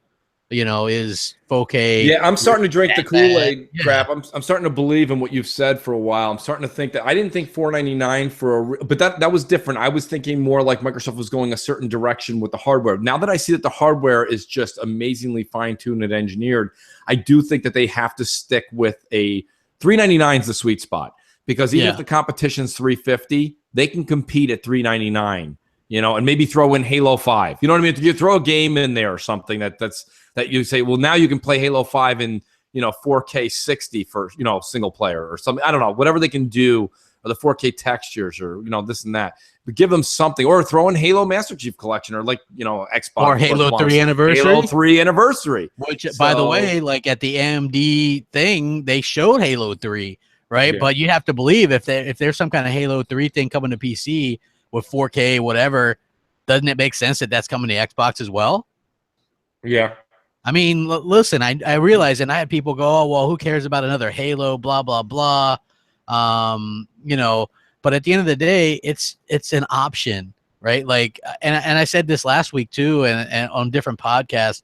B: you know, is 4K.
C: Yeah, I'm starting to drink the Kool-Aid crap. I'm starting to believe in what you've said for a while. I'm starting to think that I didn't think $499 for but that was different. I was thinking more like Microsoft was going a certain direction with the hardware. Now that I see that the hardware is just amazingly fine-tuned and engineered, I do think that they have to stick with a $399 is the sweet spot, because even if the competition's $350, they can compete at $399. You know, and maybe throw in Halo 5. You know what I mean? If you throw a game in there or something that you say, well, now you can play Halo 5 in, you know, 4K 60 for, you know, single player or something. I don't know, whatever they can do, or the 4K textures, or, you know, this and that. But give them something, or throw in Halo Master Chief Collection, or like, you know, Xbox
B: or Halo 3 Anniversary.
C: Halo 3 Anniversary.
B: Which, by the way, like at the AMD thing, they showed Halo 3, right?
C: Yeah.
B: But you have to believe if there's some kind of Halo 3 thing coming to PC with 4K, whatever, doesn't it make sense that that's coming to Xbox as well?
C: Yeah.
B: I mean, listen, I realize, and I had people go, oh, well, who cares about another Halo, blah, blah, blah. You know, but at the end of the day, it's an option, right? Like, and I said this last week too, and on different podcasts,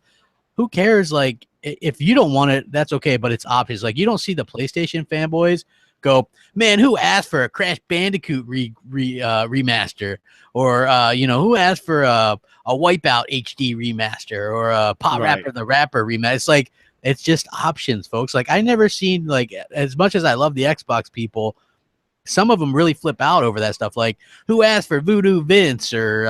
B: who cares? Like, if you don't want it, that's okay, but it's options. Like, you don't see the PlayStation fanboys go, man, who asked for a Crash Bandicoot remaster, or you know, who asked for a Wipeout HD remaster, or a Pot Rapper the Rapper remaster? It's like, it's just options, folks. Like, I never seen, like, as much as I love the Xbox people, some of them really flip out over that stuff. Like, who asked for Voodoo Vince or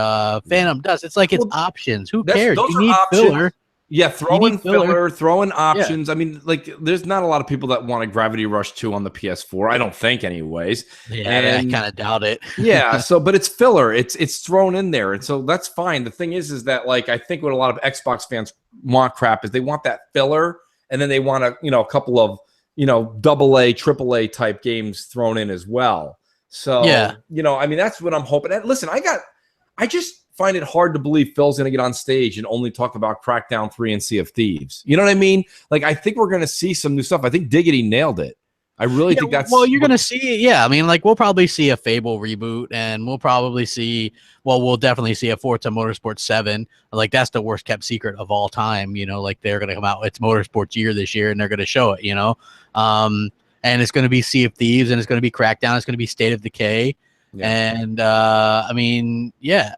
B: Phantom Dust? It's like, it's options. Who cares?
C: Those
B: You
C: are
B: need
C: options.
B: filler.
C: Yeah, throw in filler, throw in options.
B: Yeah.
C: I mean, like, there's not a lot of people that want a Gravity Rush 2 on the PS4. I don't think, anyways.
B: Yeah,
C: and
B: I kind of doubt it.
C: yeah, so, but it's filler. It's thrown in there, and so that's fine. The thing is that, like, I think what a lot of Xbox fans want crap is they want that filler, and then they want a, you know, a couple of, you know, AA, AAA type games thrown in as well. So,
B: yeah,
C: you know, I mean, that's what I'm hoping. And listen, I just find it hard to believe Phil's going to get on stage and only talk about Crackdown 3 and Sea of Thieves. You know what I mean? Like, I think we're going to see some new stuff. I think Diggity nailed it. I really think that's...
B: Well, you're going to see, yeah, I mean, like, we'll probably see a Fable reboot, and we'll probably see, well, we'll definitely see a Forza Motorsport 7. Like, that's the worst kept secret of all time, you know, like, they're going to come out, it's Motorsports year this year, and they're going to show it, you know? And it's going to be Sea of Thieves, and it's going to be Crackdown, it's going to be State of Decay, and, I mean, yeah,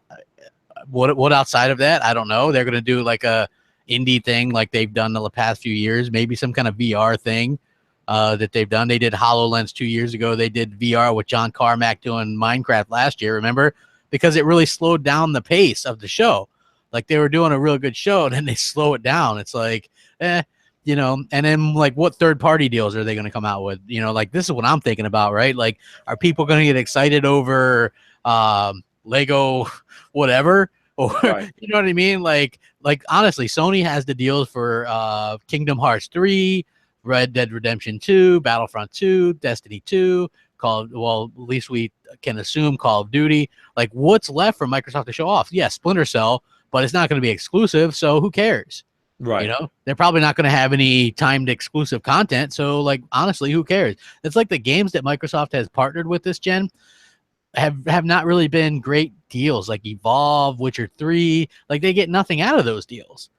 B: what outside of that, I don't know. They're going to do, like, a indie thing like they've done the past few years, maybe some kind of VR thing. That they've done. They did HoloLens 2 years ago. They did VR with John Carmack doing Minecraft last year, remember? Because it really slowed down the pace of the show. Like, they were doing a real good show, and then they slow it down. It's like, you know, and then, like, what third-party deals are they going to come out with? You know, like, this is what I'm thinking about, right? Like, are people going to get excited over Lego whatever? Or, you know what I mean? Like, honestly, Sony has the deals for Kingdom Hearts 3, Red Dead Redemption 2, Battlefront 2, Destiny 2, at least we can assume Call of Duty. Like, what's left for Microsoft to show off? Yeah, Splinter Cell, but it's not going to be exclusive, so who cares?
C: Right.
B: You know, they're probably not going to have any timed exclusive content, so, like, honestly, who cares? It's like the games that Microsoft has partnered with this gen have not really been great deals, like Evolve, Witcher 3. Like, they get nothing out of those deals,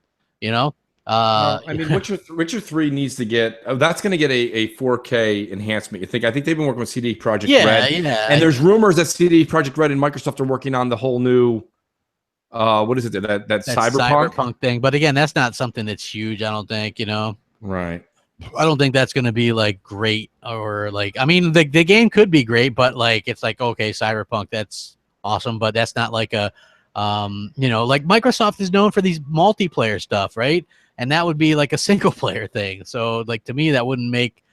B: you know?
C: I mean, Witcher 3 needs to get that's going to get a 4K enhancement. I think they've been working with CD Projekt Red, and there's rumors that CD Projekt Red and Microsoft are working on the whole new what is it that cyberpunk
B: thing. But again, that's not something that's huge. I don't think, you know.
C: Right.
B: I don't think that's going to be, like, great, or, like, I mean, the game could be great, but, like, it's like, okay, cyberpunk, that's awesome, but that's not like a you know, like, Microsoft is known for these multiplayer stuff, right? And that would be like a single player thing. So, like, to me, that wouldn't make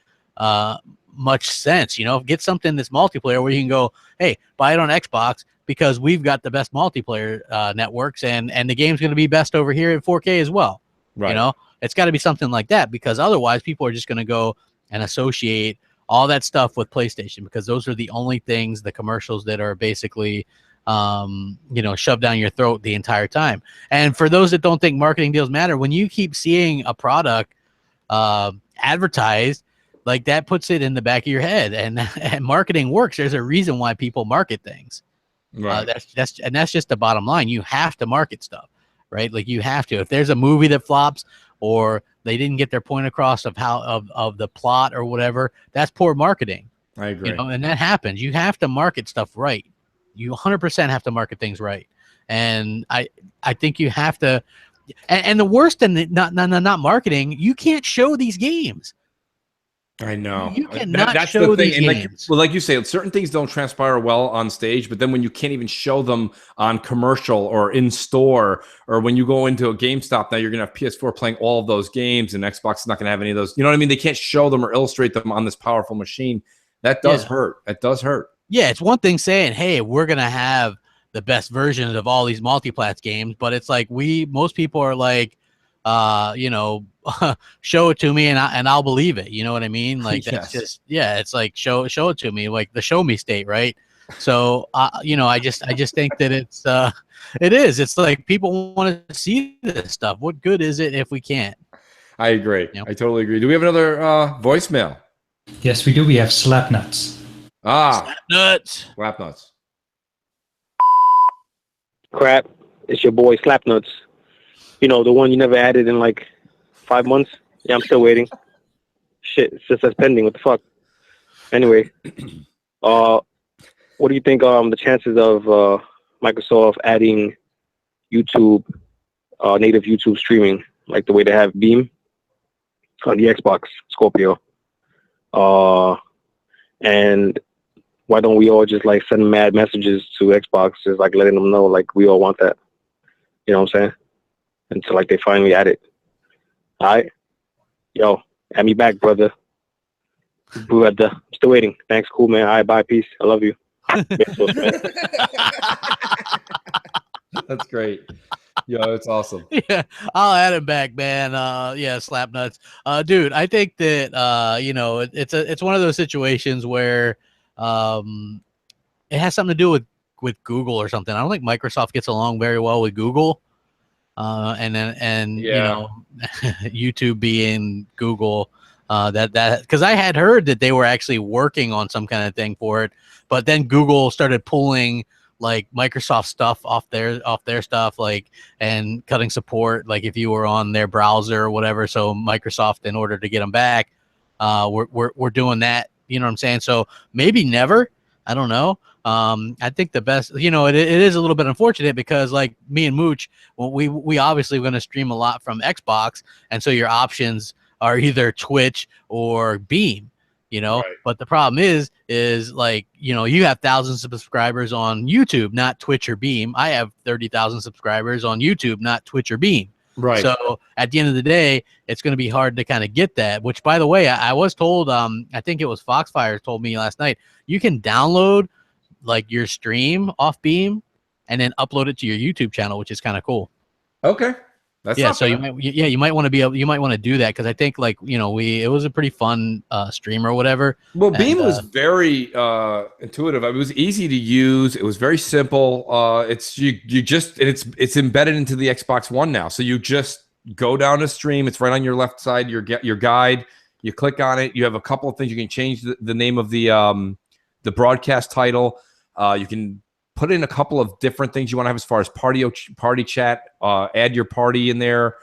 B: much sense. You know, get something that's multiplayer where you can go, hey, buy it on Xbox because we've got the best multiplayer networks, and the game's going to be best over here in 4K as well.
C: Right.
B: You know, it's got to be something like that, because otherwise people are just going to go and associate all that stuff with PlayStation, because those are the only things, the commercials that are basically, shoved down your throat the entire time. And for those that don't think marketing deals matter, when you keep seeing a product advertised, like that puts it in the back of your head, and marketing works. There's a reason why people market things.
C: Right.
B: That's just the bottom line. You have to market stuff, right? Like you have to. If there's a movie that flops, or they didn't get their point across of the plot or whatever, that's poor marketing.
C: I agree.
B: And that happens. You have to market stuff right. You 100% have to market things right. And I think you have to. And the worst than not marketing, you can't show these games.
C: I know.
B: You cannot
C: That's
B: show
C: the thing.
B: these
C: And
B: games.
C: like you say, certain things don't transpire well on stage, but then when you can't even show them on commercial or in store, or when you go into a GameStop, now you're going to have PS4 playing all of those games, and Xbox is not going to have any of those. You know what I mean? They can't show them or illustrate them on this powerful machine. That does hurt. That does hurt.
B: Yeah, it's one thing saying, hey, we're going to have the best versions of all these multi-plat games, but it's like most people are like, show it to me and I'll believe it. You know what I mean? Like that's just, it's like show it to me, like the show me state, right? So I just think that it's like people want to see this stuff. What good is it if we can't?
C: I agree. I totally agree. Do we have another voicemail?
D: Yes, we do. We have Slapnuts.
B: Slapnuts.
C: Slapnuts.
U: Crap. It's your boy Slapnuts. You know, the one you never added in like 5 months. Yeah, I'm still waiting. Shit, it's just pending. What the fuck? Anyway, what do you think the chances of Microsoft adding YouTube, native YouTube streaming, like the way they have Beam on the Xbox Scorpio? And why don't we all just like send mad messages to Xbox, just like letting them know like we all want that? You know what I'm saying? Until like they finally add it. All right, yo, add me back, brother. Brother, I'm still waiting. Thanks, cool man. All right, bye, peace. I love you.
C: That's great. Yo, it's awesome.
B: Yeah, I'll add him back, man. Slapnuts. Dude, I think that it's one of those situations where it has something to do with Google or something. I don't think Microsoft gets along very well with Google. YouTube being Google, that because I had heard that they were actually working on some kind of thing for it, but then Google started pulling like Microsoft stuff off their stuff, like, and cutting support, like if you were on their browser or whatever. So Microsoft, in order to get them back, we're doing that. You know what I'm saying? So maybe never. I don't know. I think the best, it is a little bit unfortunate because like me and Mooch, well, we obviously going to stream a lot from Xbox. And so your options are either Twitch or Beam, right. But the problem is like, you have thousands of subscribers on YouTube, not Twitch or Beam. I have 30,000 subscribers on YouTube, not Twitch or Beam.
C: Right.
B: So at the end of the day, it's going to be hard to kind of get that, which by the way, I was told, I think it was Foxfire told me last night, you can download like your stream off Beam and then upload it to your YouTube channel, which is kind of cool.
C: Okay. That's
B: so you might want to do that. Cause I think like, it was a pretty fun stream or whatever.
C: Well, Beam was very intuitive. It was easy to use. It was very simple. It's embedded into the Xbox One now. So you just go down to stream. It's right on your left side, your guide. You click on it. You have a couple of things. You can change the name of the broadcast title. You can put in a couple of different things you want to have as far as party chat, add your party in there,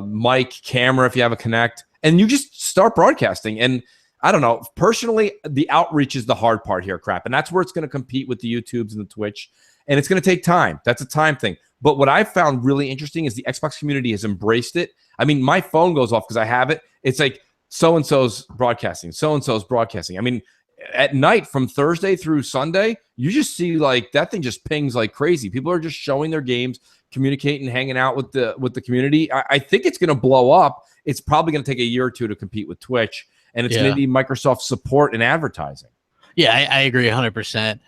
C: mic, camera if you have a Connect, and you just start broadcasting. And I don't know, personally, the outreach is the hard part here, crap. And that's where it's going to compete with the YouTubes and the Twitch. And it's going to take time. That's a time thing. But what I've found really interesting is the Xbox community has embraced it. I mean, my phone goes off because I have it. It's like so-and-so's broadcasting, so-and-so's broadcasting. I mean, at night from Thursday through Sunday, you just see like that thing just pings like crazy. People are just showing their games, communicating, hanging out with the community. I think it's going to blow up. It's probably going to take a year or two to compete with Twitch, and it's going to need Microsoft support and advertising.
B: Yeah, I agree 100%.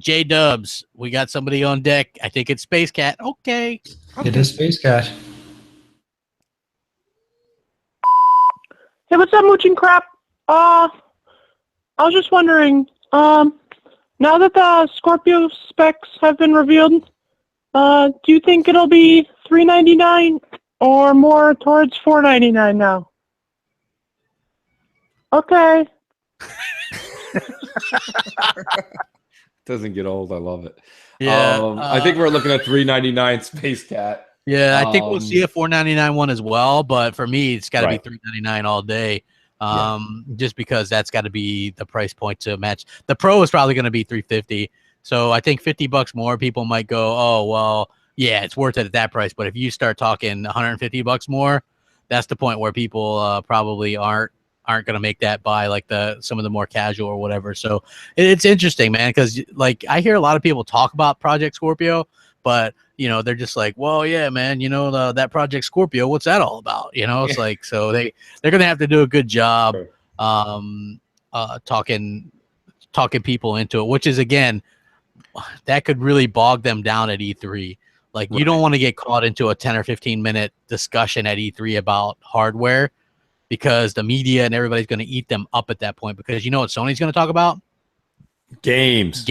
B: J Dubs, we got somebody on deck. I think it's Space Cat. Okay.
D: It is Space Cat.
N: Hey, what's up, Mooch and Crap?
E: I was just wondering, now that the Scorpio specs have been revealed, do you think it'll be $3.99 or more towards $4.99 now? Okay.
C: Doesn't get old. I love it.
B: Yeah,
C: I think we're looking at $3.99 Space Cat.
B: Yeah, I think we'll see a $4.99 one as well, but for me, it's got to be $3.99 all day. Just because that's got to be the price point to match. The Pro is probably going to be $350. So I think $50 more, people might go, oh well, yeah, it's worth it at that price. But if you start talking $150 more, that's the point where people probably aren't going to make that buy, like some of the more casual or whatever. So it's interesting, man, because like I hear a lot of people talk about Project Scorpio, but you know, they're just like, well, yeah, man, you know, that Project Scorpio, what's that all about? You know, it's like, so they're going to have to do a good job talking people into it, which is, again, that could really bog them down at E3. Like, you don't want to get caught into a 10 or 15 minute discussion at E3 about hardware, because the media and everybody's going to eat them up at that point, because you know what Sony's going to talk about?
C: Games.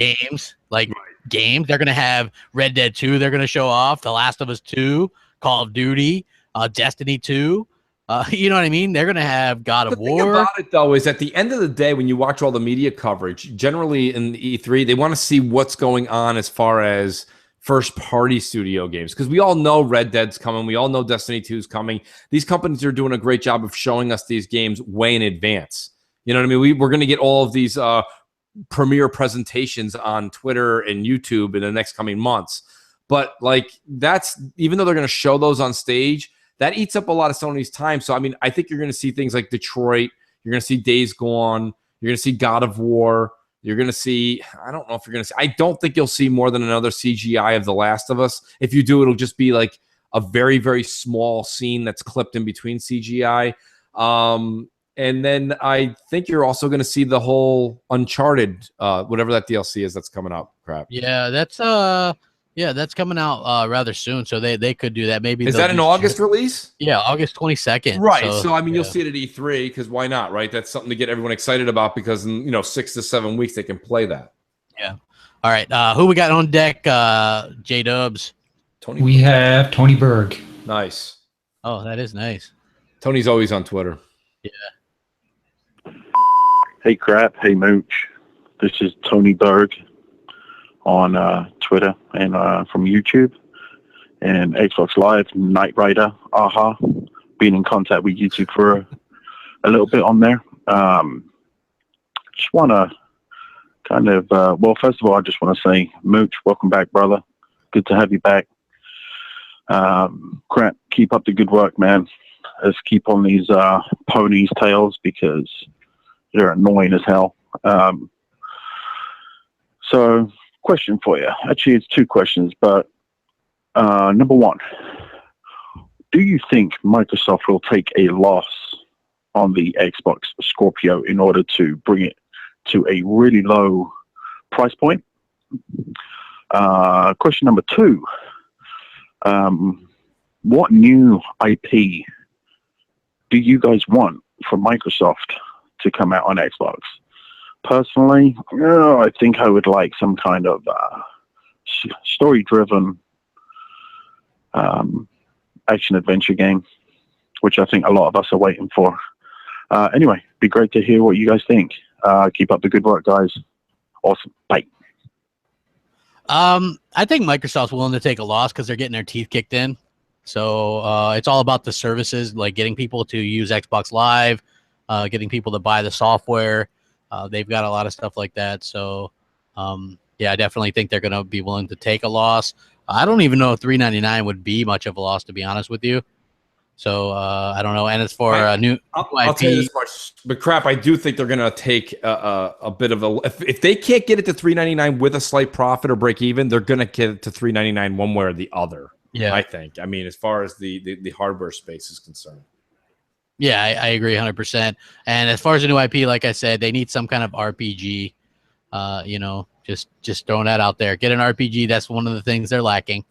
B: Like games. They're going to have Red Dead 2. They're going to show off The Last of Us 2, Call of Duty, Destiny 2. You know what I mean? They're going to have God of War.
C: The thing about it, though, is at the end of the day, when you watch all the media coverage, generally in the E3, they want to see what's going on as far as first-party studio games, because we all know Red Dead's coming. We all know Destiny 2 is coming. These companies are doing a great job of showing us these games way in advance. You know what I mean? We're going to get all of these premiere presentations on Twitter and YouTube in the next coming months. But like, that's, even though they're going to show those on stage, that eats up a lot of Sony's time. So I mean, I think you're going to see things like Detroit, you're going to see Days Gone, you're going to see God of War, you're going to see, I don't know if you're going to see, I don't think you'll see more than another CGI of The Last of Us. If you do, it'll just be like a very, very small scene that's clipped in between CGI. And then I think you're also going to see the whole Uncharted, whatever that DLC is that's coming up. Crap.
B: Yeah, that's coming out rather soon. So they could do that. Maybe
C: is that an August release?
B: Yeah, August 22nd.
C: Right. So I mean, you'll see it at E3, because why not? Right. That's something to get everyone excited about, because in 6 to 7 weeks they can play that.
B: Yeah. All right. Who we got on deck? J Dubs.
D: We have Tony Berg.
C: Nice.
B: Oh, that is nice.
C: Tony's always on Twitter.
B: Yeah.
V: Hey, Crap. Hey, Mooch. This is Tony Berg on Twitter and from YouTube and Xbox Live, Knight Rider, AHA. Been in contact with YouTube for a little bit on there. Just want to kind of, well, first of all, I just want to say, Mooch, welcome back, brother. Good to have you back. Crap, keep up the good work, man. Let's keep on these ponies' tails, because they're annoying as hell. So, question for you. Actually, it's two questions, but number one, do you think Microsoft will take a loss on the Xbox Scorpio in order to bring it to a really low price point? Question number two, what new IP do you guys want from Microsoft to come out on Xbox? Personally, I think I would like some kind of story-driven action-adventure game, which I think a lot of us are waiting for. Anyway, be great to hear what you guys think. Keep up the good work, guys. Awesome. Bye.
B: I think Microsoft's willing to take a loss because they're getting their teeth kicked in. So it's all about the services, like getting people to use Xbox Live, getting people to buy the software. They've got a lot of stuff like that. So, yeah, I definitely think they're going to be willing to take a loss. I don't even know if $3.99 would be much of a loss, to be honest with you. So, I don't know. And as for a new
C: I'll tell you this much, but Crap, I do think they're going to take a bit of a... If they can't get it to $3.99 with a slight profit or break even, they're going to get it to $3.99 one way or the other.
B: Yeah,
C: I think. I mean, as far as the hardware space is concerned.
B: Yeah, I agree 100%. And as far as the new IP, like I said, they need some kind of RPG. Just throwing that out there. Get an RPG. That's one of the things they're lacking.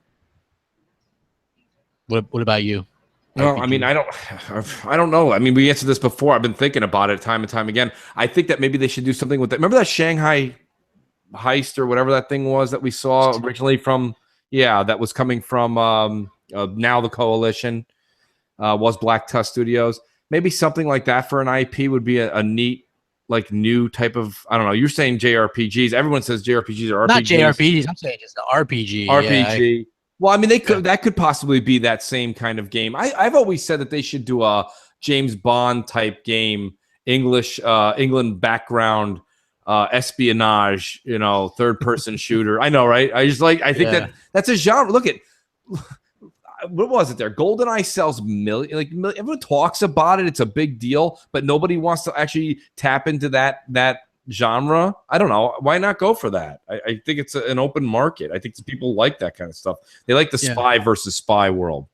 B: What about you?
C: Well, I mean, I don't know. I mean, we answered this before. I've been thinking about it time and time again. I think that maybe they should do something with that. Remember that Shanghai heist or whatever that thing was that we saw originally from? Yeah, that was coming from now the Coalition was Black Tusk Studios. Maybe something like that for an IP would be a neat, like new type of. I don't know. You're saying JRPGs. Everyone says JRPGs or RPGs.
B: Not JRPGs. I'm saying just the RPG.
C: RPG.
B: Yeah,
C: Well, I mean, that could possibly be that same kind of game. I've always said that they should do a James Bond type game, England background, espionage, third person shooter. I know, right? I think that's a genre. Look at what was it there? GoldenEye sells million. Everyone talks about it. It's a big deal, but nobody wants to actually tap into that genre. I don't know. Why not go for that? I think it's an open market. I think people like that kind of stuff. They like the spy versus spy world.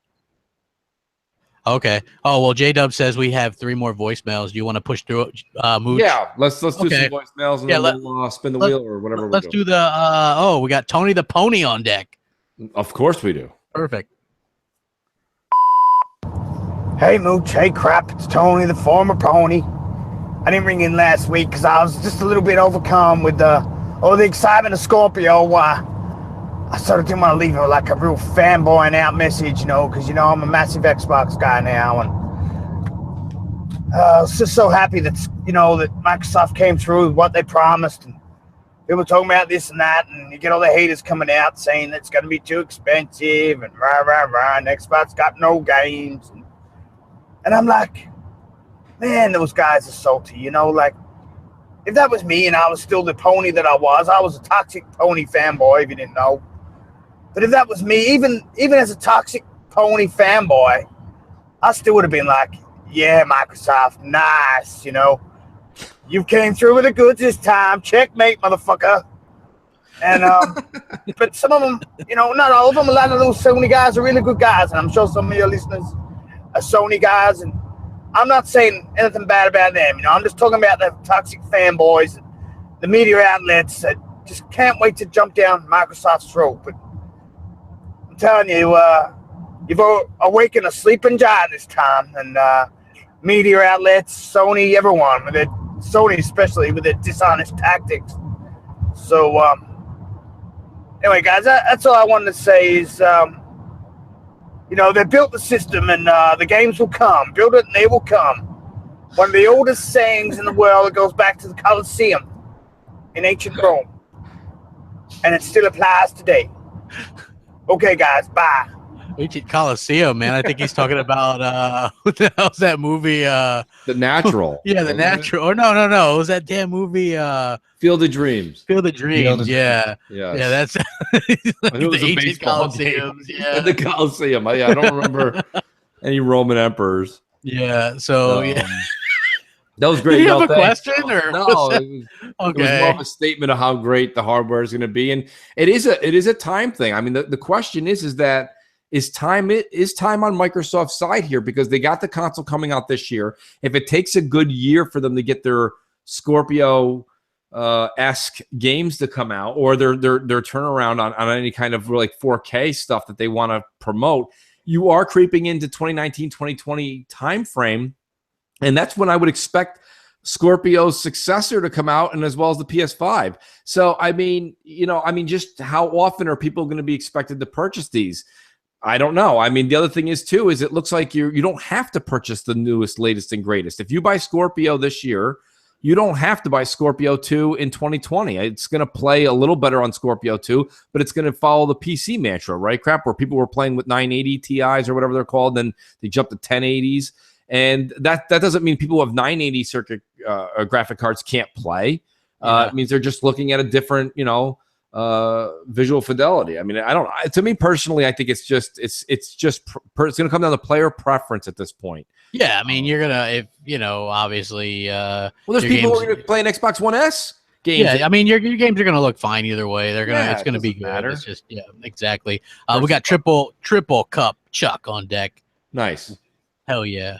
B: Okay. Oh, well, J-Dub says we have 3 more voicemails. Do you want to push through Mooch?
C: Yeah, let's do some voicemails and then we'll spin the wheel or whatever.
B: Let's do the we got Tony the Pony on deck.
C: Of course we do.
B: Perfect.
F: Hey Mooch, hey Crap, it's Tony the former pony. I didn't ring in last week because I was just a little bit overcome with the excitement of Scorpio. I sort of didn't want to leave like a real fanboying out message, because I'm a massive Xbox guy now, and I was just so happy that that Microsoft came through with what they promised, and people talking about this and that, and you get all the haters coming out saying that it's going to be too expensive and and Xbox got no games, and I'm like, man, those guys are salty, like, if that was me and I was still the pony that I was a toxic pony fanboy, if you didn't know. But if that was me, even as a toxic pony fanboy, I still would have been like, yeah, Microsoft, nice, You came through with the goods this time. Checkmate, motherfucker. And, but some of them, not all of them, a lot of those Sony guys are really good guys. And I'm sure some of your listeners are Sony guys, and I'm not saying anything bad about them. I'm just talking about the toxic fanboys, the media outlets that just can't wait to jump down Microsoft's throat. But I'm telling you, you've awakened a sleeping giant this time. And media outlets, Sony, everyone, Sony especially, with their dishonest tactics. So, anyway, guys, that's all I wanted to say is, they built the system and the games will come. Build it and they will come. One of the oldest sayings in the world that goes back to the Colosseum in ancient Rome. And it still applies today. Okay, guys, bye.
B: Ancient Colosseum, man. I think he's talking about what the hell's that movie?
C: The Natural.
B: Yeah, The Natural. Or no. It was that damn movie
C: Field of Dreams.
B: Field of Dreams, yeah.
C: Yes.
B: Yeah, that's like the ancient Colosseums. Yeah.
C: The Colosseum. I don't remember any Roman emperors.
B: Yeah, so yeah.
C: That was great.
B: Did you have a question? Or
C: no, it was more of a statement of how great the hardware is going to be. And it is a time thing. I mean, the question is that is time on Microsoft's side here, because they got the console coming out this year. If it takes a good year for them to get their Scorpio esque games to come out, or their turnaround on any kind of like 4K stuff that they want to promote, you are creeping into 2019, 2020 timeframe. And that's when I would expect Scorpio's successor to come out, and as well as the PS5. So, I mean, just how often are people going to be expected to purchase these? I don't know. I mean, the other thing is too, is it looks like you don't have to purchase the newest, latest, and greatest. If you buy Scorpio this year, you don't have to buy Scorpio 2 in 2020. It's going to play a little better on Scorpio 2, but it's going to follow the PC mantra, right? Crap, where people were playing with 980 Ti's or whatever they're called, then they jumped to 1080s. And that doesn't mean people who have 980 circuit graphic cards can't play. It means they're just looking at a different, visual fidelity. I mean, I don't. To me personally, I think it's going to come down to player preference at this point.
B: Yeah, I mean, you're gonna obviously.
C: Well, there's people who are playing Xbox One S games.
B: Yeah, I mean, your games are gonna look fine either way. It's gonna be good.
C: Matter.
B: It's just exactly. We got triple cup Chuck on deck.
C: Nice.
B: Hell yeah.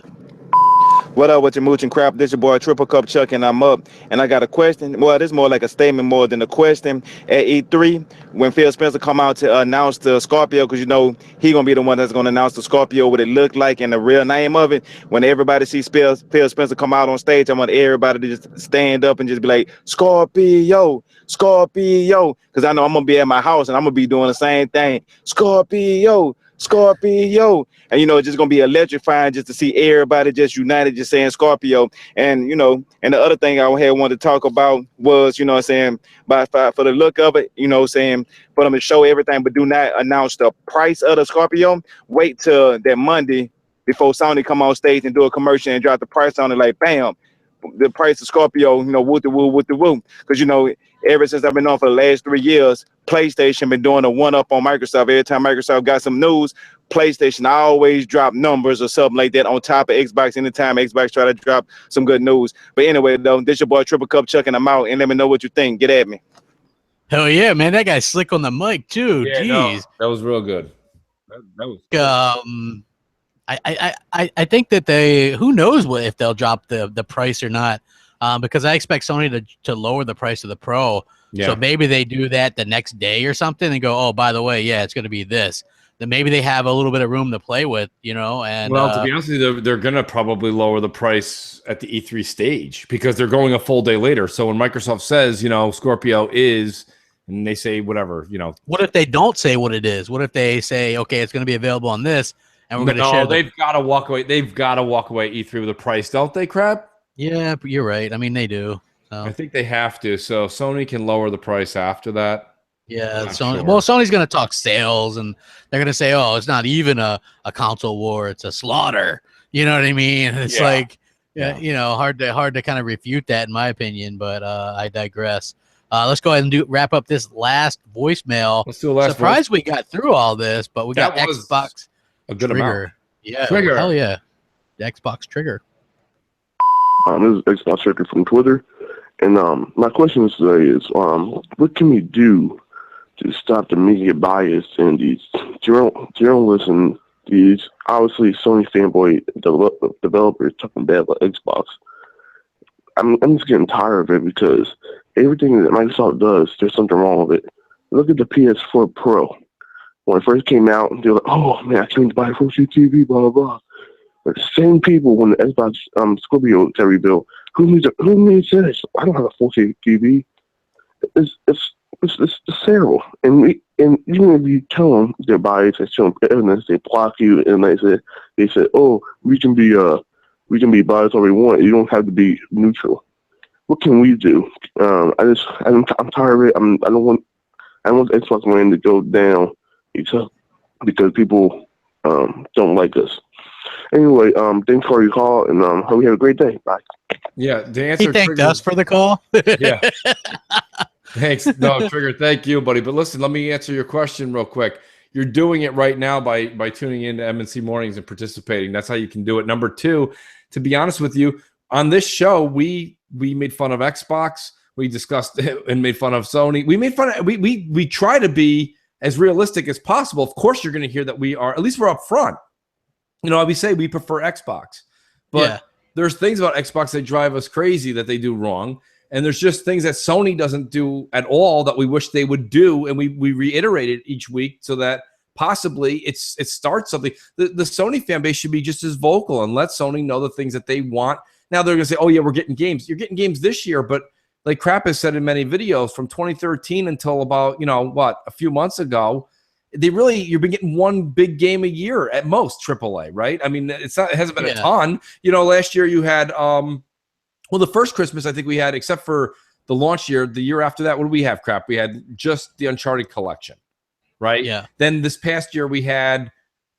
G: What up with your mooching crap? This your boy Triple Cup Chuck, and I'm up. And I got a question. Well, this is more like a statement more than a question. At E3, when Phil Spencer come out to announce the Scorpio, because you know he gonna be the one that's gonna announce the Scorpio, what it look like and the real name of it. When everybody sees Phil Spencer come out on stage, I want everybody to just stand up and just be like, Scorpio, Scorpio, because I know I'm gonna be at my house and I'm gonna be doing the same thing. Scorpio, Scorpio. And, you know, it's just going to be electrifying just to see everybody just united, just saying Scorpio. And, you know, and the other thing I had wanted to talk about was, you know what I'm saying, for the look of it, you know what I'm saying, for them to show everything, but do not announce the price of the Scorpio. Wait till that Monday before Sony come on stage and do a commercial and drop the price on it like, bam, the price of Scorpio, you know, woo the woo. Because, you know, ever since I've been on for the last 3 years, PlayStation been doing a one-up on Microsoft. Every time Microsoft got some news, PlayStation always drop numbers or something like that on top of Xbox anytime Xbox try to drop some good news. But anyway, though, this your boy Triple Cup Chuck, and I'm out. And let me know what you think. Get at me.
B: Hell yeah, man. That guy's slick on the mic, too.
C: Yeah,
B: Jeez.
C: no, that was real good. That was
B: I think that who knows if they'll drop the price or not, because I expect Sony to lower the price of the Pro.
C: Yeah.
B: So maybe they do that the next day or something and go, oh, by the way, yeah, it's going to be this. Then maybe they have a little bit of room to play with, you know. And
C: well, to be honest with you, they're going to probably lower the price at the E3 stage because they're going a full day later. So when Microsoft says, you know, Scorpio is, and they say whatever, you know.
B: What if they don't say what it is? What if they say, okay, it's going to be available on this, and we're going to share?
C: They've got to walk away. They've got to walk away E3 with a price, don't they, Crap?
B: Yeah, but you're right. I mean, they do. So.
C: I think they have to. So Sony can lower the price after that.
B: Yeah,
C: Sony. Sure.
B: Well, Sony's going to talk sales, and they're going to say, oh, it's not even a console war, it's a slaughter. You know what I mean? It's like, you know, hard to kind of refute that, in my opinion, but I digress. Let's go ahead and wrap up this last voicemail.
C: Let's do a last
B: Surprised we got through all this, but we got Xbox
C: a good
B: Trigger.
C: amount.
B: Yeah,
C: Trigger.
B: Hell yeah. The Xbox Trigger.
I: This is Xbox Trigger from Twitter. And my question today is, what can we do to stop the media bias and these journalists and these obviously Sony fanboy developers talking bad about Xbox? I'm just getting tired of it because everything that Microsoft does, there's something wrong with it. Look at the PS4 Pro. When it first came out, they were like, oh man, I can't buy a 4K TV, blah, blah, blah. But the same people, when the Xbox Scorpio got rebuilt, who needs this? I don't have a 4K TV. It's terrible. And even if you tell them they're biased and show them evidence, they block you and they say, oh, we can be biased all we want. You don't have to be neutral. What can we do? I'm tired of it. I don't want Xbox One to go down because people don't like us. Anyway, thanks for your call, and hope you have a great day. Bye.
C: Yeah, the answer.
B: He thanked us for the call.
C: Yeah. Thanks. No, Trigger, thank you, buddy. But listen, let me answer your question real quick. You're doing it right now by tuning in to MNC Mornings and participating. That's how you can do it. Number two, to be honest with you, on this show, we made fun of Xbox. We discussed and made fun of Sony. We made fun of, we try to be as realistic as possible. Of course, you're going to hear that we are, at least we're up front. You know, we say we prefer Xbox, but there's things about Xbox that drive us crazy that they do wrong. And there's just things that Sony doesn't do at all that we wish they would do. And we reiterate it each week so that possibly it starts something. The Sony fan base should be just as vocal and let Sony know the things that they want. Now they're going to say, oh, yeah, we're getting games. You're getting games this year. But like Crap has said in many videos, from 2013 until about, a few months ago, you've been getting one big game a year at most, AAA, right? I mean, it hasn't been a ton. Last year you had, the first Christmas I think we had, except for the launch year, the year after that, what did we have, Crap? We had just the Uncharted collection, right? Yeah. Then this past year we had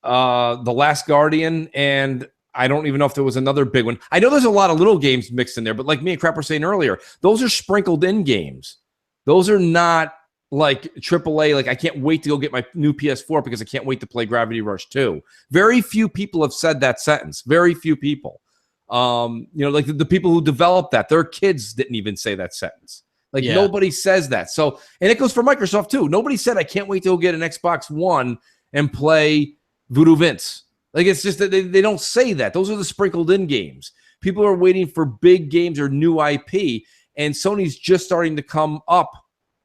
C: The Last Guardian, and I don't even know if there was another big one. I know there's a lot of little games mixed in there, but like me and Crap were saying earlier, those are sprinkled in games. Those are not like AAA, like I can't wait to go get my new PS4 because I can't wait to play Gravity Rush 2. Very few people have said that sentence. Very few people. Like the people who developed that, their kids didn't even say that sentence. Like nobody says that. So, and it goes for Microsoft too. Nobody said, I can't wait to go get an Xbox One and play Voodoo Vince. Like it's just that they don't say that. Those are the sprinkled in games. People are waiting for big games or new IP, and Sony's just starting to come up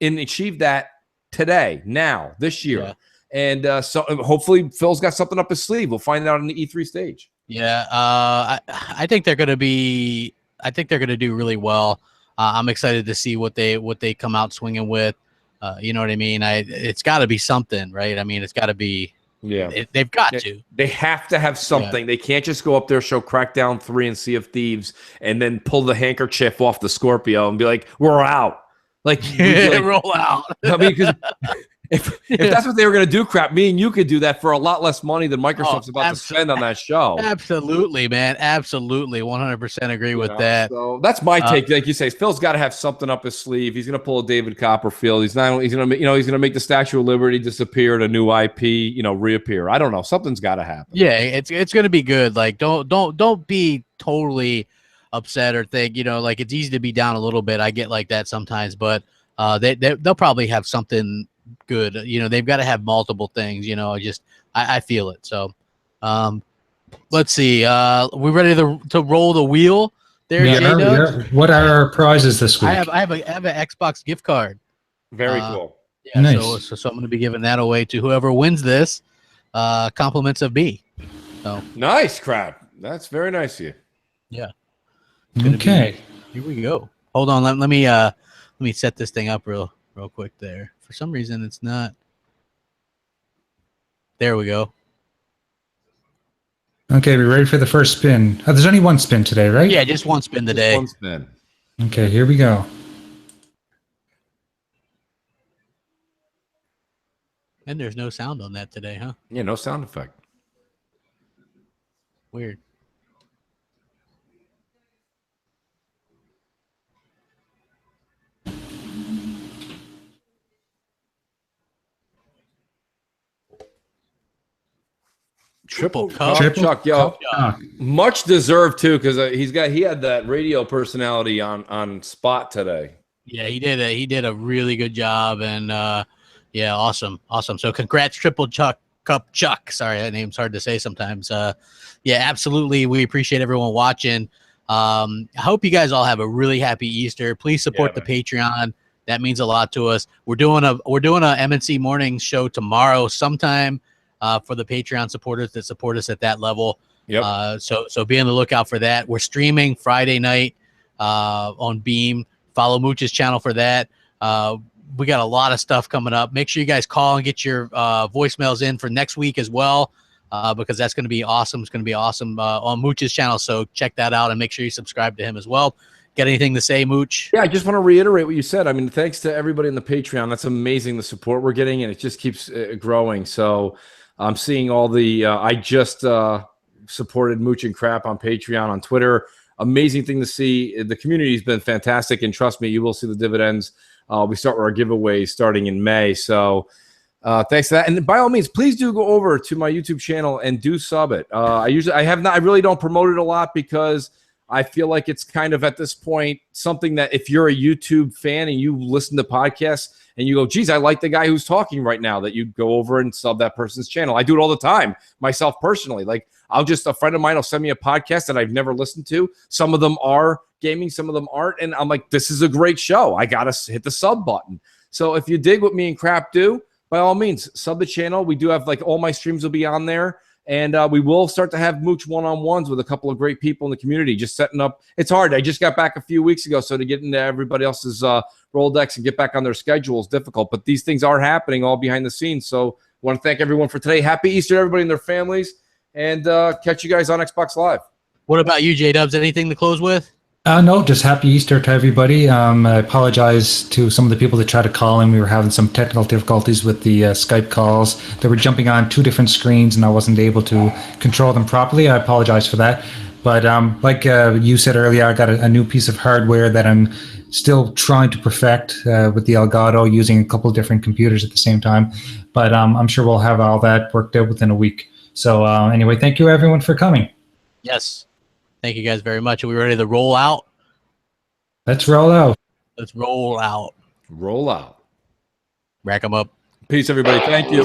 C: and achieve that today, now, this year.
B: Yeah.
C: And so hopefully Phil's got something up his sleeve. We'll find out on the E3 stage.
B: Yeah, I think they're gonna be. I think they're gonna do really well. I'm excited to see what they come out swinging with. You know what I mean? It's got to be something, right? I mean, it's got to be.
C: Yeah,
B: they've got to.
C: They have to have something. Yeah. They can't just go up there, show Crackdown 3 and Sea of Thieves, and then pull the handkerchief off the Scorpio and be like, "We're out." Like,
B: roll out.
C: I mean, because if that's what they were going to do, crap, me and you could do that for a lot less money than Microsoft's about to spend on that show.
B: Absolutely, man. Absolutely, 100% agree with that.
C: So that's my take. Like you say, Phil's got to have something up his sleeve. He's going to pull a David Copperfield. He's going to make the Statue of Liberty disappear and a new IP, reappear. I don't know. Something's got to happen.
B: Yeah, it's going to be good. Like, don't be totally upset or think, like it's easy to be down a little bit. I get like that sometimes, but they'll probably have something good. They've got to have multiple things. I feel it. So let's see. We ready to roll the wheel there?
D: Yeah. What are our prizes this week?
B: I have an Xbox gift card.
C: Very cool.
B: Yeah, nice. So I'm going to be giving that away to whoever wins this. Compliments of me. So
C: nice, crap. That's very nice of you.
B: Yeah.
D: Okay.
B: Here we go. Hold on. Let me set this thing up real quick there. For some reason, it's not. There we go.
D: Okay, we're ready for the first spin. Oh, there's only one spin today, right?
B: Yeah, just one spin today.
C: One spin.
D: Okay, here we go.
B: And there's no sound on that today, huh?
C: Yeah, no sound effect.
B: Weird.
C: Triple Chuck, yo, much deserved too, because he had that radio personality on spot today.
B: Yeah, he did a really good job, and awesome. So congrats, Triple Chuck. Sorry, that name's hard to say sometimes. Yeah, absolutely. We appreciate everyone watching. I hope you guys all have a really happy Easter. Please support the Patreon. That means a lot to us. We're doing a MNC morning show tomorrow sometime. For the Patreon supporters that support us at that level.
C: Yep.
B: So be on the lookout for that. We're streaming Friday night on Beam. Follow Mooch's channel for that. We got a lot of stuff coming up. Make sure you guys call and get your voicemails in for next week as well, because that's going to be awesome. It's going to be awesome on Mooch's channel. So check that out and make sure you subscribe to him as well. Got anything to say, Mooch?
C: Yeah, I just want to reiterate what you said. I mean, thanks to everybody in the Patreon. That's amazing, the support we're getting, and it just keeps growing. So I'm seeing all the I just supported Mooch and Crap on Patreon, on Twitter. Amazing thing to see. The community's been fantastic, and trust me, you will see the dividends. We start with our giveaways starting in May. So thanks for that. And by all means, please do go over to my YouTube channel and do sub it. I really don't promote it a lot because I feel like it's kind of at this point something that if you're a YouTube fan and you listen to podcasts and you go, geez, I like the guy who's talking right now, that you go over and sub that person's channel. I do it all the time myself personally. Like a friend of mine will send me a podcast that I've never listened to. Some of them are gaming, some of them aren't. And I'm like, this is a great show. I got to hit the sub button. So if you dig what me and Crap do, by all means, sub the channel. We do have all my streams will be on there. And we will start to have Mooch one-on-ones with a couple of great people in the community, just setting up. It's hard. I just got back a few weeks ago, so to get into everybody else's Rolodex and get back on their schedule is difficult. But these things are happening all behind the scenes. So I want to thank everyone for today. Happy Easter to everybody and their families. And catch you guys on Xbox Live.
B: What about you, J-Dubs? Anything to close with?
D: No, just happy Easter to everybody. I apologize to some of the people that tried to call in. We were having some technical difficulties with the Skype calls. They were jumping on two different screens, and I wasn't able to control them properly. I apologize for that. But like you said earlier, I got a new piece of hardware that I'm still trying to perfect with the Elgato, using a couple of different computers at the same time. But I'm sure we'll have all that worked out within a week. So anyway, thank you, everyone, for coming.
B: Yes. Thank you guys very much. Are we ready to roll out?
D: Let's roll out.
B: Let's roll out.
C: Roll out.
B: Rack them up.
C: Peace, everybody. Thank you.